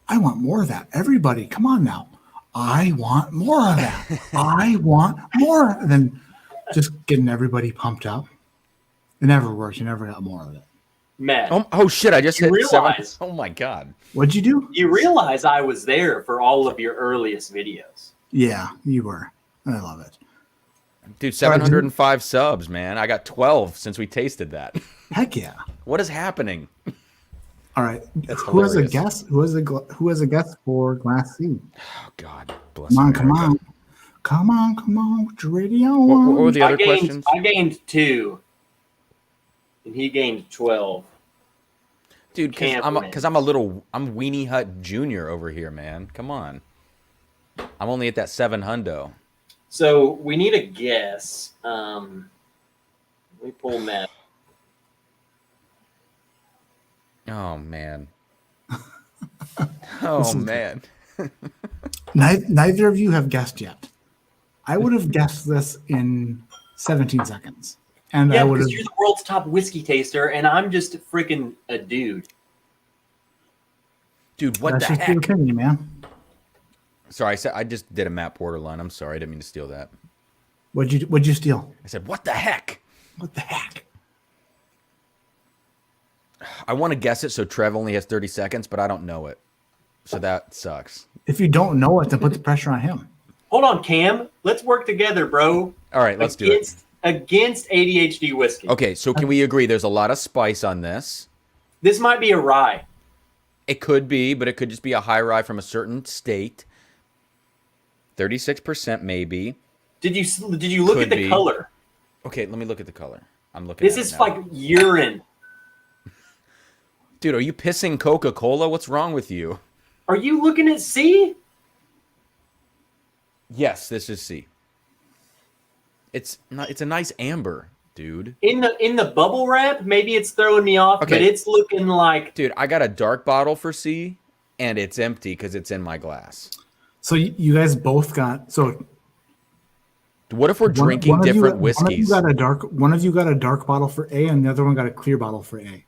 I want more of that. Everybody, come on now. I want more of that. I want more. And then just getting everybody pumped up. It never worked. You never got more of it.
Matt,
Oh shit, I just hit
realize-
7. Oh my god.
What'd you do?
you realize I was there for all of your earliest videos.
Yeah, you were. I love it.
Dude, 705 subs, man. I got 12 since we tasted that.
Heck yeah.
What is happening?
All right.
That's
who has a
hilarious.
guess? Who has a guess for Glass C?
Oh god. Bless
Come on,
America.
come on. Come on. Put your radio
What
on.
were the other questions?
I gained 2, and he gained 12.
Dude,
Can't
I'm
win.
Weenie Hut Jr. over here, man. Come on. I'm only at that 7 hundo.
So we need a guess. Let me pull Matt.
Oh man. Oh man.
Neither of you have guessed yet. I would have guessed this in 17 seconds. And
Yeah,
I would
because
have.
you're the world's top whiskey taster, and I'm just freaking a dude.
Dude, what
That's
the
just your
heck?
opinion, man.
Sorry, I just did a Matt Porter line. I'm sorry, I didn't mean to steal that.
What'd you steal?
I said, what the heck?
What the heck?
I want to guess it so Trev only has 30 seconds, but I don't know it. So that sucks.
If you don't know it, then put the pressure on him.
Hold on, Cam. Let's work together, bro.
All right, let's do it.
Against ADHD whiskey.
Okay, so can we agree there's a lot of spice on this?
This might be a rye.
It could be, but it could just be a high rye from a certain state. 36% maybe.
Did you look
Could
at the
be.
color?
Okay, let me look at the color. I'm looking
This
at
is
it now.
like urine.
Dude, are you pissing Coca-Cola? What's wrong with you?
Are you looking at C?
Yes, this is C. It's a nice amber, dude.
In the bubble wrap, maybe it's throwing me off,
Okay.
but it's looking like
Dude, I got a dark bottle for C, and it's empty because it's in my glass.
So you guys both got
What if we're drinking
one of you
different
got-
whiskeys?
One of you got a dark bottle for A, and the other one got a clear bottle for A.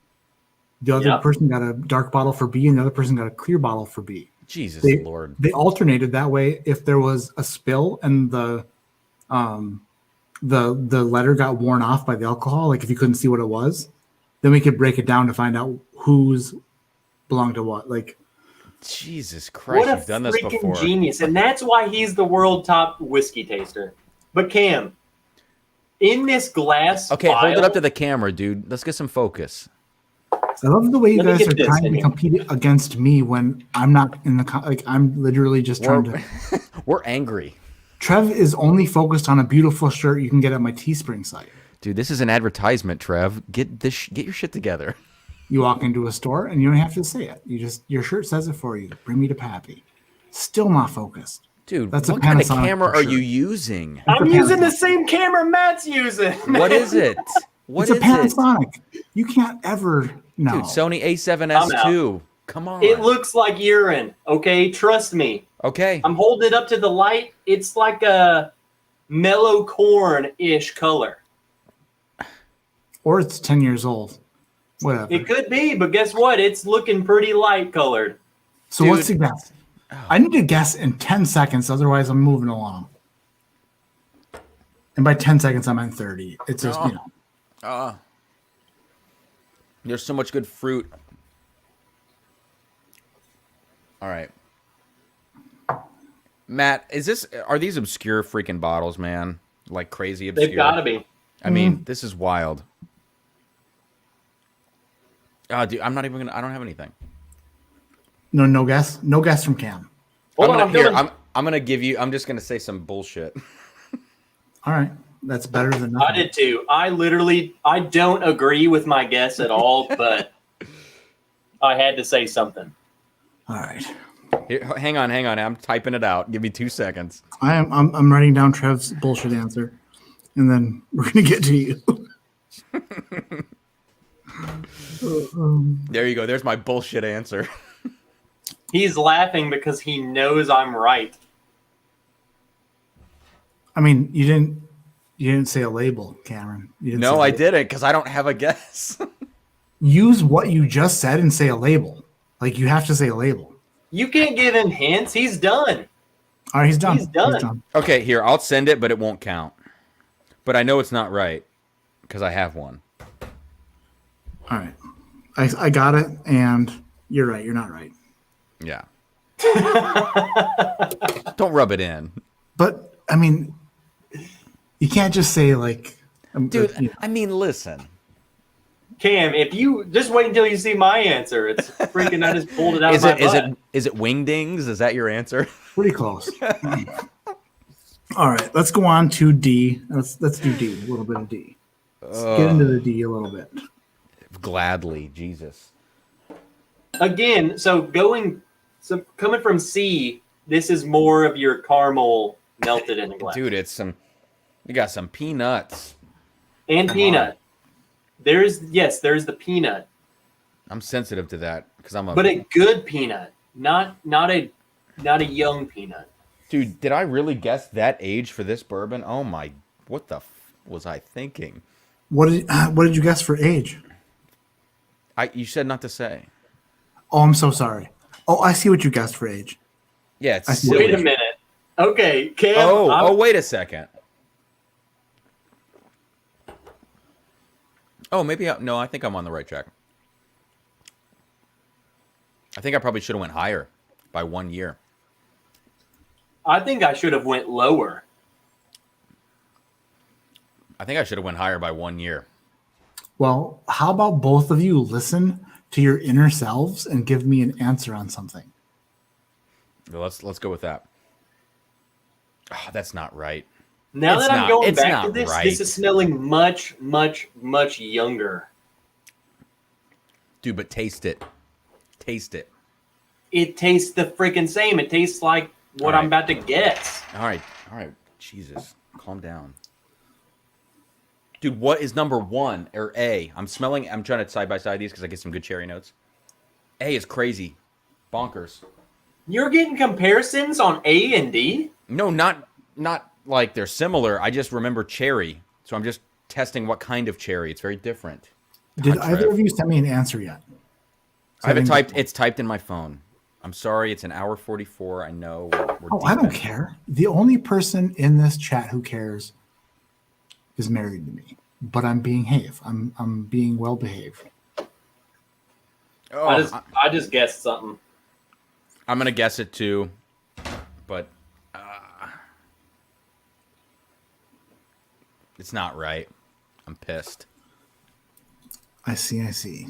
The other
Yep.
person got a dark bottle for B, and the other person got a clear bottle for B.
Jesus Lord.
They alternated that way. If there was a spill and the letter got worn off by the alcohol, like if you couldn't see what it was, then we could break it down to find out whose belonged to what. Like,
Jesus Christ,
what a
you've done this
freaking
before.
genius, and that's why he's the world top whiskey taster. But Cam, in this glass,
Okay, hold it
vial,
up to the camera, dude. Let's get some focus.
I love the way you
Let me
guys
get
are
this,
trying to
Henry.
compete against me when I'm not in the like. I'm literally just trying to.
We're angry.
Trev is only focused on a beautiful shirt you can get at my Teespring site.
Dude, this is an advertisement, Trev. Get your shit together.
You walk into a store and you don't have to say it. You just your shirt says it for you. Bring me to Pappy. Still not focused.
Dude,
That's a
what kind of
Panasonic
camera are
shirt.
you using?
I'm
a
using the
Panasonic.
same camera Matt's using.
What is it? What
It's a
is it?
Panasonic. You can't ever no.
Dude, Sony
I'm out.
A7S II. Come on.
It looks like urine. Okay, trust me.
Okay.
I'm holding it up to the light. It's like a mellow corn-ish color.
Or it's 10 years old. Whatever.
It could be, but guess what? It's looking pretty light colored.
So
Dude.
what's the guess? I need to guess in 10 seconds, otherwise I'm moving along. And by 10 seconds, I meant 30. It's just, you know.
There's so much good fruit. All right. Matt, are these obscure freaking bottles, man? Like crazy obscure?
They've got to be.
I mean, this is wild. Dude, I'm not even gonna. I don't have anything.
No guess. No guess from Cam.
Hold on,
I'm gonna give you. I'm just gonna say some bullshit.
All right. That's better than nothing.
I did too. I don't agree with my guess at all, but I had to say something.
All right.
Here, hang on. I'm typing it out. Give me 2 seconds.
I'm writing down Trev's bullshit answer, and then we're gonna get to you.
There you go. There's my bullshit answer.
He's laughing because he knows I'm right.
I mean, you didn't say a label, Cameron. You didn't say
No,
a
I
label.
didn't because I don't have a guess.
Use what you just said and say a label. Like you have to say a label.
You can't give him hints. He's done.
All right, he's done.
He's done.
Okay, here, I'll send it, but it won't count. But I know it's not right because I have one.
All right. I got it, and you're right. You're not right.
Yeah. Don't rub it in.
But, I mean, you can't just say, like...
Dude,
you know.
I mean, listen.
Cam, if you just wait until you see my answer, it's freaking. I just pulled it out of my butt.
Is it wingdings? Is that your answer?
Pretty close. All right, let's go on to D. Let's do D, a little bit of D. Let's get into the D a little bit.
Gladly, Jesus.
Again, coming from C, this is more of your caramel melted in a glass.
Dude, you got some peanuts.
And
Come
peanut.
on.
There's the peanut.
I'm sensitive to that because
But a good peanut, not a young peanut.
Dude, did I really guess that age for this bourbon? Oh my, what the was I thinking?
What did you guess for age?
You said not to say.
Oh, I'm so sorry. Oh, I see what you guessed for age.
Yeah, it's
see.
silly.
Wait a minute. Okay, Cam.
Oh, wait a second. Oh, maybe no, I think I'm on the right track. I think I probably should have went higher by 1 year.
I think I should have went lower.
I think I should have went higher by 1 year.
Well, how about both of you listen to your inner selves and give me an answer on something?
Well, let's go with that. Oh, that's not right.
Now
It's
that I'm
not-
going
it's
back
not
to this,
right.
this is smelling much, much, much younger.
Dude, but taste it. Taste it.
It tastes the freaking same. It tastes like what
All
I'm
right.
about to guess.
All right. Jesus, calm down. Dude, what is number one or A? I'm trying to side by side these because I get some good cherry notes. A is crazy. Bonkers.
You're getting comparisons on A and D?
No, not like they're similar. I just remember cherry. So I'm just testing what kind of cherry. It's very different.
Did
God,
either
Trev.
of you send me an answer yet?
I have it
didn't
typed.
get-
It's typed in my phone. I'm sorry. It's an hour 44. I know. We're
Oh,
deep
I don't
in.
care. The only person in this chat who cares is married to me. But I'm being I'm being well behaved.
Oh,
I just guessed something.
I'm gonna guess it too, but it's not right. I'm pissed.
I see.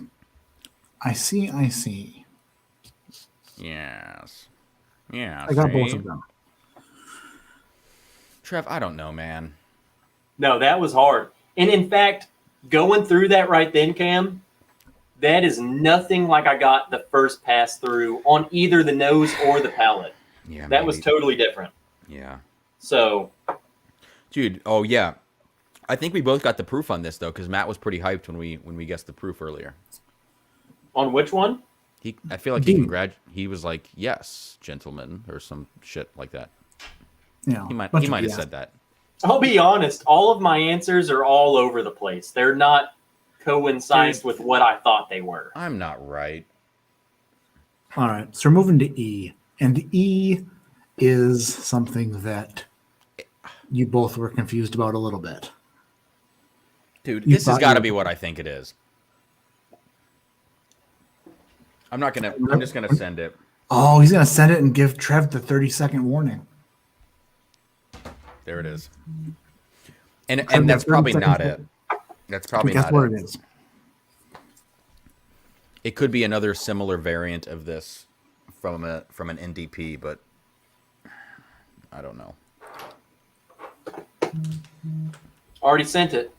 I see.
Yes. Yeah.
I got
see?
both of them.
Trev, I don't know, man.
No, that was hard. And in fact, going through that right then, Cam, that is nothing like I got the first pass through on either the nose or the palate.
Yeah,
that was totally different.
Yeah.
So,
dude, oh yeah, I think we both got the proof on this though, because Matt was pretty hyped when we guessed the proof earlier.
on which one?
I feel like he was like, "Yes, gentlemen," or some shit like that.
Yeah,
he might have said that.
I'll be honest, all of my answers are all over the place. They're not coincided with what I thought they were.
I'm not right.
All right, so we're moving to E, and E is something that you both were confused about a little bit.
Dude, this has got to be what I think it is. I'm just gonna send it.
Oh, he's gonna send it and give Trev the 30-second warning.
There it is. And that's probably not it. That's probably not it. Guess what it is. It could be another similar variant of this from an NDP, but I don't know.
Already sent it.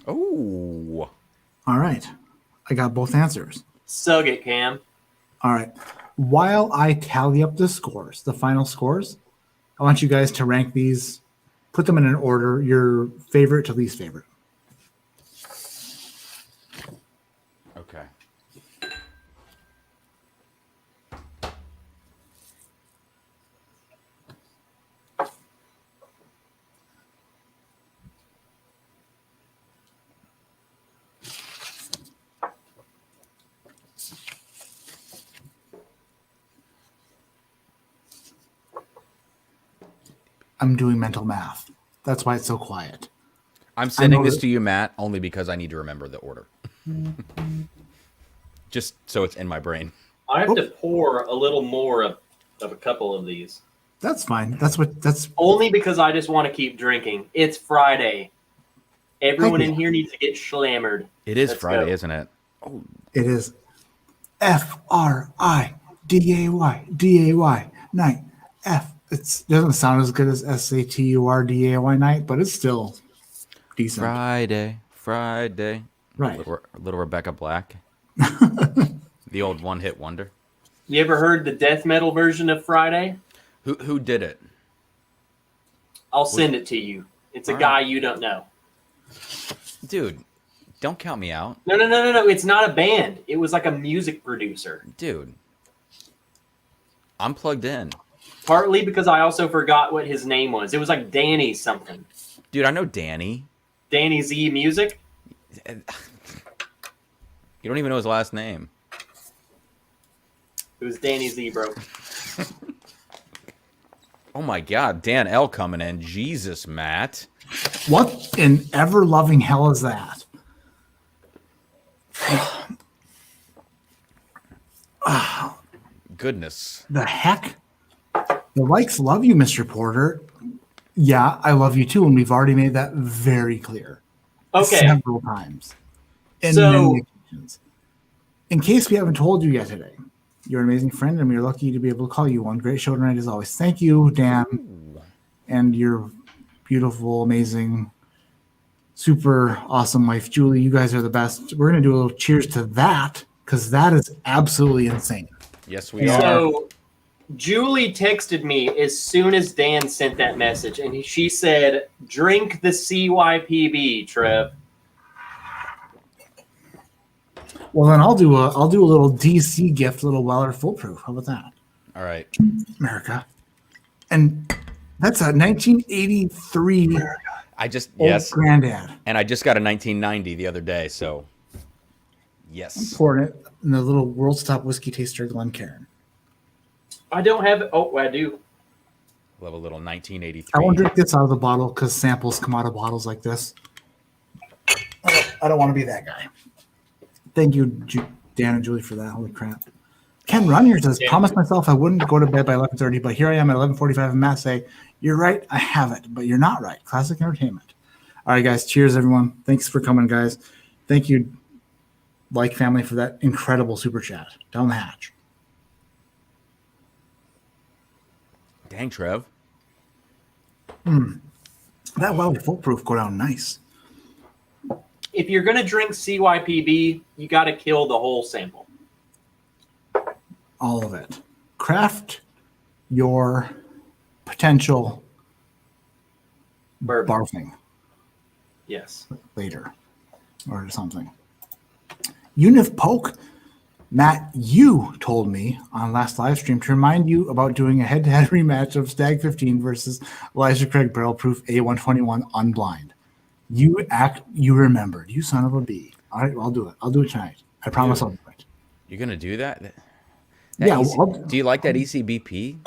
Oh.
All right. I got both answers.
Sug it, Cam.
All right. While I tally up the scores, the final scores, I want you guys to rank these, put them in an order, your favorite to least favorite.
Okay.
I'm doing mental math. That's why it's so quiet.
I'm sending this to you, Matt, only because I need to remember the order. Just so it's in my brain.
I have to pour a little more of a couple of these.
That's fine. That's
only because I just want to keep drinking. It's Friday. Everyone in here needs to get slammered.
It is Friday, isn't it?
Oh, it is. Friday night. It doesn't sound as good as SATURDAY night, but it's still decent.
Friday.
Right.
Little Rebecca Black. The old one-hit wonder.
You ever heard the death metal version of Friday?
Who did it?
I'll send it to you. It's a guy you don't know.
Dude, don't count me out.
No. It's not a band. It was like a music producer.
Dude. I'm plugged in.
Partly because I also forgot what his name was. It was like Danny something.
Dude, I know Danny.
Danny Z Music?
You don't even know his last name.
It was Danny Z, bro.
Oh my God, Dan L coming in. Jesus, Matt.
What in ever-loving hell is that?
Goodness.
The heck? The likes love you, Mr. Porter. Yeah, I love you too, and we've already made that very clear.
Okay.
Several times. In many occasions. In case we haven't told you yet today, you're an amazing friend, and we're lucky to be able to call you one. Great show tonight as always. Thank you, Dan, and your beautiful, amazing, super awesome wife, Julie. You guys are the best. We're going to do a little cheers to that, because that is absolutely insane.
Yes, we are.
So, Julie texted me as soon as Dan sent that message, and she said, "Drink the CYPB, Trev."
Well, then I'll do a little DC gift, a little Weller foolproof. How about that?
All right,
America, and that's a 1983.
Yes,
granddad,
and I just got a 1990 the other day, so yes,
I'm pouring it in the little world's top whiskey taster, Glencairns.
I don't have it. Oh, I do.
Love a little 1983.
I won't drink this out of the bottle because samples come out of bottles like this. I don't want to be that guy. Thank you, Dan and Julie, for that. Holy crap. Ken Runyer says, promised myself I wouldn't go to bed by 11:30, but here I am at 11:45 and Matt say, you're right, I have it, but you're not right. Classic entertainment. All right, guys. Cheers, everyone. Thanks for coming, guys. Thank you, Like family for that incredible super chat. Down the hatch.
Dang, Trev.
That Welly foolproof go down nice.
If you're gonna drink CYPB, you got to kill the whole sample.
All of it. Craft your potential
Bourbon.
barfing
Yes.
later or something. Unif Poke, Matt, you told me on last live stream to remind you about doing a head-to-head rematch of Stag 15 versus Elijah Craig Barrel Proof A121 unblind. You remembered. You son of a bee. All right, I'll do it. I'll do it tonight. I promise I'll do it.
You're gonna do that?
Yeah.
Do you like that ECBP?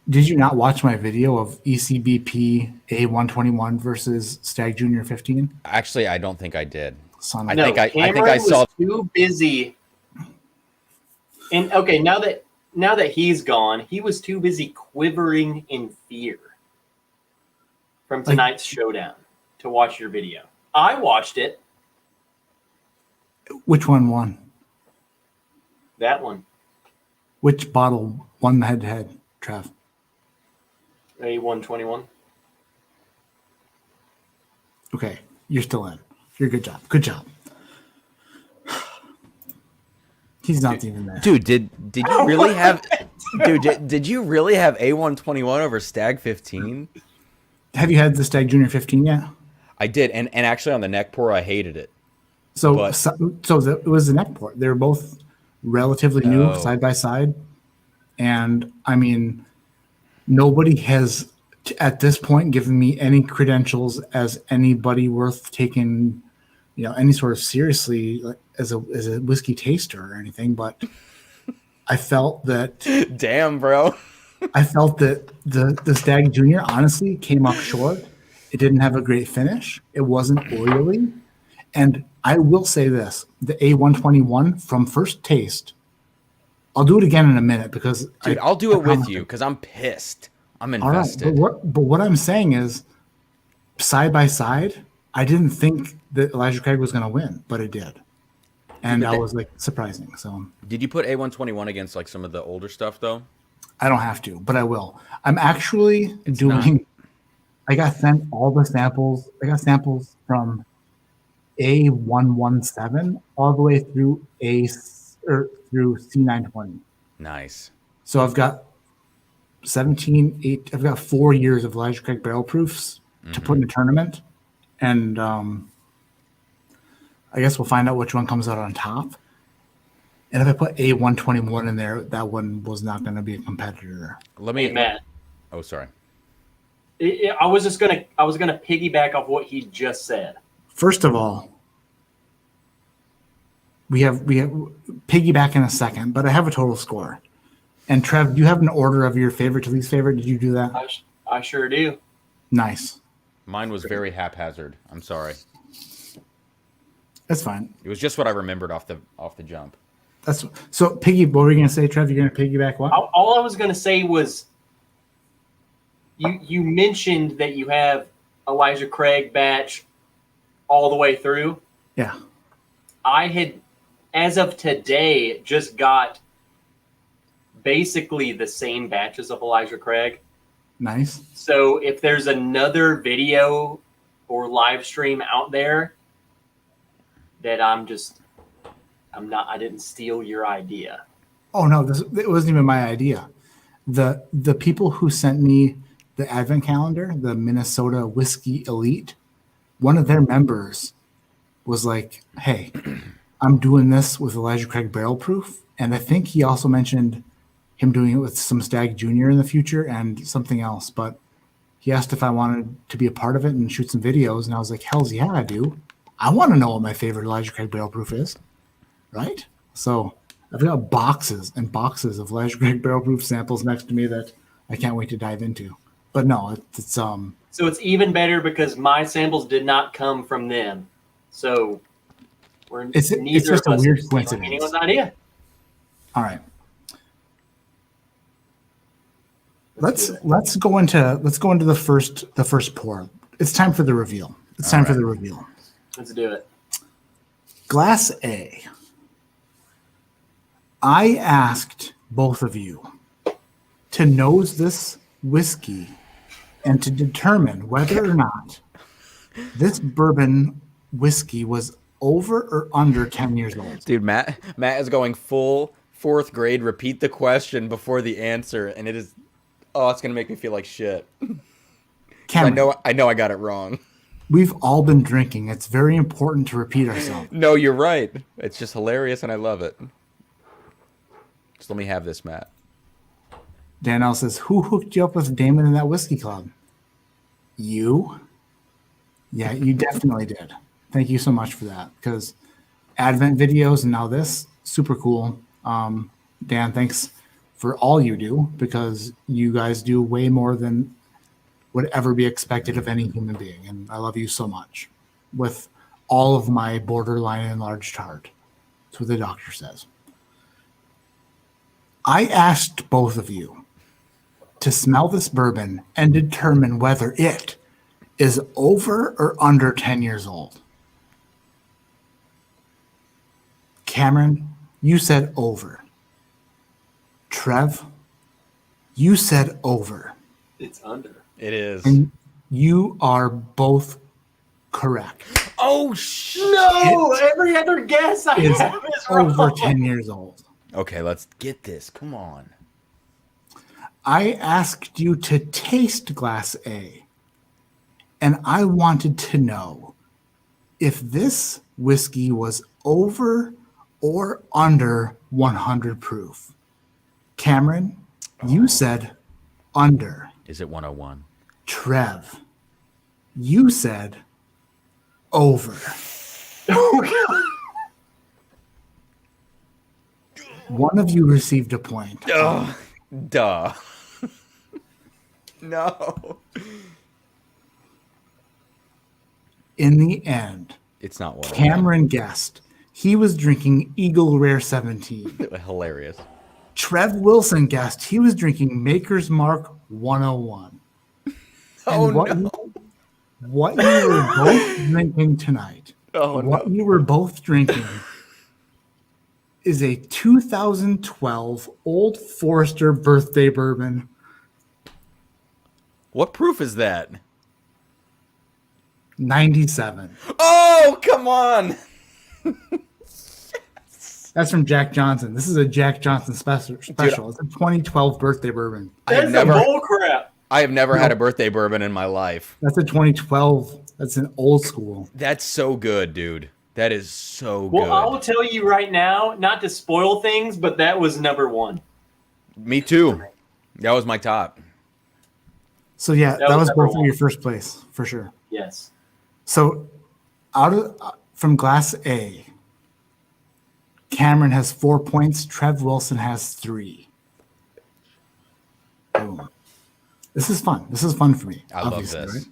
Did you not watch my video of ECBP A121 versus Stag Junior 15?
Actually, I don't think I did.
Son
I
of
No,
think I
Cameron
saw.
was too busy. And okay, now that he's gone, he was too busy quivering in fear from tonight's showdown to watch your video. I watched it.
Which one won?
That one.
Which bottle won the head-to-head, Trev?
A121.
Okay, you're still in. You're good job. Good job. He's not even there.
Dude, did you really have? Dude, did you really have A121 over Stag 15?
Have you had the Stag Junior 15 yet?
I did, and actually on the neck pour, I hated it.
So
But-
it was the neck port. They're both relatively new,
Oh.
side by side, and I mean, nobody has at this point given me any credentials as anybody worth taking, any sort of seriously, like, as a whiskey taster or anything. But I felt that
Damn, bro.
the Stag Junior honestly came up short. It didn't have a great finish. It wasn't oily. And I will say this, the A121 from first taste, I'll do it again in a minute because
Dude, I'll do it with you because I'm pissed. I'm
all right,
invested.
but what I'm saying is, side by side, I didn't think that Elijah Craig was going to win, but it did. And that was like surprising. So
Did you put A121 against like some of the older stuff though?
I don't have to, but I will. I'm actually doing. I got sent all the samples. I got samples from A117 all the way through through C920.
Nice.
So I've got I've got 4 years of Elijah Craig barrel proofs to put in a tournament. And I guess we'll find out which one comes out on top. And if I put A121 in there, that one was not going to be a competitor.
Let me.
Hey, Matt.
Oh, sorry.
I was gonna piggyback off what he just said.
First of all, we have piggyback in a second, but I have a total score. And Trev, do you have an order of your favorite to least favorite? Did you do that?
I sure do.
Nice.
Mine was very haphazard. I'm sorry.
That's fine.
It was just what I remembered off the jump.
So Piggy, what were you gonna say, Trev? You're gonna piggyback what?
All I was gonna say was you mentioned that you have Elijah Craig batch all the way through.
Yeah.
I had, as of today, just got basically the same batches of Elijah Craig.
Nice.
So if there's another video or live stream out there that I didn't steal your idea.
Oh no, it wasn't even my idea. The people who sent me the advent calendar, the Minnesota Whiskey Elite, one of their members was like, "Hey, I'm doing this with Elijah Craig barrel proof," and I think he also mentioned him doing it with some Stag Junior in the future and something else. But he asked if I wanted to be a part of it and shoot some videos, and I was like, "Hell's yeah, I do. I want to know what my favorite Elijah Craig barrel proof is." Right? So I've got boxes and boxes of Elijah Craig barrel proof samples next to me that I can't wait to dive into. But no, it's
So it's even better because my samples did not come from them. So
it's just a weird coincidence.
Anyone's idea.
All right. Let's go into the first pour. It's time for the reveal. It's time for the reveal.
Let's do it.
Glass A. I asked both of you to nose this whiskey and to determine whether or not this bourbon whiskey was over or under 10 years old.
Dude, Matt is going full fourth grade. Repeat the question before the answer, and it is. Oh, it's gonna make me feel like shit.
Cameron,
I know I got it wrong.
we've all been drinking. It's very important to repeat ourselves.
No, you're right. It's just hilarious, and I love it. Just let me have this, Matt.
Danielle says, who hooked you up with Damon in that whiskey club? You? Yeah, you definitely did. Thank you so much for that. Because Advent videos and now this, super cool. Dan, thanks for all you do, because you guys do way more than would ever be expected of any human being. And I love you so much with all of my borderline enlarged heart. That's what the doctor says. I asked both of you to smell this bourbon and determine whether it is over or under 10 years old. Cameron, you said over. Trev, you said over.
It's under.
It is.
And you are both correct.
Oh shit!
No, every other guess I
It's
have is wrong.
over 10 years old.
Okay, let's get this. Come on.
I asked you to taste Glass A, and I wanted to know if this whiskey was over or under 100 proof. Cameron, you said under.
Is it 101?
Trev, you said over.
Oh, God.
One of you received a point.
Oh, duh. No.
In the end,
It's not 101.
Cameron guessed he was drinking Eagle Rare 17.
Hilarious.
Trev Wilson guessed he was drinking Maker's Mark 101.
Oh,
And what you were both drinking tonight, you were both drinking is a 2012 Old Forester birthday bourbon.
What proof is that?
97.
Oh, come on.
That's from Jack Johnson. This is a Jack Johnson special. It's a 2012 birthday bourbon.
That's a bull crap.
I have never had a birthday bourbon in my life.
That's a 2012. That's an old school.
That's so good, dude. That is so good.
Well, I will tell you right now, not to spoil things, but that was number one.
Me too. That was my top.
So yeah, that was
number
both of
one.
your first place for sure.
Yes.
So from Glass A, Cameron has 4 points. Trev Wilson has 3. Boom. This is fun. This is fun for me.
I love this.
Right?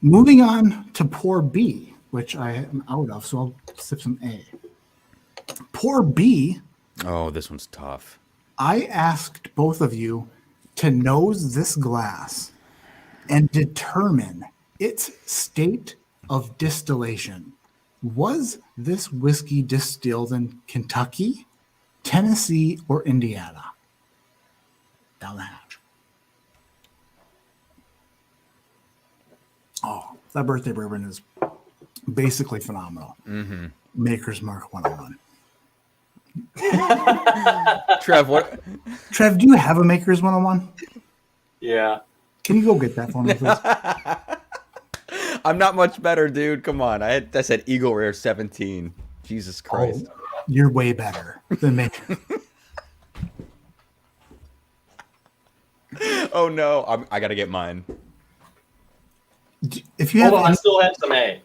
Moving on to Pour B, which I am out of, so I'll sip some A. Pour B,
Oh, this one's tough.
I asked both of you to nose this glass and determine its state of distillation. Was this whiskey distilled in Kentucky, Tennessee, or Indiana? Down the hatch. Oh, that birthday bourbon is basically phenomenal.
Mm-hmm.
Maker's Mark 101.
Trev, what?
Trev, do you have a Maker's 101?
Yeah.
Can you go get that for me, please?
I'm not much better, dude. Come on. I said Eagle Rare 17. Jesus Christ.
Oh, you're way better than Maker.
Oh no. I got to get mine.
If you
Hold
have
on, I still have some A.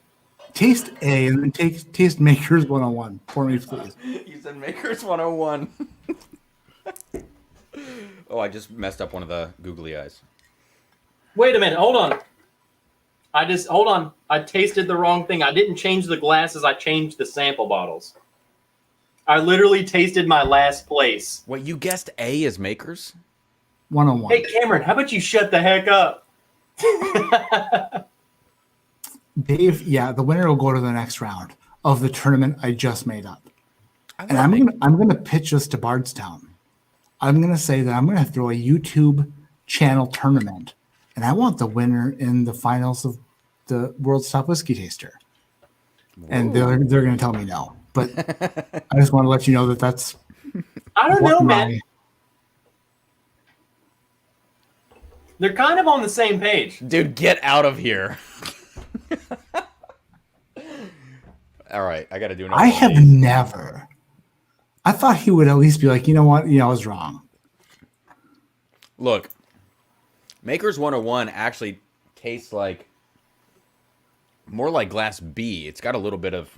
taste A and then taste Maker's 101 for me, please.
You said Maker's 101. Oh, I just messed up one of the googly eyes.
Wait a minute. Hold on. Hold on. I tasted the wrong thing. I didn't change the glasses. I changed the sample bottles. I literally tasted my last place.
What, you guessed A is Maker's?
101.
Hey, Cameron, how about you shut the heck up?
Dave, yeah, the winner will go to the next round. of the tournament I just made up.
I
And
love
I'm gonna pitch this to Bardstown. I'm gonna say that I'm gonna throw a YouTube channel tournament, and I want the winner in the finals of the World's Top Whiskey Taster. And they're gonna tell me no, but I just want to let you know that that's
I don't
what
know,
my
man. They're kind of on the same page.
Dude, get out of here. All right, I got to do another
I
one of
have
these.
never. I thought he would at least be like, you know what, I was wrong.
Look, Maker's 101 actually tastes like more like Glass B. It's got a little bit of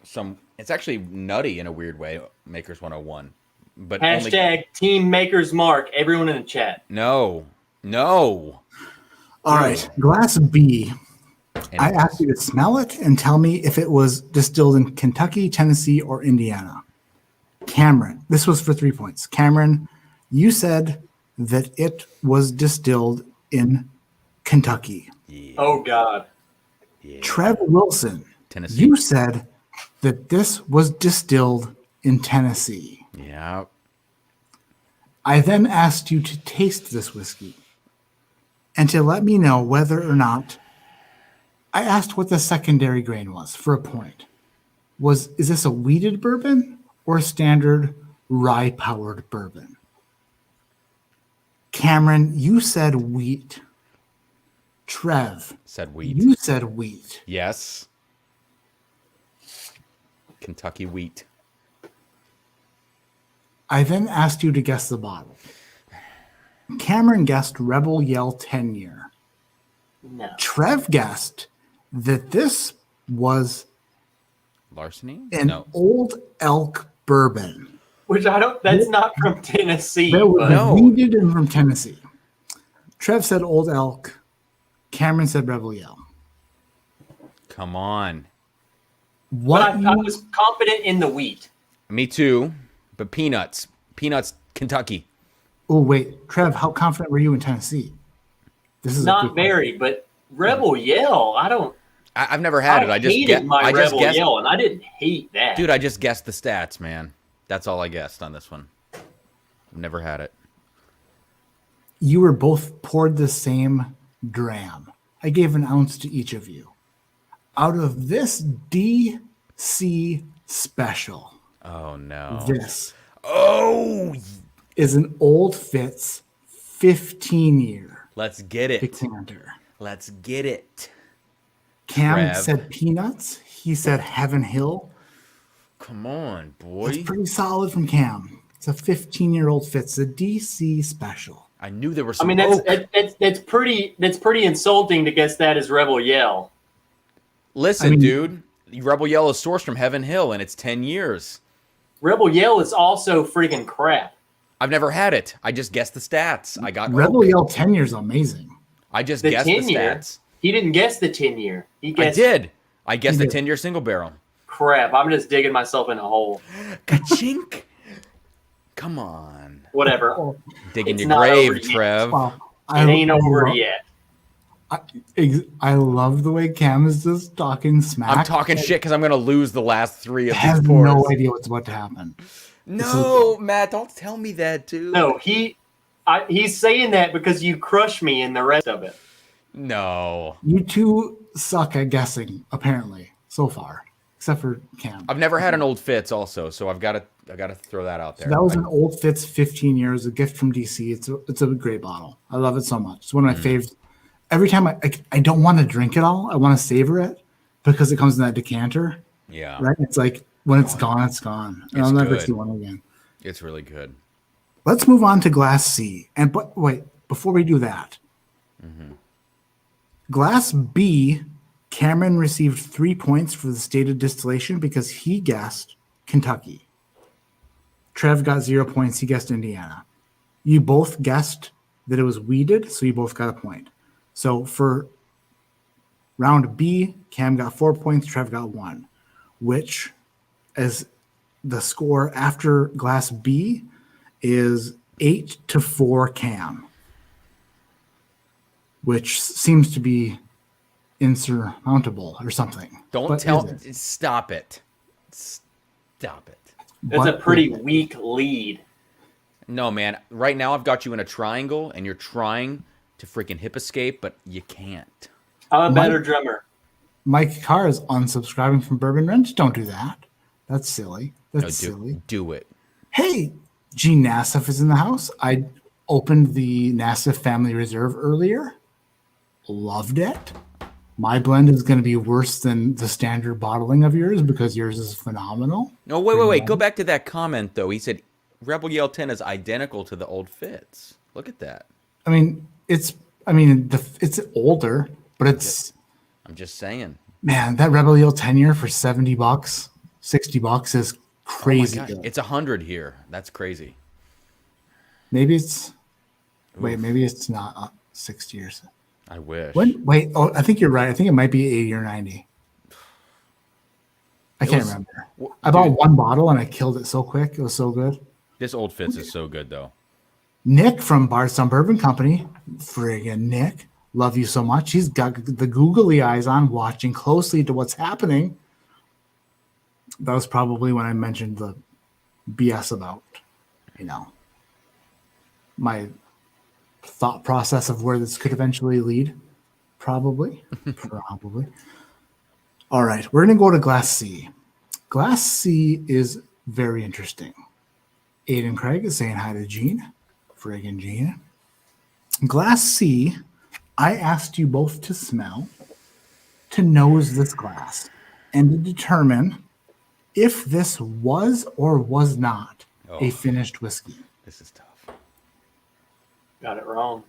some. It's actually nutty in a weird way. Maker's 101, but
Hashtag Team Maker's Mark. Everyone in the chat.
no.
All right, Glass B. I asked you to smell it and tell me if it was distilled in Kentucky, Tennessee, or Indiana. Cameron, this was for 3 points. Cameron, you said that it was distilled in Kentucky.
Yeah.
Oh God.
Yeah.
Trev Wilson,
Tennessee.
you said that this was distilled in Tennessee.
Yeah.
I then asked you to taste this whiskey and to let me know whether or not I asked what the secondary grain was for a point. Is this a wheated bourbon or a standard rye-powered bourbon? Cameron, you said wheat. Trev,
Said wheat.
you said wheat.
Yes. Kentucky wheat.
I then asked you to guess the bottle. Cameron guessed Rebel Yell 10 year.
No.
Trev guessed that this was
Larceny?
an Old Elk bourbon.
Which I don't. That's not from Tennessee.
That was
But
No.
weeded and from Tennessee. Trev said Old Elk. Cameron said Rebel Yell.
Come on.
What
I was confident in the wheat.
Me too. But peanuts. Peanuts, Kentucky.
Oh wait, Trev, how confident were you in Tennessee? This is a
Not
good
very, but Rebel Yell. I don't.
I've never had it. I just
hated my
I just
Rebel
guessed.
Yell, and I didn't hate that.
Dude, I just guessed the stats, man. That's all I guessed on this one. I've never had it.
You were both poured the same dram. I gave an ounce to each of you. Out of this DC special,
Oh no.
this
Oh,
is an Old Fitz 15-year
let's get it.
decanter.
Let's get it.
Cam
Trev.
said peanuts. He said Heaven Hill.
Come on,
That's
boy.
pretty solid from Cam. It's a 15-year-old Fitz, a DC special.
I knew there was
I
some
mean,
oak.
that's pretty insulting to guess that as Rebel Yell.
Listen,
I mean-
dude. Rebel Yell is sourced from Heaven Hill, and it's 10 years.
Rebel Yell is also freaking crap.
I've never had it. I just guessed the stats. I got
Rebel
oak.
Yell 10 years amazing.
I just
The
guessed the
10-year.
stats.
He didn't guess the 10-year. He
I
guessed
did. I guessed
You
the
did.
10-year single barrel.
crap. I'm just digging myself in a hole.
Ka-chink. Come on.
Whatever.
Dig in
It's
your
not
grave,
over yet.
Trev.
Wow.
It ain't over yet.
I love the way Cam is just talking smack.
I'm talking shit because I'm going to lose the last three of
I have
these pours.
no idea what's about to happen.
No, Matt, don't tell me that, dude.
No, he's saying that because you crushed me in the rest of it.
No.
You two suck at guessing, apparently, so far, except for Cam.
I've never had an Old Fitz also, so I've got to throw that out there.
That was an Old Fitz 15 years, a gift from DC. It's a great bottle. I love it so much. It's one of my faves. Every time I don't want to drink it all. I want to savor it because it comes in that decanter,
Yeah.
right? It's like when it's gone, it's gone. And
It's
I'll never
good.
see one again.
It's really good.
Let's move on to Glass C. But wait, before we do that, Glass B, Cameron received 3 points for the stated distillation because he guessed Kentucky. Trev got 0 points. He guessed Indiana. You both guessed that it was wheated, so you both got a point. So for round B, Cam got 4 points, Trev got 1, which as the score after Glass B is 8-4 Cam, which seems to be insurmountable or something.
Don't
But
tell.
is it?
Stop it. Stop it.
It's a
But
pretty
is it?
weak lead.
No, man. Right now, I've got you in a triangle, and you're trying to freaking hip escape, but you can't.
I'm a
Mike-
better drummer.
Mike Carr is unsubscribing from Bourbon Ranch. Don't do that. That's silly. That's silly.
Do it.
Hey, Gene Nassif is in the house. I opened the Nassif Family Reserve earlier. Loved it. My blend is going to be worse than the standard bottling of yours because yours is phenomenal.
No, wait. Go back to that comment, though. He said Rebel Yell 10 is identical to the old Fitz. Look at that.
I mean, it's older, but it's
I'm just saying.
man, that Rebel Yell 10 year for $70, $60 is crazy.
Oh my gosh,
good.
it's 100 here. That's crazy.
Maybe it's maybe it's not 60 years.
I wish.
I think you're right. I think it might be 80 or 90. I can't remember. I bought one bottle and I killed it so quick. It was so good.
This old Fitz is so good, though.
Nick from Bardstown Bourbon Company, friggin' Nick, love you so much. He's got the googly eyes on, watching closely to what's happening. That was probably when I mentioned the BS about, my thought process of where this could eventually lead. Probably. All right, we're going to go to Glass C. Glass C is very interesting. Aiden Craig is saying hi to Gene. Friggin' Gene. Glass C, I asked you both to smell, to nose this glass, and to determine if this was or was not a finished whiskey.
This is tough.
Got it wrong.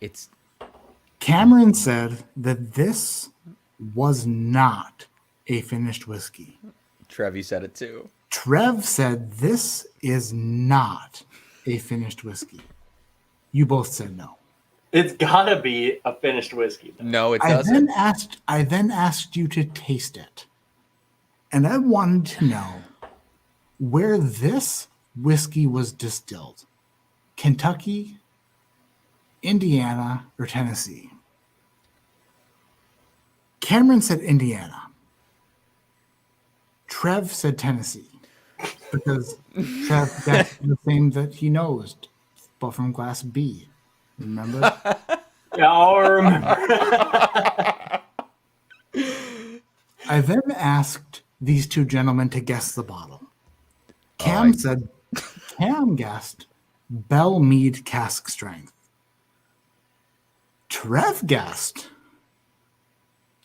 It's
Cameron said that this was not a finished whiskey.
Trevi said it too.
Trev said this is not a finished whiskey. You both said no.
It's gotta be a finished whiskey.
No, it
I
doesn't.
then asked you to taste it. And I wanted to know where this whiskey was distilled. Kentucky, Indiana, or Tennessee? Cameron said Indiana. Trev said Tennessee. Because Trev guessed the thing that he knows, but from Glass B. Remember?
Yeah, I'll remember.
I then asked these two gentlemen to guess the bottle. Cam guessed Bell Mead cask strength. Trev guessed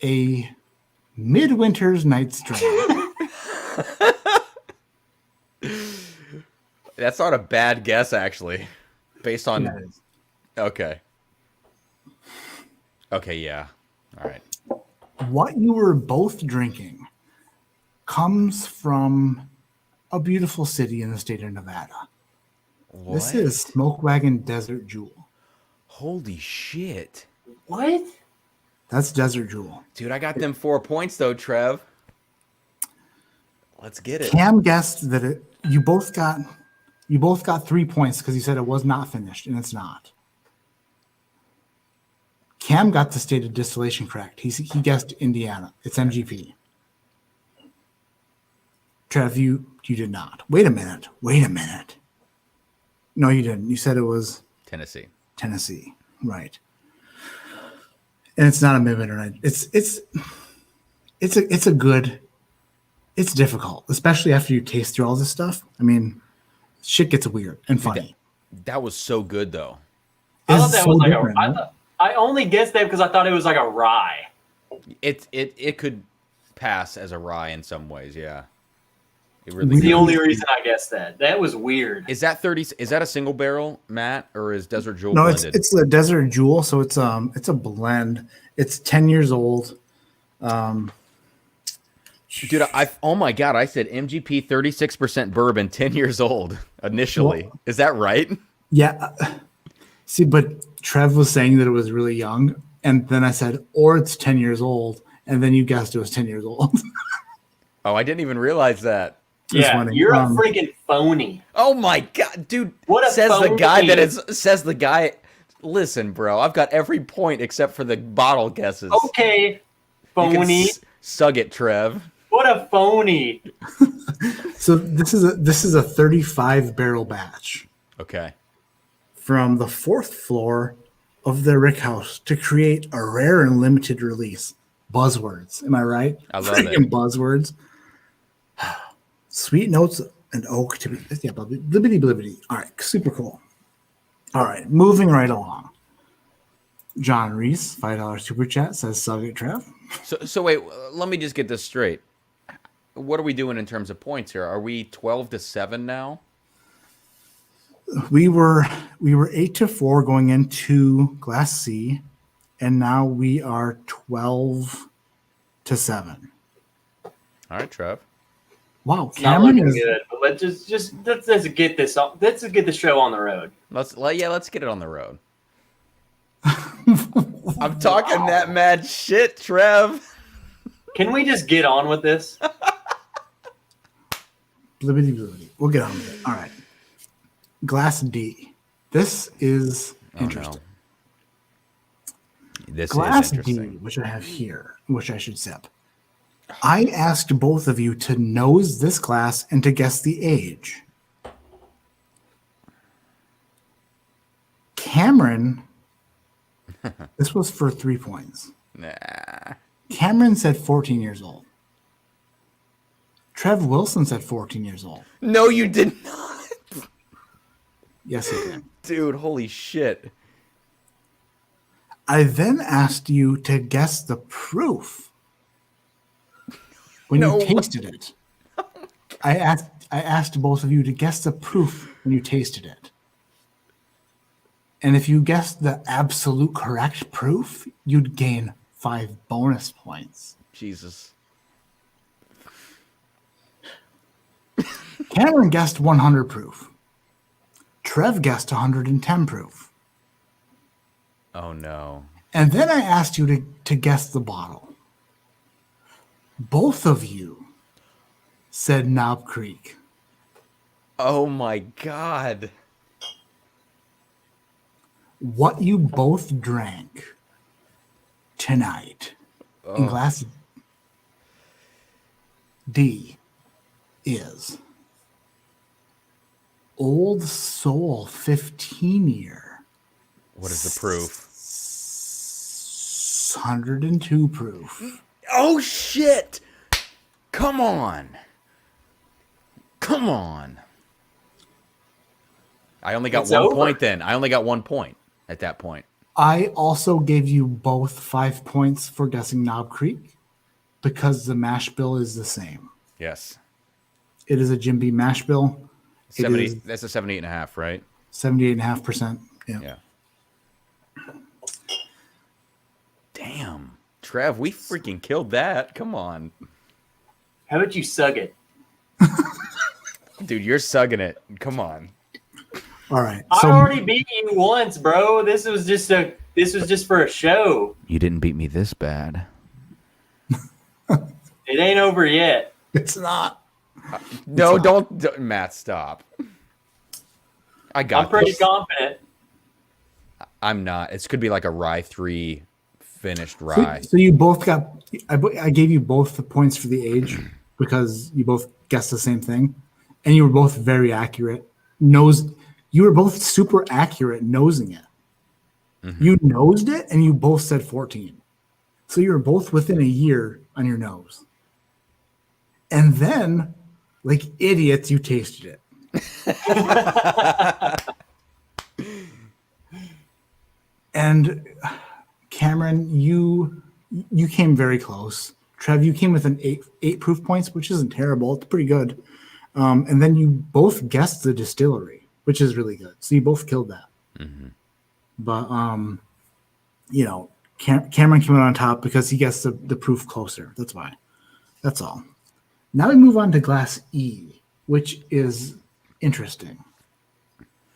a Midwinter's Night Strain.
That's not a bad guess, actually. Based on...
Yeah, it is.
Okay, yeah. All right.
What you were both drinking comes from a beautiful city in the state of Nevada.
What?
This is Smoke Wagon Desert Jewel.
Holy shit.
What?
That's Desert Jewel.
Dude, I got them 4 points, though, Trev. Let's get it.
Cam guessed that you both got 3 points because you said it was not finished, and it's not. Cam got the state of distillation correct. He guessed Indiana. It's MGP. Trev, you did not. Wait a minute. No, you didn't. You said it was
Tennessee.
Right. And it's not a Midwinter Night. It's difficult, especially after you taste through all this stuff. I mean, shit gets weird and funny.
That was so good, though.
I thought that was like
different,
I only guessed that because I thought it was like a rye.
It could pass as a rye in some ways, yeah. It
It's
really
the
could.
only reason I guessed that. That was weird.
Is that 30? Is that a single barrel, Matt, or is Desert Jewel
No,
blended?
it's the Desert Jewel, so it's a blend. It's 10 years old.
Dude, oh my god, I said MGP 36% bourbon, 10 years old initially.
Well,
is that right?
Yeah. See, but Trev was saying that it was really young, and then I said, or it's 10 years old, and then you guessed it was 10 years old.
Oh, I didn't even realize that.
It's
Yeah,
funny.
you're a freaking phony.
Oh my god, dude!
What a
says the
phony.
guy that is says the guy Listen, bro, I've got every point except for the bottle guesses.
Okay,
You can
phony.
sug it, Trev.
What a phony.
So this is a 35 barrel batch
Okay.
from the 4th floor of the Rick House to create a rare and limited release. Buzzwords, am I right?
I love it.
Freaking buzzwords. Sweet notes and oak to be blibbity blibbity. All right, super cool. All right, moving right along. John Reese, $5 super chat says, "Sug it, Trev."
So wait, let me just get this straight. What are we doing in terms of points here? Are we 12-7 now?
We were 8-4 going into Glass C, and now we are 12-7.
All right, Trev.
Wow,
It's not
Cameron
looking
is
good, but let's get this. Let's get the show on the road.
Let's get it on the road. I'm talking that mad shit, Trev.
Can we just get on with this?
blibbity blibbity. We'll get on with it. All right. Glass D. This is interesting.
No. This
Glass
is interesting.
D, which I have here, which I should sip. I asked both of you to nose this glass and to guess the age. Cameron, this was for 3 points.
Nah.
Cameron said 14 years old. Trev Wilson said 14 years old.
No, you did not.
Yes, he did.
Dude, holy shit.
I then asked you to guess the proof when
No
you
way.
tasted it. I asked both of you to guess the proof when you tasted it. And if you guessed the absolute correct proof, you'd gain 5 bonus points.
Jesus.
Cameron guessed 100 proof. Trev guessed 110 proof.
Oh no.
And then I asked you to guess the bottle. Both of you said Knob Creek.
Oh my god.
What you both drank tonight in Glass D is Old Soul 15-year.
What is the proof?
102 proof.
Oh shit. Come on. Come on. I only got
It's
1
over.
point then. I only got 1 point at that point.
I also gave you both 5 points for guessing Knob Creek because the mash bill is the same.
Yes.
It is a Jim B mash bill. It
70,
is
that's a 78.5, right?
78.5%. Yeah.
Yeah. Damn. Trev, we freaking killed that. Come on.
How about you sug it?
Dude, you're sugging it. Come on.
All right.
I
So
already beat you once, bro. This was just for a show.
You didn't beat me this bad.
It ain't over yet.
it's not.
No, don't Matt, stop. I got
I'm pretty
this.
confident.
I'm not. It could be like a rye 3 finished rye.
So you both got. I gave you both the points for the age because you both guessed the same thing, and you were both very accurate. You were both super accurate nosing it.
Mm-hmm.
You nosed it, and you both said 14. So you were both within a year on your nose. And then, like idiots, you tasted it. And Cameron, you came very close. Trev, you came with an eight proof points, which isn't terrible. It's pretty good. And then you both guessed the distillery, which is really good. So you both killed that.
Mm-hmm.
But Cameron came out on top because he guessed the proof closer. That's why. That's all. Now we move on to Glass E, which is interesting.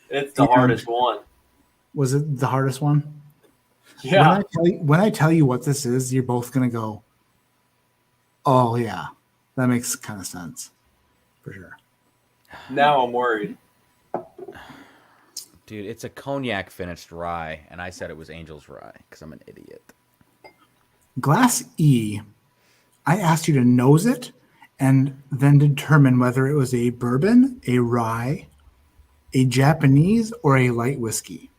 It's the hardest one.
Was it the hardest one?
Yeah.
When I tell you what this is, you're both gonna go, "Oh yeah, that makes kind of sense, for sure."
Now I'm worried.
Dude, it's a cognac finished rye, and I said it was Angel's Rye because I'm an idiot.
Glass E, I asked you to nose it and then determine whether it was a bourbon, a rye, a Japanese, or a light whiskey.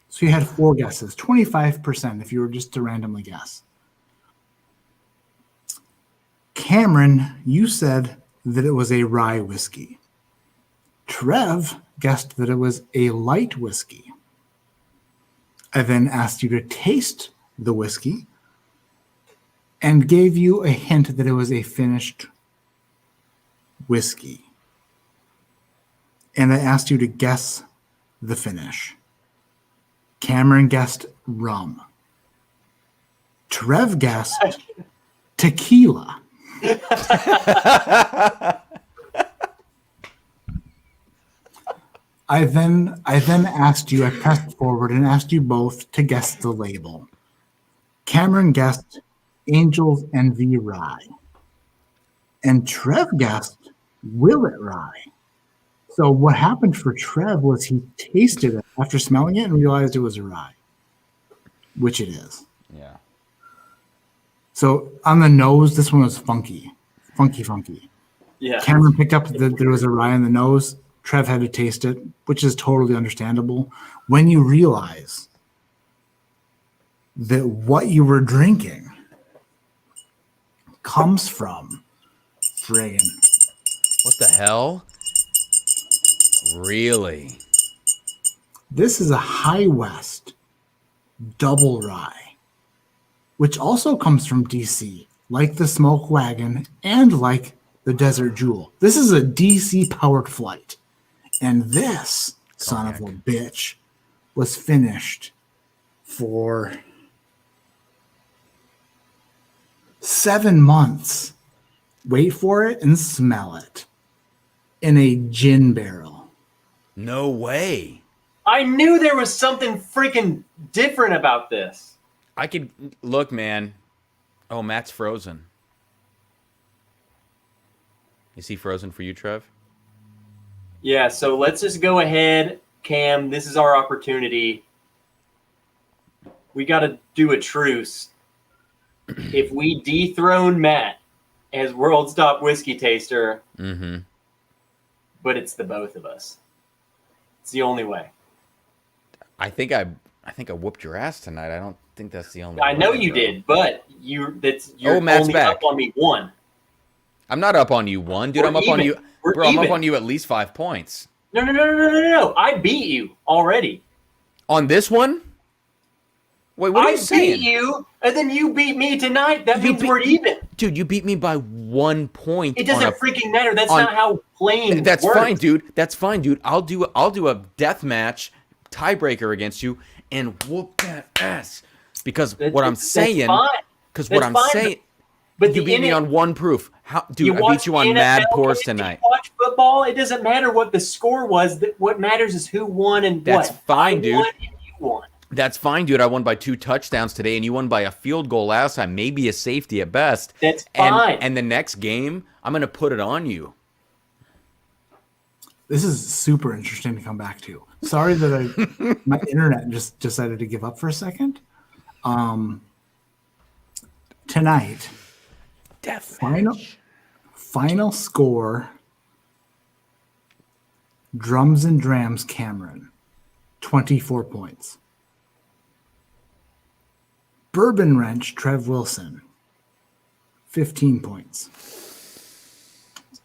So you had 4 guesses, 25% if you were just to randomly guess. Cameron, you said that it was a rye whiskey. Trev guessed that it was a light whiskey. I then asked you to taste the whiskey and gave you a hint that it was a finished whiskey. And I asked you to guess the finish. Cameron guessed rum. Trev guessed tequila. I then asked you, I pressed forward and asked you both to guess the label. Cameron guessed Angel's Envy Rye. And Trev guessed Willet Rye. So what happened for Trev was he tasted it after smelling it and realized it was a rye, which it is.
Yeah.
So on the nose, this one was funky.
Yeah.
Cameron picked up that there was a rye in the nose. Trev had to taste it, which is totally understandable. When you realize that what you were drinking comes from friggin'
What the hell? Really?
this is a High West double rye, which also comes from DC, like the Smoke Wagon and like the Desert Jewel. This is a DC powered flight. And this son of a bitch was finished for 7 months. Wait for it and smell it. In a gin barrel.
No way.
I knew there was something freaking different about this.
I could look, man. Oh, Matt's frozen. Is he frozen for you, Trev?
Yeah, so let's just go ahead, Cam. This is our opportunity. We got to do a truce. If we dethrone Matt as world's top whiskey taster, but it's the both of us. It's the only way.
I think I whooped your ass tonight. I don't think that's the only way.
I know you did, but you're
Matt's
only
back.
up on me 1.
I'm not up on you 1, dude.
We're
I'm up on
even.
you.
We're
Bro, I'm up
even.
on you at least 5 points.
No. I beat you already.
On this one? Wait, what are you saying?
I beat you, and then you beat me tonight. That means we're even.
Dude, you beat me by 1 point.
It doesn't freaking matter. That's not how playing
That's
works.
fine, dude. That's fine, dude. I'll do a death match tiebreaker against you and whoop that ass. Because what I'm saying,
but
you beat me on 1 proof. How, dude? I beat you on
NFL
Mad Pores
games,
tonight.
You watch football. It doesn't matter what the score was. What matters is who won and
That's
what.
fine,
I
dude.
won and you won.
That's fine, dude. I won by 2 touchdowns today, and you won by a field goal last time, maybe a safety at best.
That's fine.
And the next game, I'm gonna put it on you.
This is super interesting to come back to. Sorry that my internet just decided to give up for a second. Tonight, final score. Drums and Drams Cameron, 24 points. Bourbon Wrench Trev Wilson, 15 points.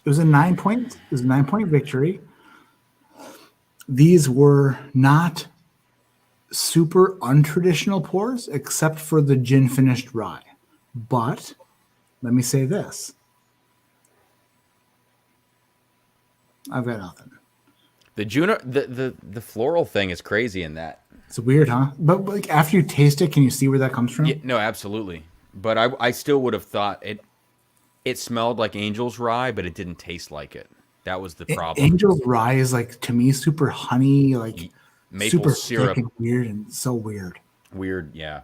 It was a 9-point victory. These were not super untraditional pours, except for the gin finished rye. But let me say this. I've got nothing.
The Juno, the floral thing is crazy in that.
It's weird, huh? But like after you taste it, can you see where that comes from?
Yeah, no, absolutely. But I still would have thought it smelled like Angel's Rye, but it didn't taste like it. That was the problem.
Angel's Rye is like, to me, super honey, like
maple
super
syrup,
thick and weird, and so weird.
Weird, yeah.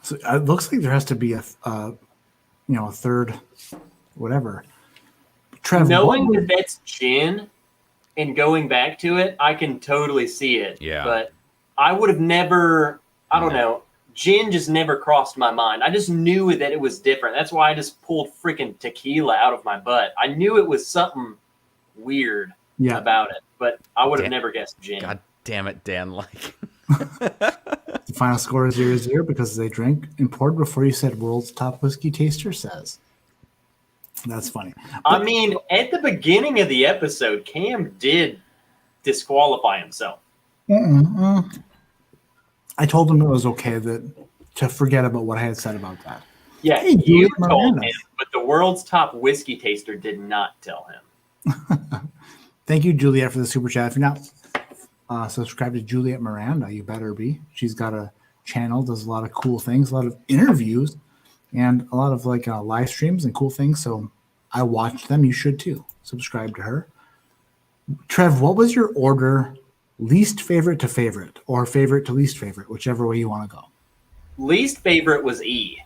So it looks like there has to be a third, whatever. Trev,
Knowing that that's gin, and going back to it, I can totally see it.
Yeah.
But I would have never, I don't know, gin just never crossed my mind. I just knew that it was different. That's why I just pulled freaking tequila out of my butt. I knew it was something weird about it, but I would have never guessed gin.
God damn it, Dan. Like,
The final score is 0-0 because they drank and poured before you said world's top whiskey taster says. That's funny.
I mean, at the beginning of the episode, Cam did disqualify himself.
I told him it was okay to forget about what I had said about that.
Yeah,
Hey,
you
Juliet
told
Miranda.
him, but the world's top whiskey taster did not tell him.
Thank you, Juliet, for the super chat. If you're not subscribed to Juliet Miranda, you better be. She's got a channel, does a lot of cool things, a lot of interviews, and a lot of like live streams and cool things. So I watch them. You should too. Subscribe to her. Trev, what was your order? Least favorite to favorite, or favorite to least favorite, whichever way you want to go.
Least favorite was E.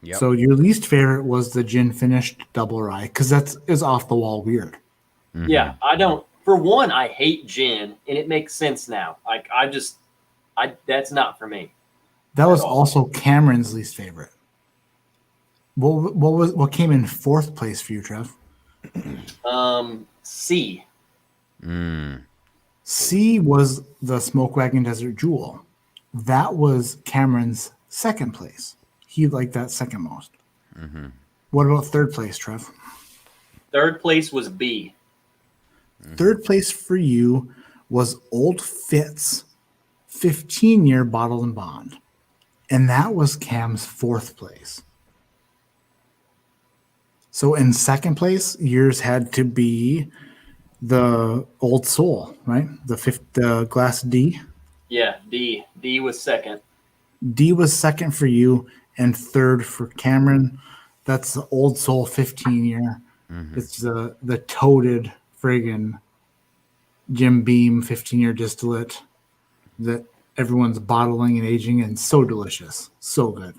Yep.
So your least favorite was the gin finished double rye because that is off the wall weird.
Mm-hmm.
Yeah, I don't. For one, I hate gin, and it makes sense now. Like that's not for me.
That was also Cameron's least favorite. What came in fourth place for you, Trev?
C.
C was the Smoke Wagon Desert Jewel. That was Cameron's second place. He liked that second most. What about third place, Trev?
Third place was B.
Third place for you was Old Fitz 15-year Bottle and Bond. And that was Cam's fourth place. So in second place, yours had to be the Old Soul, right? The glass D.
Yeah, D. D was second.
D was second for you, and third for Cameron. That's the Old Soul 15-year. It's the toted friggin' Jim Beam 15-year distillate that everyone's bottling and aging, and so delicious, so good.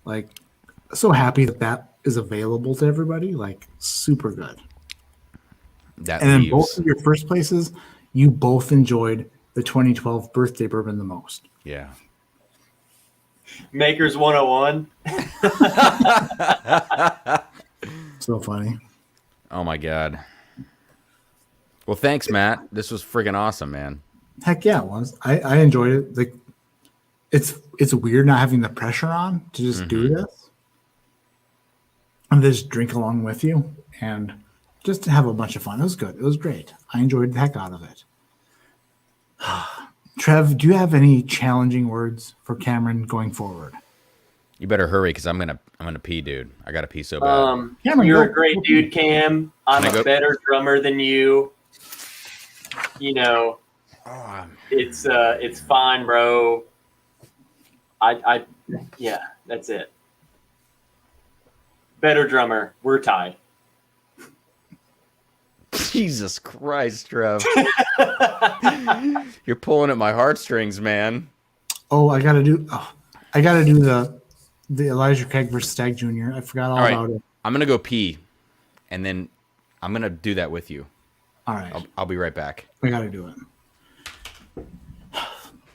Like, so happy that is available to everybody. Like, super good.
That
And then
leaves.
both of your first places, you both enjoyed the 2012 birthday bourbon the most.
Yeah.
Makers 101.
So funny.
Oh my God. Well, thanks, Matt. This was friggin' awesome, man.
Heck yeah, it was. I enjoyed it. Like, it's weird not having the pressure on to just do this and just drink along with you and just to have a bunch of fun. It was good. It was great. I enjoyed the heck out of it. Trev, do you have any challenging words for Cameron going forward?
You better hurry because I'm gonna pee, dude. I gotta pee so bad.
Cameron,
You're
go.
a great dude, Cam. I'm
Can I
a
go?
better drummer than you. You know,
Oh,
it's fine, bro. Yeah, that's it. Better drummer. We're tied.
Jesus Christ, Trev. You're pulling at my heartstrings, man.
I gotta do the Elijah Craig versus Stagg Jr. I forgot all
All right.
about it.
I'm gonna go pee, and then I'm gonna do that with you.
All right.
I'll be right back.
I gotta do it.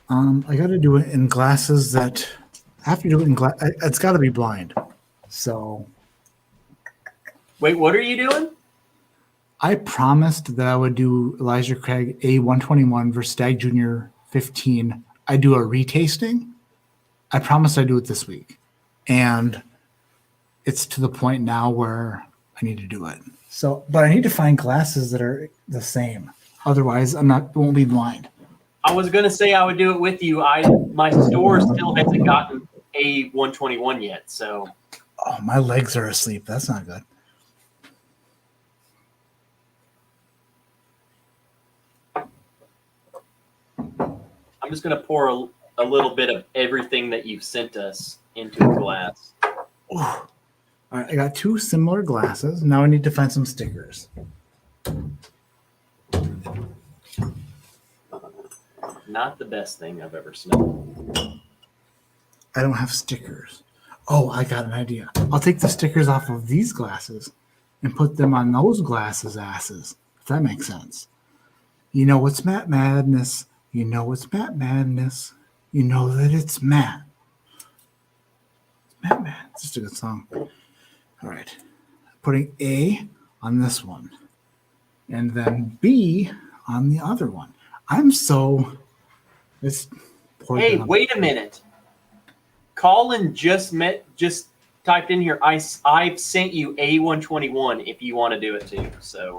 I gotta do it in glasses that I have to do it in glass. It's got to be blind. So
Wait, what are you doing?
I promised that I would do Elijah Craig A121 versus Stagg Jr. 15. I do a retasting. I promised I'd do it this week, and it's to the point now where I need to do it. So, but I need to find glasses that are the same. Otherwise, won't be blind.
I was gonna say I would do it with you. My store still hasn't gotten A121 yet, so
Oh, my legs are asleep. That's not good.
I'm just gonna pour a little bit of everything that you've sent us into a glass.
All right, I got two similar glasses. Now I need to find some stickers.
Not the best thing I've ever smelled.
I don't have stickers. Oh, I got an idea. I'll take the stickers off of these glasses and put them on those glasses' asses. if that makes sense. You know what's Matt Madness. You know what's Matt Madness. You know that it's Matt. Matt Madness. It's just a good song. All right. Putting A on this one. And then B on the other one.
Hey, wait a minute. Colin just typed in here, I've sent you A121 if you want to do it too. So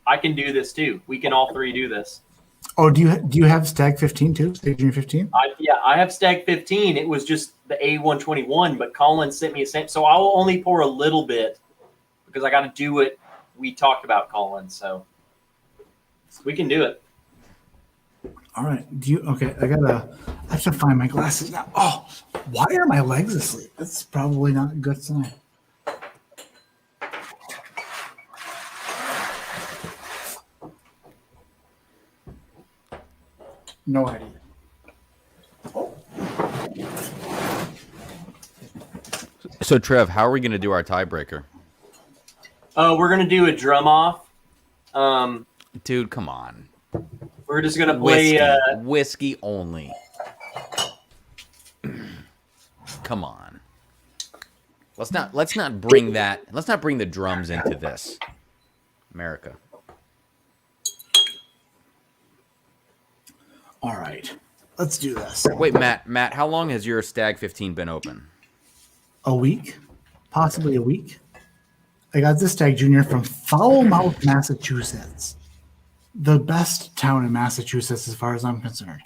I can do this too. We can all three do this.
Oh, do you have Stag 15 too? Stag Junior 15?
I have Stag 15. It was just the A121, but Colin sent me a sample. So I will only pour a little bit because I got to do what we talked about, Colin. So we can do it.
All right. I have to find my glasses now. Oh, why are my legs asleep? That's probably not a good sign. No idea.
So, Trev, how are we going to do our tiebreaker?
We're going to do a drum off.
Dude, come on.
We're just going to play...
Whiskey only. Come on. Let's not bring the drums into this. America.
All right. Let's do this.
Wait, Matt, how long has your Stag 15 been open?
A week, possibly a week. I got this Stag Junior from Foulmouth, Massachusetts. The best town in Massachusetts as far as I'm concerned.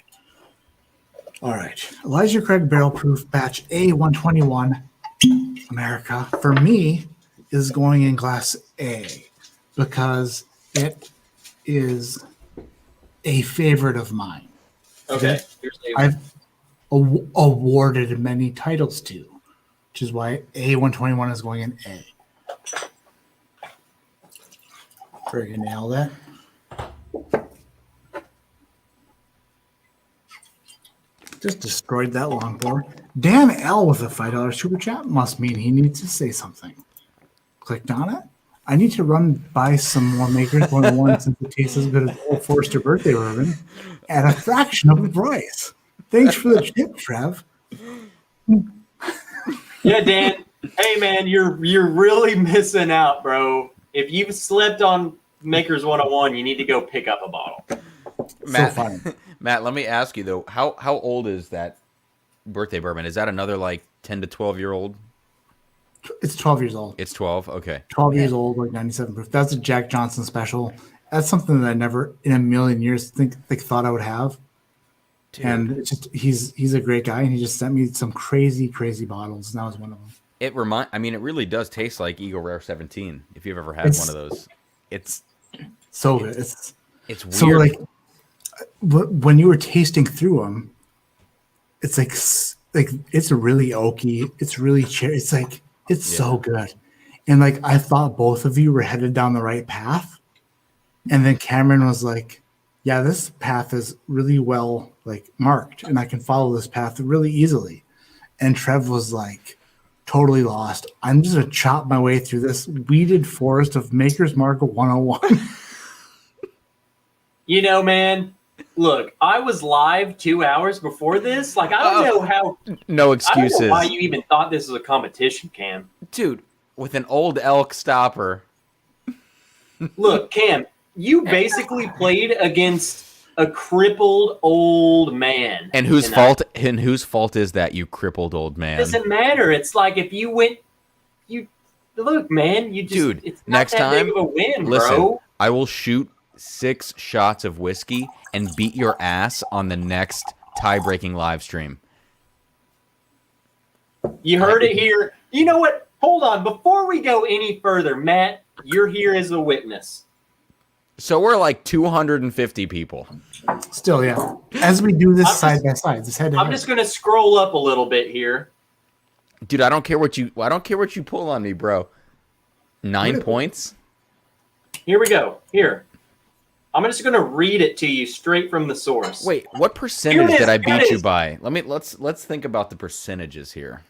All right. Elijah Craig Barrel Proof Batch A121 America, for me, is going in glass A because it is a favorite of mine.
Okay.
I've awarded many titles to, which is why A121 is going in A. Friggin' nail that. Just destroyed that long pour. Dan L with a $5 super chat must mean he needs to say something. Clicked on it. I need to run by some more Makers 101 since it tastes as good as Old Forester birthday bourbon at a fraction of the price. Thanks for the tip, Trev.
Yeah, Dan. Hey, man, you're really missing out, bro. If you've slept on Makers 101, you need to go pick up a bottle.
Matt,
So fun.
Matt, let me ask you though, how old is that birthday bourbon? Is that another like 10 to 12-year-old?
It's 12 years old.
It's 12. Okay.
12 years old, like 97 proof. That's a Jack Johnson special. That's something that I never in a million years thought I would have.
Dude.
And it's just he's a great guy, and he just sent me some crazy bottles, and that was one of them.
It really does taste like Eagle Rare 17. If you've ever had one of those, it's
so good. It's
weird.
so like when you were tasting through them, it's like it's really oaky. It's really It's like it's so good, and like I thought both of you were headed down the right path, and then Cameron was like, "Yeah, this path is really well like marked, and I can follow this path really easily," and Trev was like, totally lost. I'm just gonna chop my way through this weeded forest of Maker's Mark 101.
You know, man, look, I was live 2 hours before this. Like, I don't know how.
No excuses.
I don't know why you even thought this was a competition, Cam.
Dude, with an old elk stopper.
Look, Cam, you basically played against a crippled old man.
And whose fault is that, you crippled old man?
It doesn't matter. It's like if you went, look, man, you just,
dude,
it's not
next
that
time,
big of a win,
listen,
bro.
I will shoot 6 shots of whiskey and beat your ass on the next tie-breaking live stream.
You heard it here. You know what? Hold on. Before we go any further, Matt, you're here as a witness.
So we're like 250 people.
Still, yeah. As we do this side by side, this head to
I'm
head.
just going to scroll up a little bit here.
Dude, I don't care what you pull on me, bro. 9 points?
Here we go. Here. I'm just going to read it to you straight from the source.
Wait, what percentage did I beat you by? Let's think about the percentages here.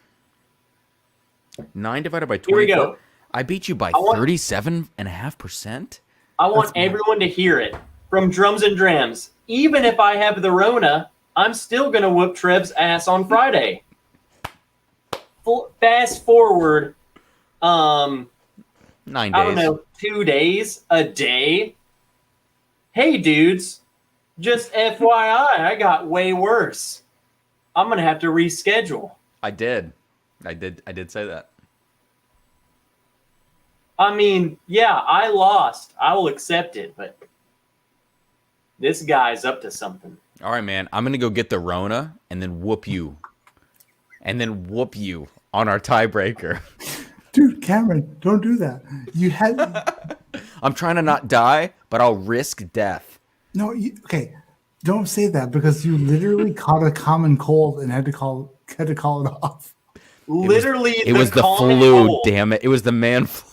9 divided by 24.
Here we go.
I beat you by 37.5%.
I want everyone to hear it from drums and drams. Even if I have the Rona, I'm still going to whoop Trev's ass on Friday. Fast forward,
9 days.
I don't know, 2 days, a day. Hey, dudes, just FYI, I got way worse. I'm going to have to reschedule.
I did say that.
I mean, yeah, I lost. I will accept it, but this guy's up to something.
All right, man. I'm going to go get the Rona and then whoop you. And then whoop you on our tiebreaker.
Dude, Cameron, don't do that. You had.
I'm trying to not die, but I'll risk death.
No, okay. Don't say that because you literally caught a common cold and had to call it off.
Literally,
it was the flu. Cold. Damn it! It was the man flu.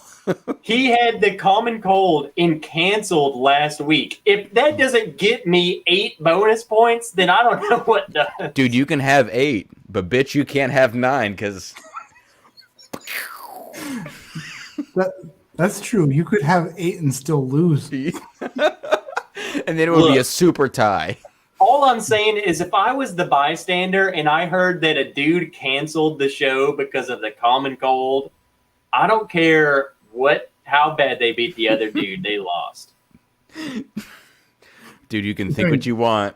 He had the common cold and canceled last week. If that doesn't get me 8 bonus points, then I don't know what does.
Dude, you can have 8, but bitch, you can't have 9 because.
That's true. You could have 8 and still lose.
And then it would be a super tie.
All I'm saying is if I was the bystander and I heard that a dude canceled the show because of the common cold, I don't care how bad they beat the other dude. They lost.
Dude, you can think what you want.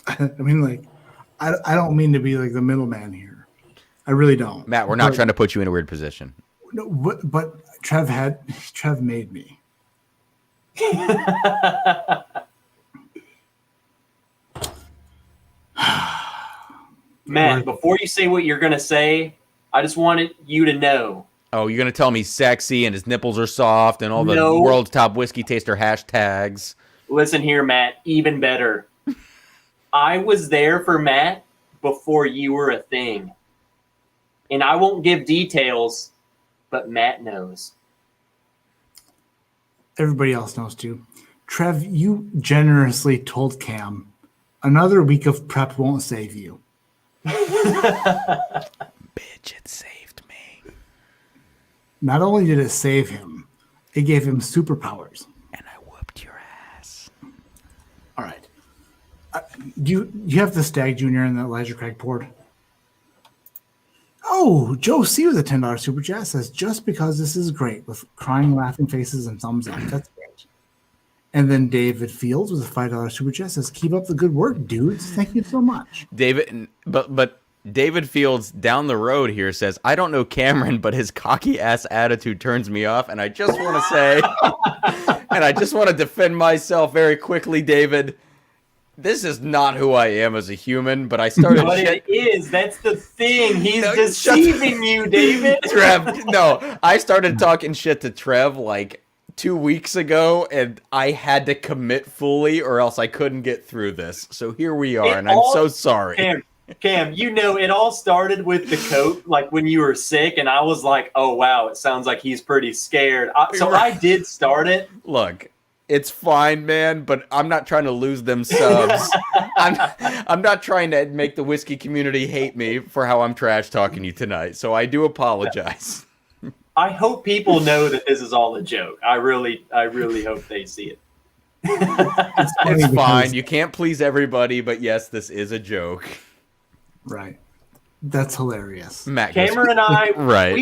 I mean, like, I don't mean to be like the middleman here. I really don't.
Matt, we're not trying to put you in a weird position.
No, but Trev made me.
Matt, before you say what you're going to say, I just wanted you to know.
Oh, you're going to tell me sexy and his nipples are soft and all the world's top whiskey taster hashtags.
Listen here, Matt, even better. I was there for Matt before you were a thing. And I won't give details, but Matt knows.
Everybody else knows too. Trev, you generously told Cam, another week of prep won't save you.
Bitch, it saved me.
Not only did it save him, it gave him superpowers.
And I whooped your ass.
All right. Do you have the Stag Junior and the Elijah Craig board? Oh, Joe C with a $10 super chat says, just because this is great with crying, laughing faces and thumbs up. That's great. And then David Fields with a $5 super chat says, keep up the good work, dudes. Thank you so much.
David, but David Fields down the road here says, I don't know Cameron, but his cocky ass attitude turns me off. And I just want to say, and I just want to defend myself very quickly, David. This is not who I am as a human, but I started.
But it is. That's the thing. He's deceiving you, David.
Trev, no. I started talking shit to Trev like 2 weeks ago, and I had to commit fully, or else I couldn't get through this. So here we are, and I'm so sorry.
Cam, you know, it all started with the coat, like when you were sick, and I was like, oh, wow, it sounds like he's pretty scared. So I did start it.
Look. It's fine, man, but I'm not trying to lose them subs. I'm not trying to make the whiskey community hate me for how I'm trash talking you tonight. So I do apologize.
I hope people know that this is all a joke. I really hope they see it.
It's fine. You can't please everybody, but yes, this is a joke.
Right. That's hilarious.
Matt
Cameron and I,
right.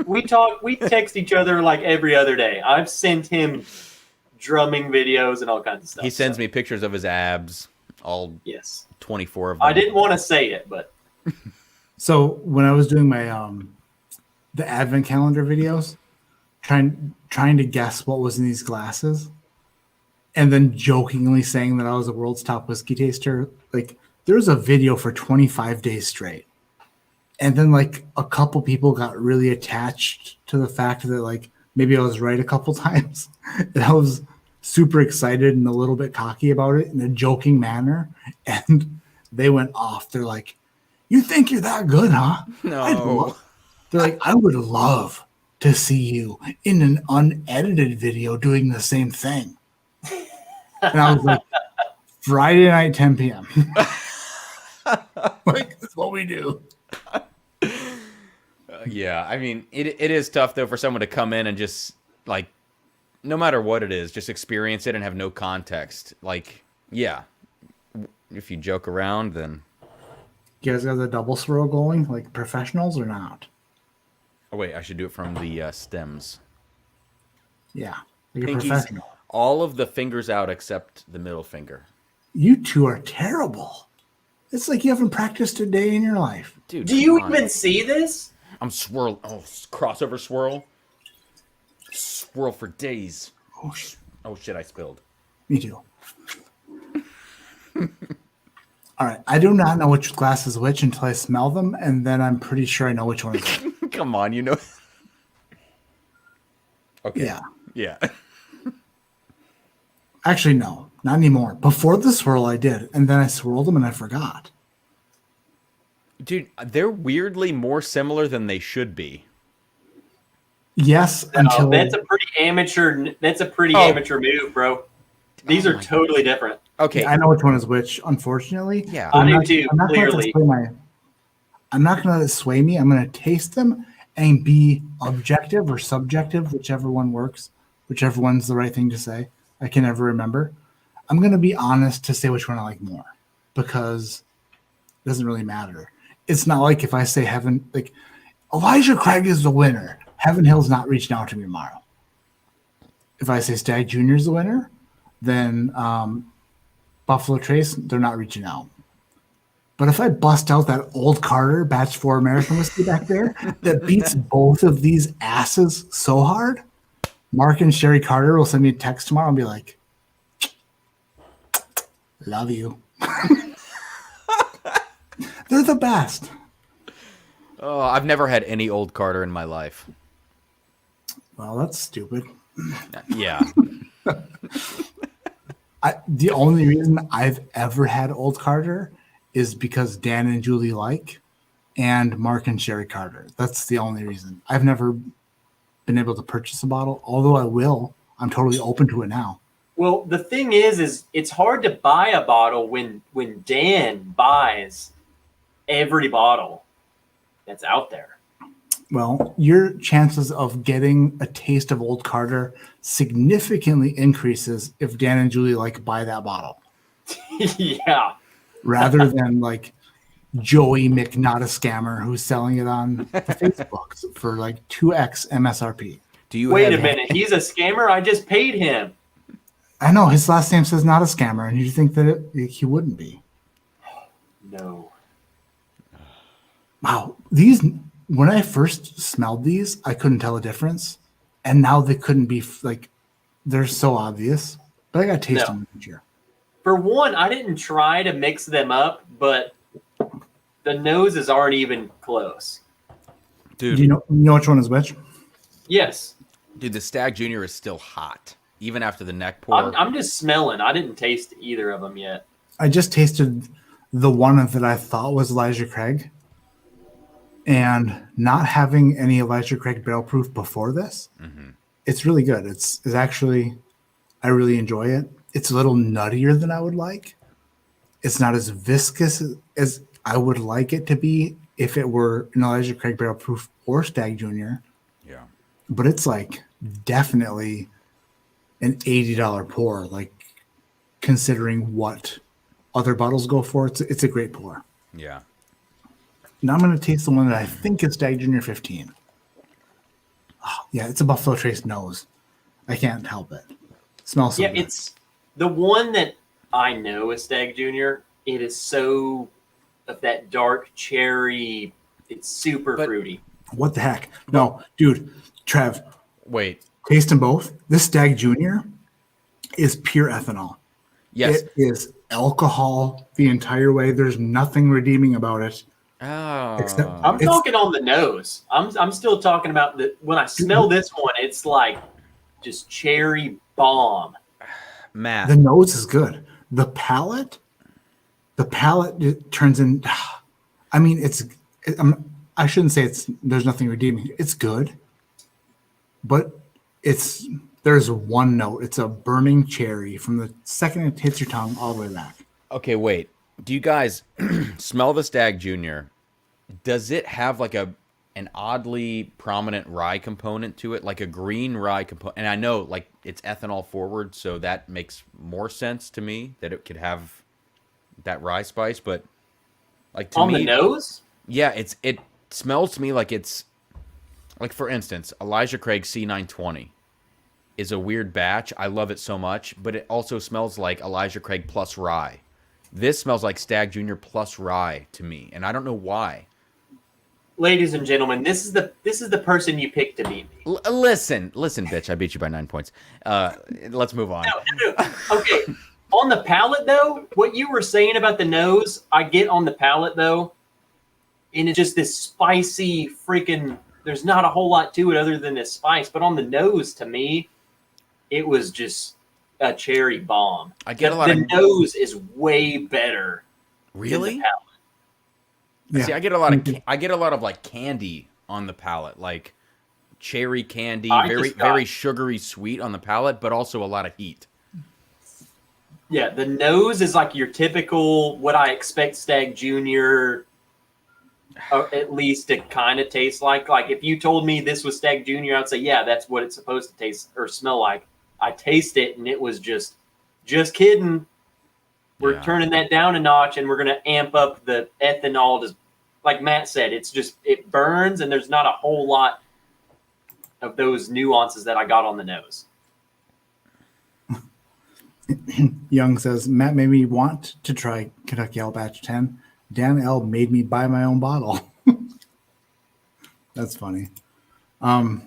we text each other like every other day. I've sent him drumming videos and all kinds of stuff.
He sends me pictures of his abs, all 24 of them.
I didn't want to say it, but
so when I was doing my the advent calendar videos, trying to guess what was in these glasses, and then jokingly saying that I was the world's top whiskey taster, like there was a video for 25 days straight. And then like a couple people got really attached to the fact that like maybe I was right a couple times. And I was super excited and a little bit cocky about it in a joking manner. And they went off. They're like, you think you're that good, huh?
No.
They're like, I would love to see you in an unedited video doing the same thing. And I was like, Friday night, 10 p.m. Like, that's what we do.
Yeah, I mean, it is tough, though, for someone to come in and just, like, no matter what it is, just experience it and have no context. Like, yeah, if you joke around, then
You guys got the double swirl going like professionals or not?
oh wait, I should do it from the stems.
Yeah, like a
Pinkies,
professional.
all of the fingers out except the middle finger.
You two are terrible. It's like you haven't practiced a day in your life.
Dude,
Do you
come on.
even see this?
I'm swirl. Oh, crossover swirl. Swirl for days.
Oh,
Oh shit! I spilled.
me too. All right, I do not know which glass is which until I smell them, and then I'm pretty sure I know which one is which.
Come on, you know. Okay.
Yeah.
Yeah.
Actually, no, not anymore. Before the swirl, I did, and then I swirled them and I forgot.
Dude, they're weirdly more similar than they should be.
Yes,
No,
until
that's a pretty amateur. That's a pretty amateur move, bro. These are totally different.
Okay.
I know which one is which. Unfortunately,
Yeah.
But
I
I'm
do
not-
too,
I'm not gonna let it
clearly.
I'm not going to let it sway me. I'm going to taste them and be objective or subjective, whichever one works, whichever one's the right thing to say. I can never remember. I'm going to be honest to say which one I like more because it doesn't really matter. It's not like if I say Heaven, like Elijah Craig is the winner. Heaven Hill's not reaching out to me tomorrow. If I say Stag Jr. is the winner, then Buffalo Trace, they're not reaching out. But if I bust out that old Carter Batch 4 American whiskey back there that beats both of these asses so hard, Mark and Sherry Carter will send me a text tomorrow and be like, love you. They're the best.
Oh, I've never had any old Carter in my life.
Well, that's stupid.
Yeah.
The only reason I've ever had Old Carter is because Dan and Julie like and Mark and Sherry Carter. That's the only reason. I've never been able to purchase a bottle, although I will. I'm totally open to it now.
Well, the thing is it's hard to buy a bottle when Dan buys every bottle that's out there.
Well, your chances of getting a taste of Old Carter significantly increases if Dan and Julie like buy that bottle
Yeah.
rather than like Joey McNot a scammer who's selling it on Facebook for like 2x MSRP.
Do you
Wait
have
a minute. He's a scammer? I just paid him.
I know his last name says not a scammer, and you think that he wouldn't be.
No.
Wow, these when I first smelled these, I couldn't tell a difference, and now they couldn't be like they're so obvious. But I got to taste them this year.
For one, I didn't try to mix them up, but the noses aren't even close.
Dude,
Do you know which one is which?
Yes.
dude, the Stag Junior is still hot, even after the neck pour.
I'm just smelling. I didn't taste either of them yet.
I just tasted the one that I thought was Elijah Craig, and not having any Elijah Craig barrel proof before this, it's really good. It's actually, I really enjoy it. It's a little nuttier than I would like. It's not as viscous as I would like it to be if it were an Elijah Craig barrel proof or Stag Junior.
Yeah.
But it's like definitely an $80 pour, like considering what other bottles go for. It's a great pour.
Yeah.
Now I'm going to taste the one that I think is Stag Junior 15. Oh, yeah, it's a Buffalo Trace nose. I can't help it. Smells so
Yeah,
good.
it's the one that I know is Stag Junior. It is so of that dark cherry. It's super fruity.
What the heck? No, dude, Trev,
Wait.
taste them both. This Stag Junior is pure ethanol.
Yes.
It is alcohol the entire way. There's nothing redeeming about it.
Oh.
Except-
I'm
It's-
talking on the nose. I'm still talking about when I smell this one, it's like just cherry bomb.
Matt.
The nose is good. The palate it turns in. I mean, I shouldn't say there's nothing redeeming. It's good, but there's one note. It's a burning cherry from the second it hits your tongue all the way back.
Okay, wait. Do you guys smell the Stag Junior? Does it have like a an oddly prominent rye component to it, like a green rye component. And I know like it's ethanol forward, so that makes more sense to me that it could have that rye spice. But like to
On the
me,
nose?
yeah, it smells to me like it's like, for instance, Elijah Craig C920 is a weird batch. I love it so much, but it also smells like Elijah Craig plus rye. This smells like Stag Junior plus rye to me, and I don't know why.
Ladies and gentlemen, this is the person you picked to beat me.
Listen, bitch. I beat you by 9 points. Let's move on.
No. Okay. On the palate, though, what you were saying about the nose, I get on the palate, though, and it's just this spicy freaking. There's not a whole lot to it other than this spice, but on the nose, to me, it was just a cherry bomb.
I get a lot
the
of
nose is way better.
really.
Than the palate.
Yeah.
See, I get a lot of I get a lot of like candy on the palate, like cherry candy, very sugary sweet on the palate, but also a lot of heat.
Yeah, the nose is like your typical what I expect Stag Junior, at least to kind of taste like. Like if you told me this was Stag Junior, I'd say yeah, that's what it's supposed to taste or smell like. I taste it and it was just kidding. We're turning that down a notch and we're gonna amp up the ethanol to. Like Matt said, it burns, and there's not a whole lot of those nuances that I got on the nose.
Young says, Matt made me want to try Kentucky L Batch 10. Dan L made me buy my own bottle. That's funny. I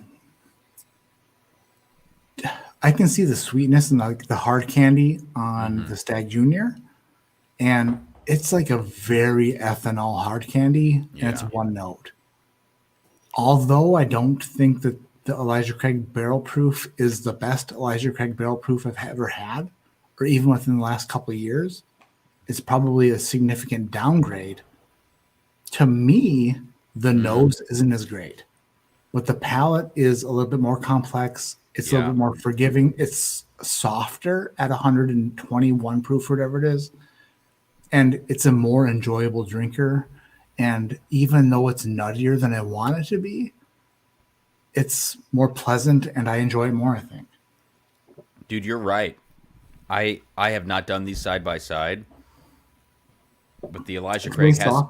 can see the sweetness and like the hard candy on the Stag Junior, and it's like a very ethanol hard candy, and it's one note. Although I don't think that the Elijah Craig Barrel Proof is the best Elijah Craig Barrel Proof I've ever had, or even within the last couple of years, it's probably a significant downgrade. To me, the nose isn't as great, but the palate is a little bit more complex. It's a little bit more forgiving. It's softer at 121 proof, whatever it is. And it's a more enjoyable drinker. And even though it's nuttier than I want it to be, it's more pleasant and I enjoy it more, I think.
Dude, you're right. I have not done these side by side, but the Elijah Craig has.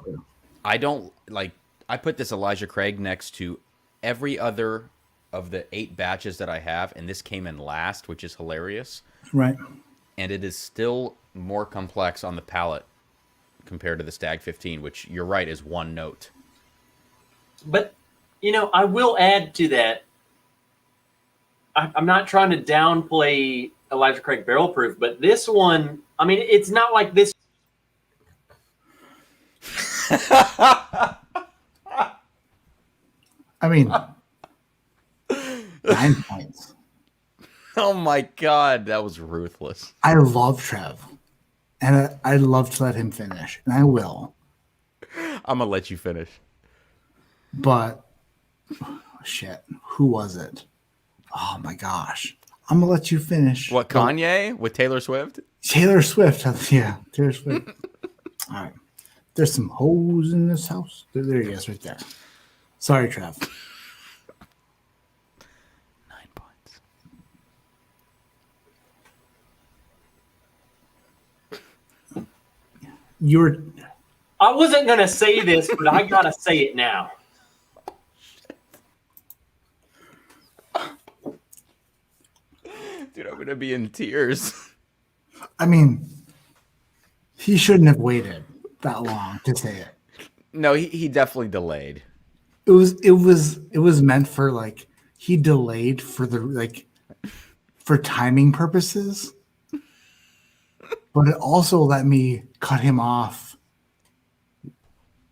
I don't like. I put this Elijah Craig next to every other of the 8 batches that I have, and this came in last, which is hilarious.
Right.
And it is still more complex on the palate compared to the Stag 15, which you're right is one note.
But I will add to that. I'm not trying to downplay Elijah Craig Barrel Proof, but this one, I mean, it's not like this.
I mean, 9 points.
Oh my God, that was ruthless.
I love Trev, and I'd love to let him finish, and I will.
I'm going to let you finish.
But, shit, who was it? Oh my gosh. I'm going to let you finish.
What, Kanye with Taylor Swift?
Taylor Swift. Yeah, Taylor Swift. All right. There's some hoes in this house. There he is right there. Sorry, Trev.
9 points.
I wasn't going to say this, but I got to say it now.
Dude, I'm going to be in tears.
I mean, he shouldn't have waited that long to say it.
No, he definitely delayed.
It was meant for like he delayed for for timing purposes, but it also let me cut him off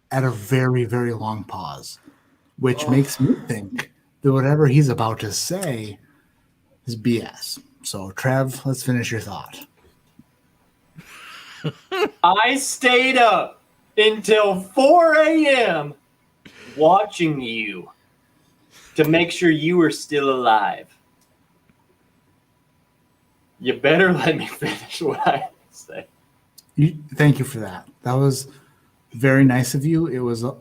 at a very, very long pause, which makes me think that whatever he's about to say is BS. So, Trev, let's finish your thought.
I stayed up until 4 a.m. watching you to make sure you were still alive. You better let me finish what I say.
Thank you for that. That was very nice of you. It was a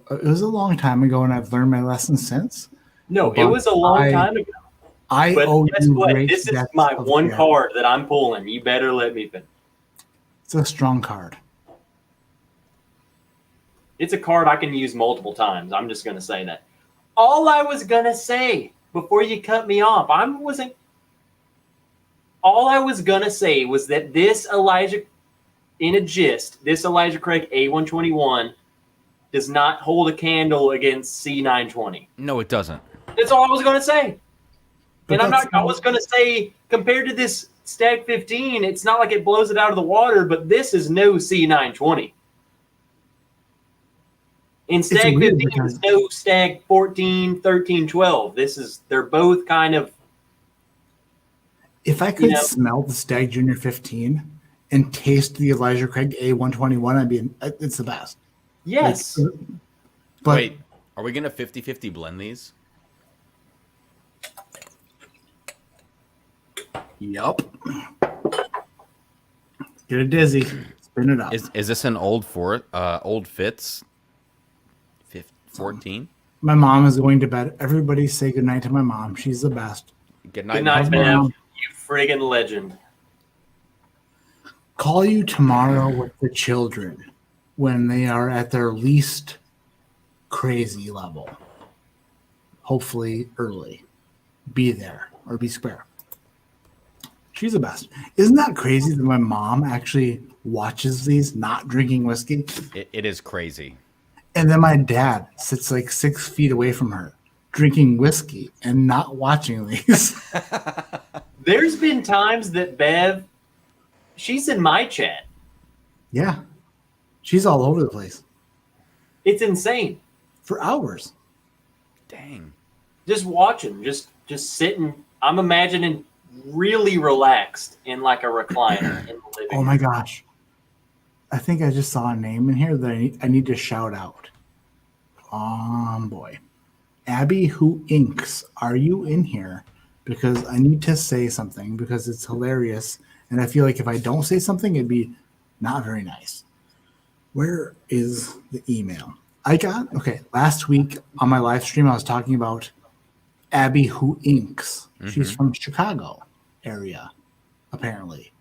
long time ago, and I've learned my lesson since.
No, it
But
was a long time ago.
I
But
owe
guess
you
what?
great
This is
debts
my
of
one
care.
card that I'm pulling. You better let me finish.
It's a strong card.
It's a card I can use multiple times. I'm just going to say that. All I was going to say before you cut me off, all I was going to say was that this Elijah Craig A121 does not hold a candle against C920.
No, it doesn't.
That's all I was going to say.
But
And I was going to say, compared to this Stag 15, it's not like it blows it out of the water, but this is no C920. In Stag 15, there's no Stag 14, 13, 12. They're both kind of.
If I could smell the Stag Junior 15 and taste the Elijah Craig A121, it's the best.
Yes.
But wait, are we going to 50-50 blend these?
Yup. Get a dizzy. Spin it up.
Is this an old Fitz 14?
My mom is going to bed. Everybody say goodnight to my mom. She's the best.
Good night,
Good night, Bev. You friggin' legend.
Call you tomorrow with the children when they are at their least crazy level. Hopefully early. Be there or be square. She's the best. Isn't that crazy that my mom actually watches these not drinking whiskey?
It is crazy.
And then my dad sits like 6 feet away from her drinking whiskey and not watching these.
There's been times that Bev, she's in my chat.
Yeah. She's all over the place.
It's insane.
For hours.
Dang.
Just watching, just sitting. I'm imagining really relaxed in like a recliner in the living room.
Oh my gosh. I think I just saw a name in here that I need to shout out. Boy. Abby Who Inks, are you in here? Because I need to say something because it's hilarious. And I feel like if I don't say something, it'd be not very nice. Where is the email? Last week on my live stream, I was talking about Abby Who Inks. Mm-hmm. She's from Chicago area, apparently.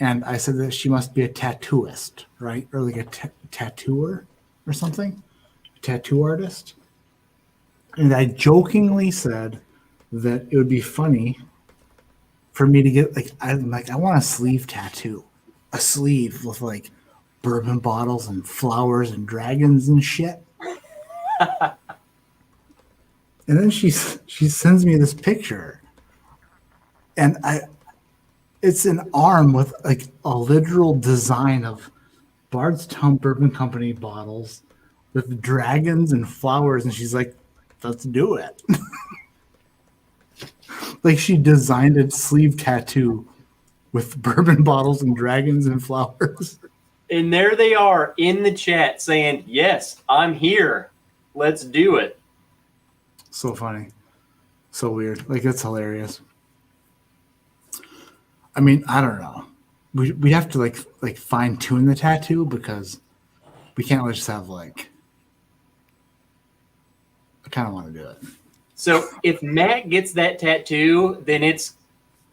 And I said that she must be a tattooist, right? Or like a tattooer or something. A tattoo artist. And I jokingly said that it would be funny for me to get I want a sleeve tattoo. A sleeve with like bourbon bottles and flowers and dragons and shit. And then she sends me this picture. And it's an arm with like a literal design of Bardstown Bourbon Company bottles with dragons and flowers. And she's like, let's do it. Like she designed a sleeve tattoo with bourbon bottles and dragons and flowers.
And there they are in the chat saying, yes, I'm here. Let's do it.
So funny. So weird. Like, it's hilarious. I mean, I don't know. We have to like fine tune the tattoo because we can't just have I kind of want to do it.
So if Matt gets that tattoo, then it's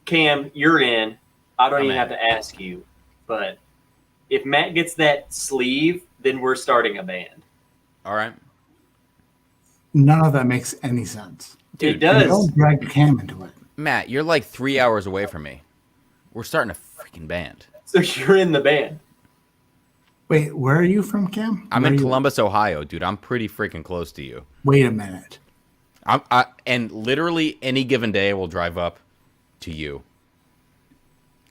Cam, you're in. I don't even have to ask you. But if Matt gets that sleeve, then we're starting a band.
All right.
None of that makes any sense.
Dude, it does.
Don't drag Cam into it.
Matt, you're like 3 hours away from me. We're starting a freaking band.
So you're in the band.
Wait, where are you from, Cam?
I'm in Columbus, Ohio, dude. I'm pretty freaking close to you.
Wait a minute.
And literally any given day, we'll drive up to you.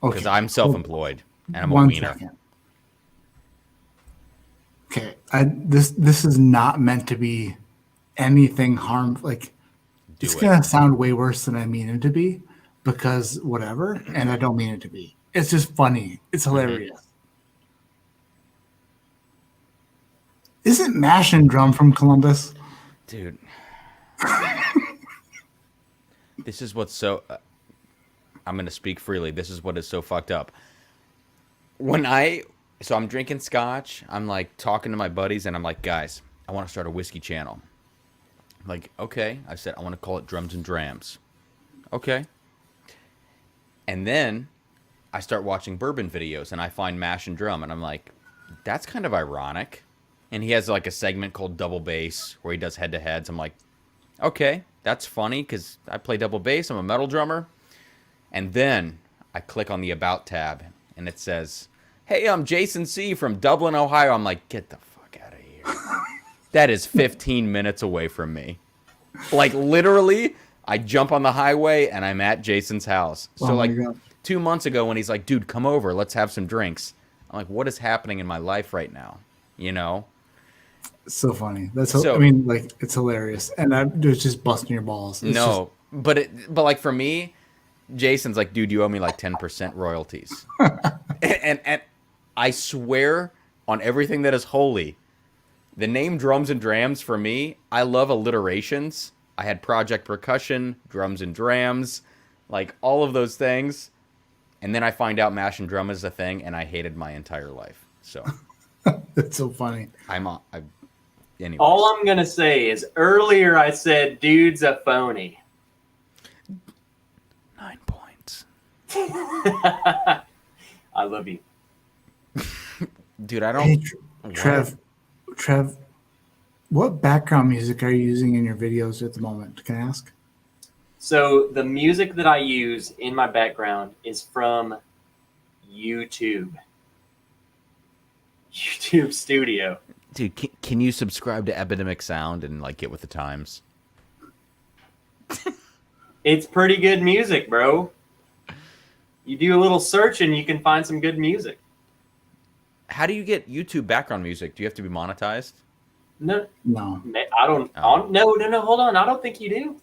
Because I'm self-employed and I'm a wiener.
Second. Okay, this is not meant to be anything harmful. It's gonna sound way worse than I mean it to be, because whatever, and I don't mean it to be. It's just funny. It's hilarious. Mm-hmm. Isn't Mash and Drum from Columbus?
Dude. This is what's so... I'm going to speak freely. This is what is so fucked up. When I So I'm drinking scotch. I'm like talking to my buddies, and I'm like, guys, I want to start a whiskey channel. I'm like, okay. I said, I want to call it Drums and Drams. Okay. And then I start watching bourbon videos, and I find Mash and Drum, and I'm like, that's kind of ironic. And he has like a segment called Double Bass where he does head to heads. I'm like, okay, that's funny because I play double bass. I'm a metal drummer. And then I click on the About tab, and it says, hey, I'm Jason C. from Dublin, Ohio. I'm like, get the fuck out of here. That is 15 minutes away from me. Like, literally, I jump on the highway, and I'm at Jason's house. So, like,
God.
2 months ago when he's like, dude, come over. Let's have some drinks. I'm like, what is happening in my life right now? You know?
So funny. That's
So-
I mean, like, it's hilarious, and it was just busting your balls. It's
No, but like for me, Jason's like, dude, you owe me like 10% royalties, and I swear on everything that is holy, the name Drums and Drams for me, I love alliterations. I had Project Percussion, Drums and Drams, like all of those things, and then I find out Mash and Drum is a thing, and I hated my entire life. So
it's so funny.
Anyways.
All I'm gonna say is earlier I said dude's a phony.
9 points.
I love you.
Dude, I don't.
Hey, Trev, what background music are you using in your videos at the moment? Can I ask?
So the music that I use in my background is from YouTube. YouTube Studio.
Dude, can you subscribe to Epidemic Sound and like get with the times?
It's pretty good music, bro. You do a little search and you can find some good music.
How do you get YouTube background music? Do you have to be monetized?
No,
No.
I don't.
Oh.
No. Hold on. I don't think you do.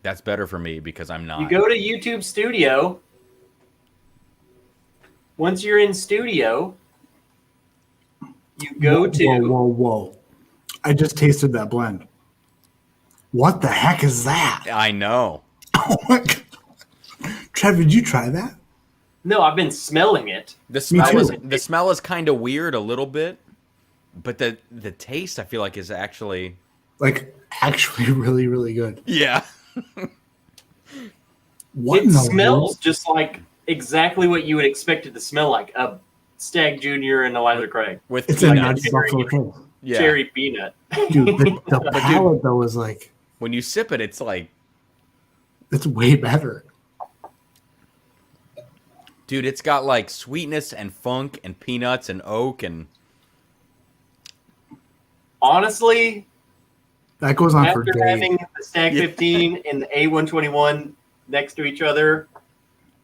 That's better for me because I'm not.
You go to YouTube Studio. Once you're in Studio, you go to.
Whoa. I just tasted that blend. What the heck is that?
I know.
Oh my God. Trev, did you try that?
No, I've been smelling it.
The smell
too.
is kind of weird a little bit, but the taste I feel like is actually
actually really, really good.
yeah.
What
It
in the
smells
world?
just like exactly what you would expect it to smell like. A Stag Junior and Eliza Craig.
With
It's a
peanuts.
nutty Buffalo Trace.
Yeah.
Cherry peanut.
Dude, the palate though is like,
When you sip it, it's like,
it's way better.
dude, it's got like sweetness and funk and peanuts and oak and
Honestly,
That goes on for
after
days.
having the Stag 15 and the A121 next to each other,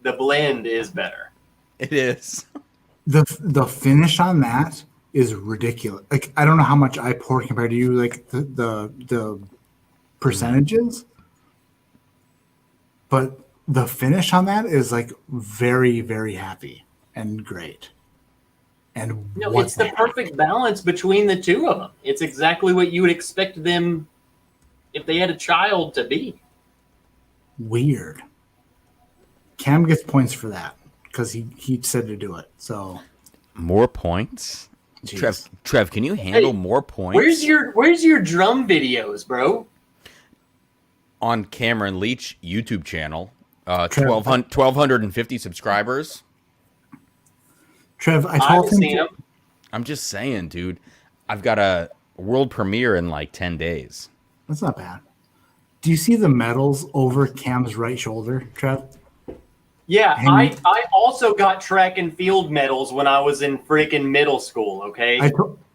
the blend is better.
it is.
The finish on that is ridiculous. Like, I don't know how much I pour compared to you, like the percentages, but the finish on that is like very, very happy and great. And
No,
what
it's the perfect balance between the two of them. It's exactly what you would expect them if they had a child to be.
weird. Cam gets points for that because he said to do it. So
More points?
Jeez.
Trev, can you handle
Hey,
more points?
Where's your drum videos, bro?
On Cameron Leach YouTube channel,
Trev,
1,250 subscribers.
Trev, I
I've
told him
seen them.
I'm just saying, dude. I've got a world premiere in like 10 days.
that's not bad. Do you see the medals over Cam's right shoulder, Trev?
Yeah,
And-
I also got track and field medals when I was in freaking middle school. Okay,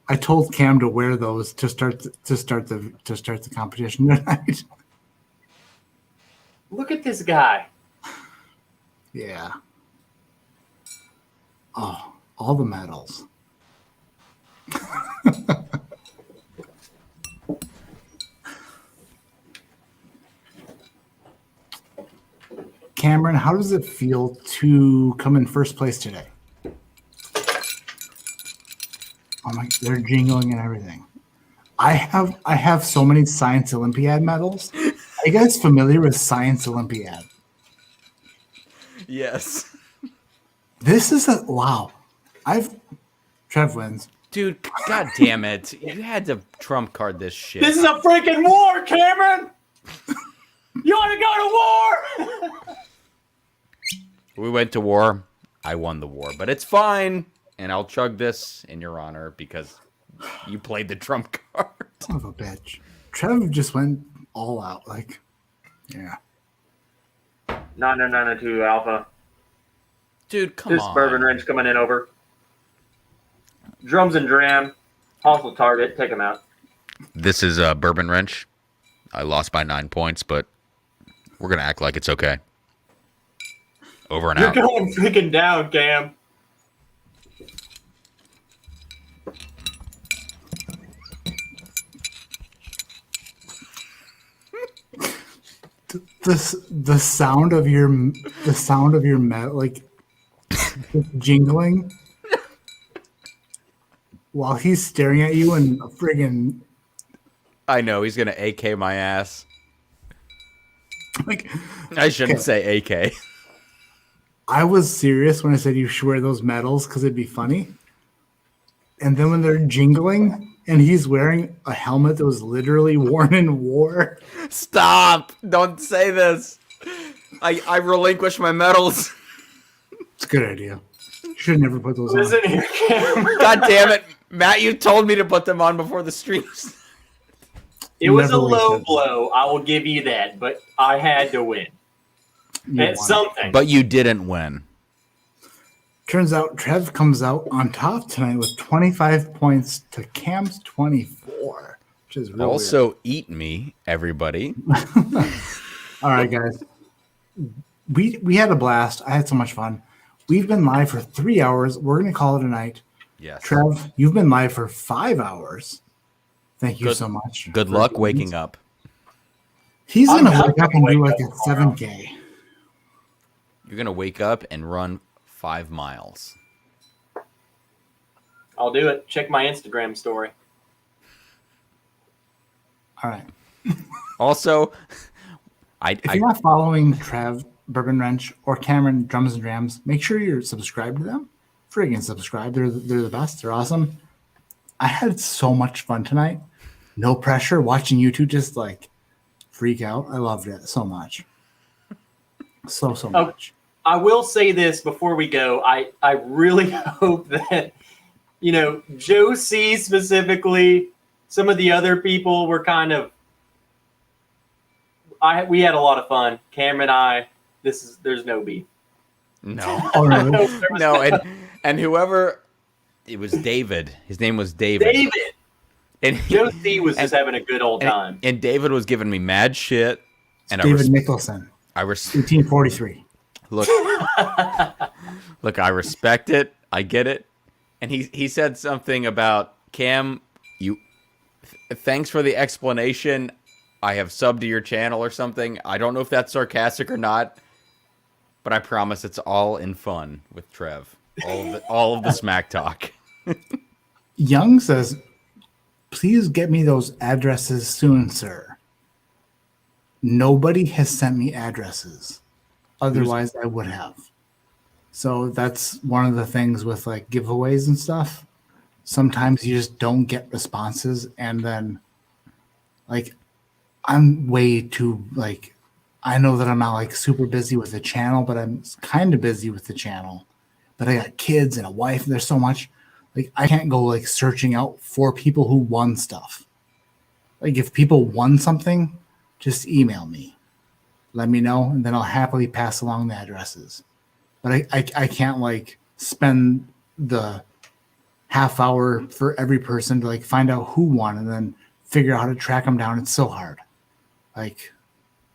I told Cam to wear those to start the competition tonight.
look at this guy.
Yeah. Oh, all the medals. Cameron, how does it feel to come in first place today? Oh my, they're jingling and everything. I have so many Science Olympiad medals. Are you guys familiar with Science Olympiad?
Yes.
This is wow. Trev wins.
Dude, god damn it. You had to trump card this shit.
This is a freaking war, Cameron! You want to go to war?
We went to war. I won the war, but it's fine. And I'll chug this in your honor because you played the trump card.
Son of a bitch. Trev just went all out. Like, yeah.
9992 Alpha.
Dude, come
This
on.
Bourbon Wrench coming in over. Drums and Dram. Hostile target. Take him out.
This is a Bourbon Wrench. I lost by 9 points, but we're going to act like it's okay. Over and
You're
out.
going freaking down, Cam.
The sound of your like jingling while he's staring at you and friggin'
I know, he's going to AK my ass.
like.
I shouldn't
Okay.
say AK.
I was serious when I said you should wear those medals because it'd be funny. And then when they're jingling and he's wearing a helmet that was literally worn in war.
Stop! Don't say this. I relinquish my medals.
It's a good idea. You should never put those on.
Listen here, Cam.
God damn it. Matt, you told me to put them on before the streams.
It was a
Never
low
wasted.
blow. I will give you that, but I had to win.
You
It's
won.
something.
But you didn't win.
Turns out Trev comes out on top tonight with 25 points to Cam's 24, which is really
Also, eat me, everybody.
All right, guys. We had a blast. I had so much fun. We've been live for 3 hours. We're going to call it a night.
Yes.
Trev, you've been live for 5 hours. Thank you
Good-
so much.
Good luck waking up.
He's
I'm
going to
not
wake up
gonna
and do
wake
like a
up tomorrow.
7K.
You're going to wake up and run 5 miles.
I'll do it. Check my Instagram story.
All right.
Also,
If you're not following Trev, Bourbon Wrench, or Cameron Drums and Drams, make sure you're subscribed to them. Friggin' subscribe. They're the best. They're awesome. I had so much fun tonight. No pressure. Watching you two just like freak out. I loved it so much. So much.
I will say this before we go. I really hope that, Joe C specifically, some of the other people were kind of, we had a lot of fun. Cam and I, there's no beef.
No.
Oh,
I
no.
hope there was
No, and whoever, it was David. His name was David.
David.
And
Joe C was just having a good old time.
And David was giving me mad shit. And
David Nicholson,
I
1843.
look, I respect it. I get it. And he said something about Cam. Thanks for the explanation. I have subbed to your channel or something. I don't know if that's sarcastic or not, but I promise it's all in fun with Trev. All of the smack talk.
Young says, please get me those addresses soon, sir. Nobody has sent me addresses. Otherwise, I would have. So that's one of the things with like giveaways and stuff. Sometimes you just don't get responses. And then like, I'm way too like, I know that I'm not like super busy with the channel, but I'm kind of busy with the channel. But I got kids and a wife. And there's so much. Like I can't go like searching out for people who won stuff. Like if people won something, just email me. Let me know, and then I'll happily pass along the addresses. But I can't like spend the half hour for every person to like find out who won and then figure out how to track them down. It's so hard. Like,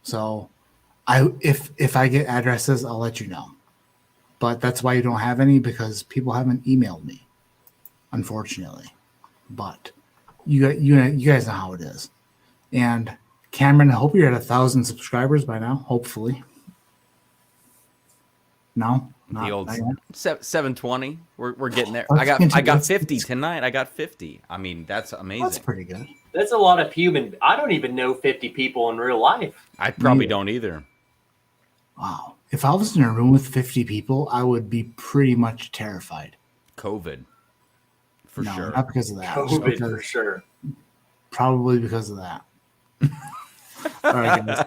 so if I get addresses, I'll let you know. But that's why you don't have any, because people haven't emailed me, unfortunately. But you guys know how it is. And Cameron, I hope you're at 1,000 subscribers by now. Hopefully. No,
The old
not yet.
720. We're getting there.
Let's
I
continue.
got 50 tonight. I got 50. I mean, that's amazing.
That's pretty good.
That's a lot of human. I don't even know 50 people in real life.
I probably
Yeah.
don't either.
Wow. If I was in a room with 50 people, I would be pretty much terrified.
COVID, for
No,
sure.
not because of that.
COVID for sure.
Probably because of that. All right, guys.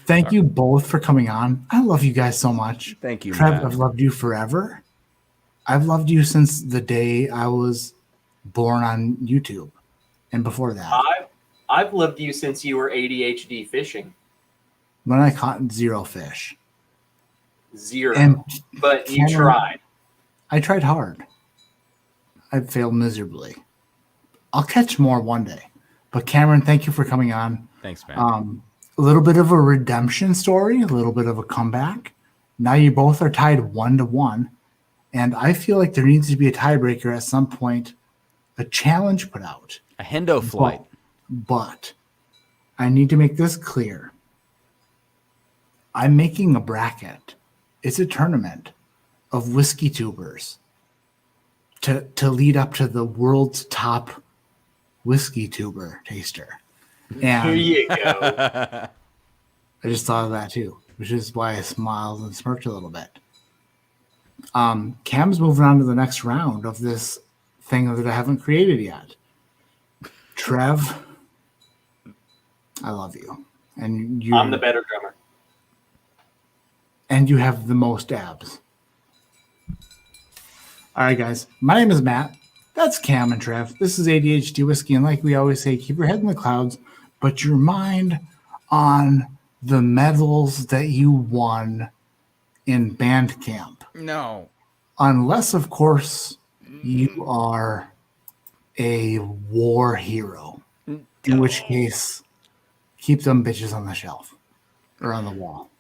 Thank you both for coming on. I love you guys so much.
Thank you,
Trev,
Matt.
I've loved you forever. I've loved you since the day I was born on YouTube and before that.
I've loved you since you were ADHD fishing.
When I caught 0 fish.
0.
And
but you tried.
I tried hard. I failed miserably. I'll catch more one day. But Cameron, thank you for coming on.
Thanks, man.
A little bit of a redemption story, a little bit of a comeback. Now you both are tied 1-1. And I feel like there needs to be a tiebreaker at some point, a challenge put out.
A Hendo flight.
But I need to make this clear. I'm making a bracket. It's a tournament of whiskey tubers to lead up to the world's top whiskey tuber taster.
Here
And
you go.
I just thought of that too, which is why I smiled and smirked a little bit. Cam's moving on to the next round of this thing that I haven't created yet. Trev, I love you. And
I'm the better drummer.
And you have the most abs. All right, guys. My name is Matt. That's Cam and Trev. This is ADHD Whiskey. And like we always say, keep your head in the clouds, but your mind on the medals that you won in band camp.
No.
Unless, of course, you are a war hero. In which case, keep them bitches on the shelf or on the wall.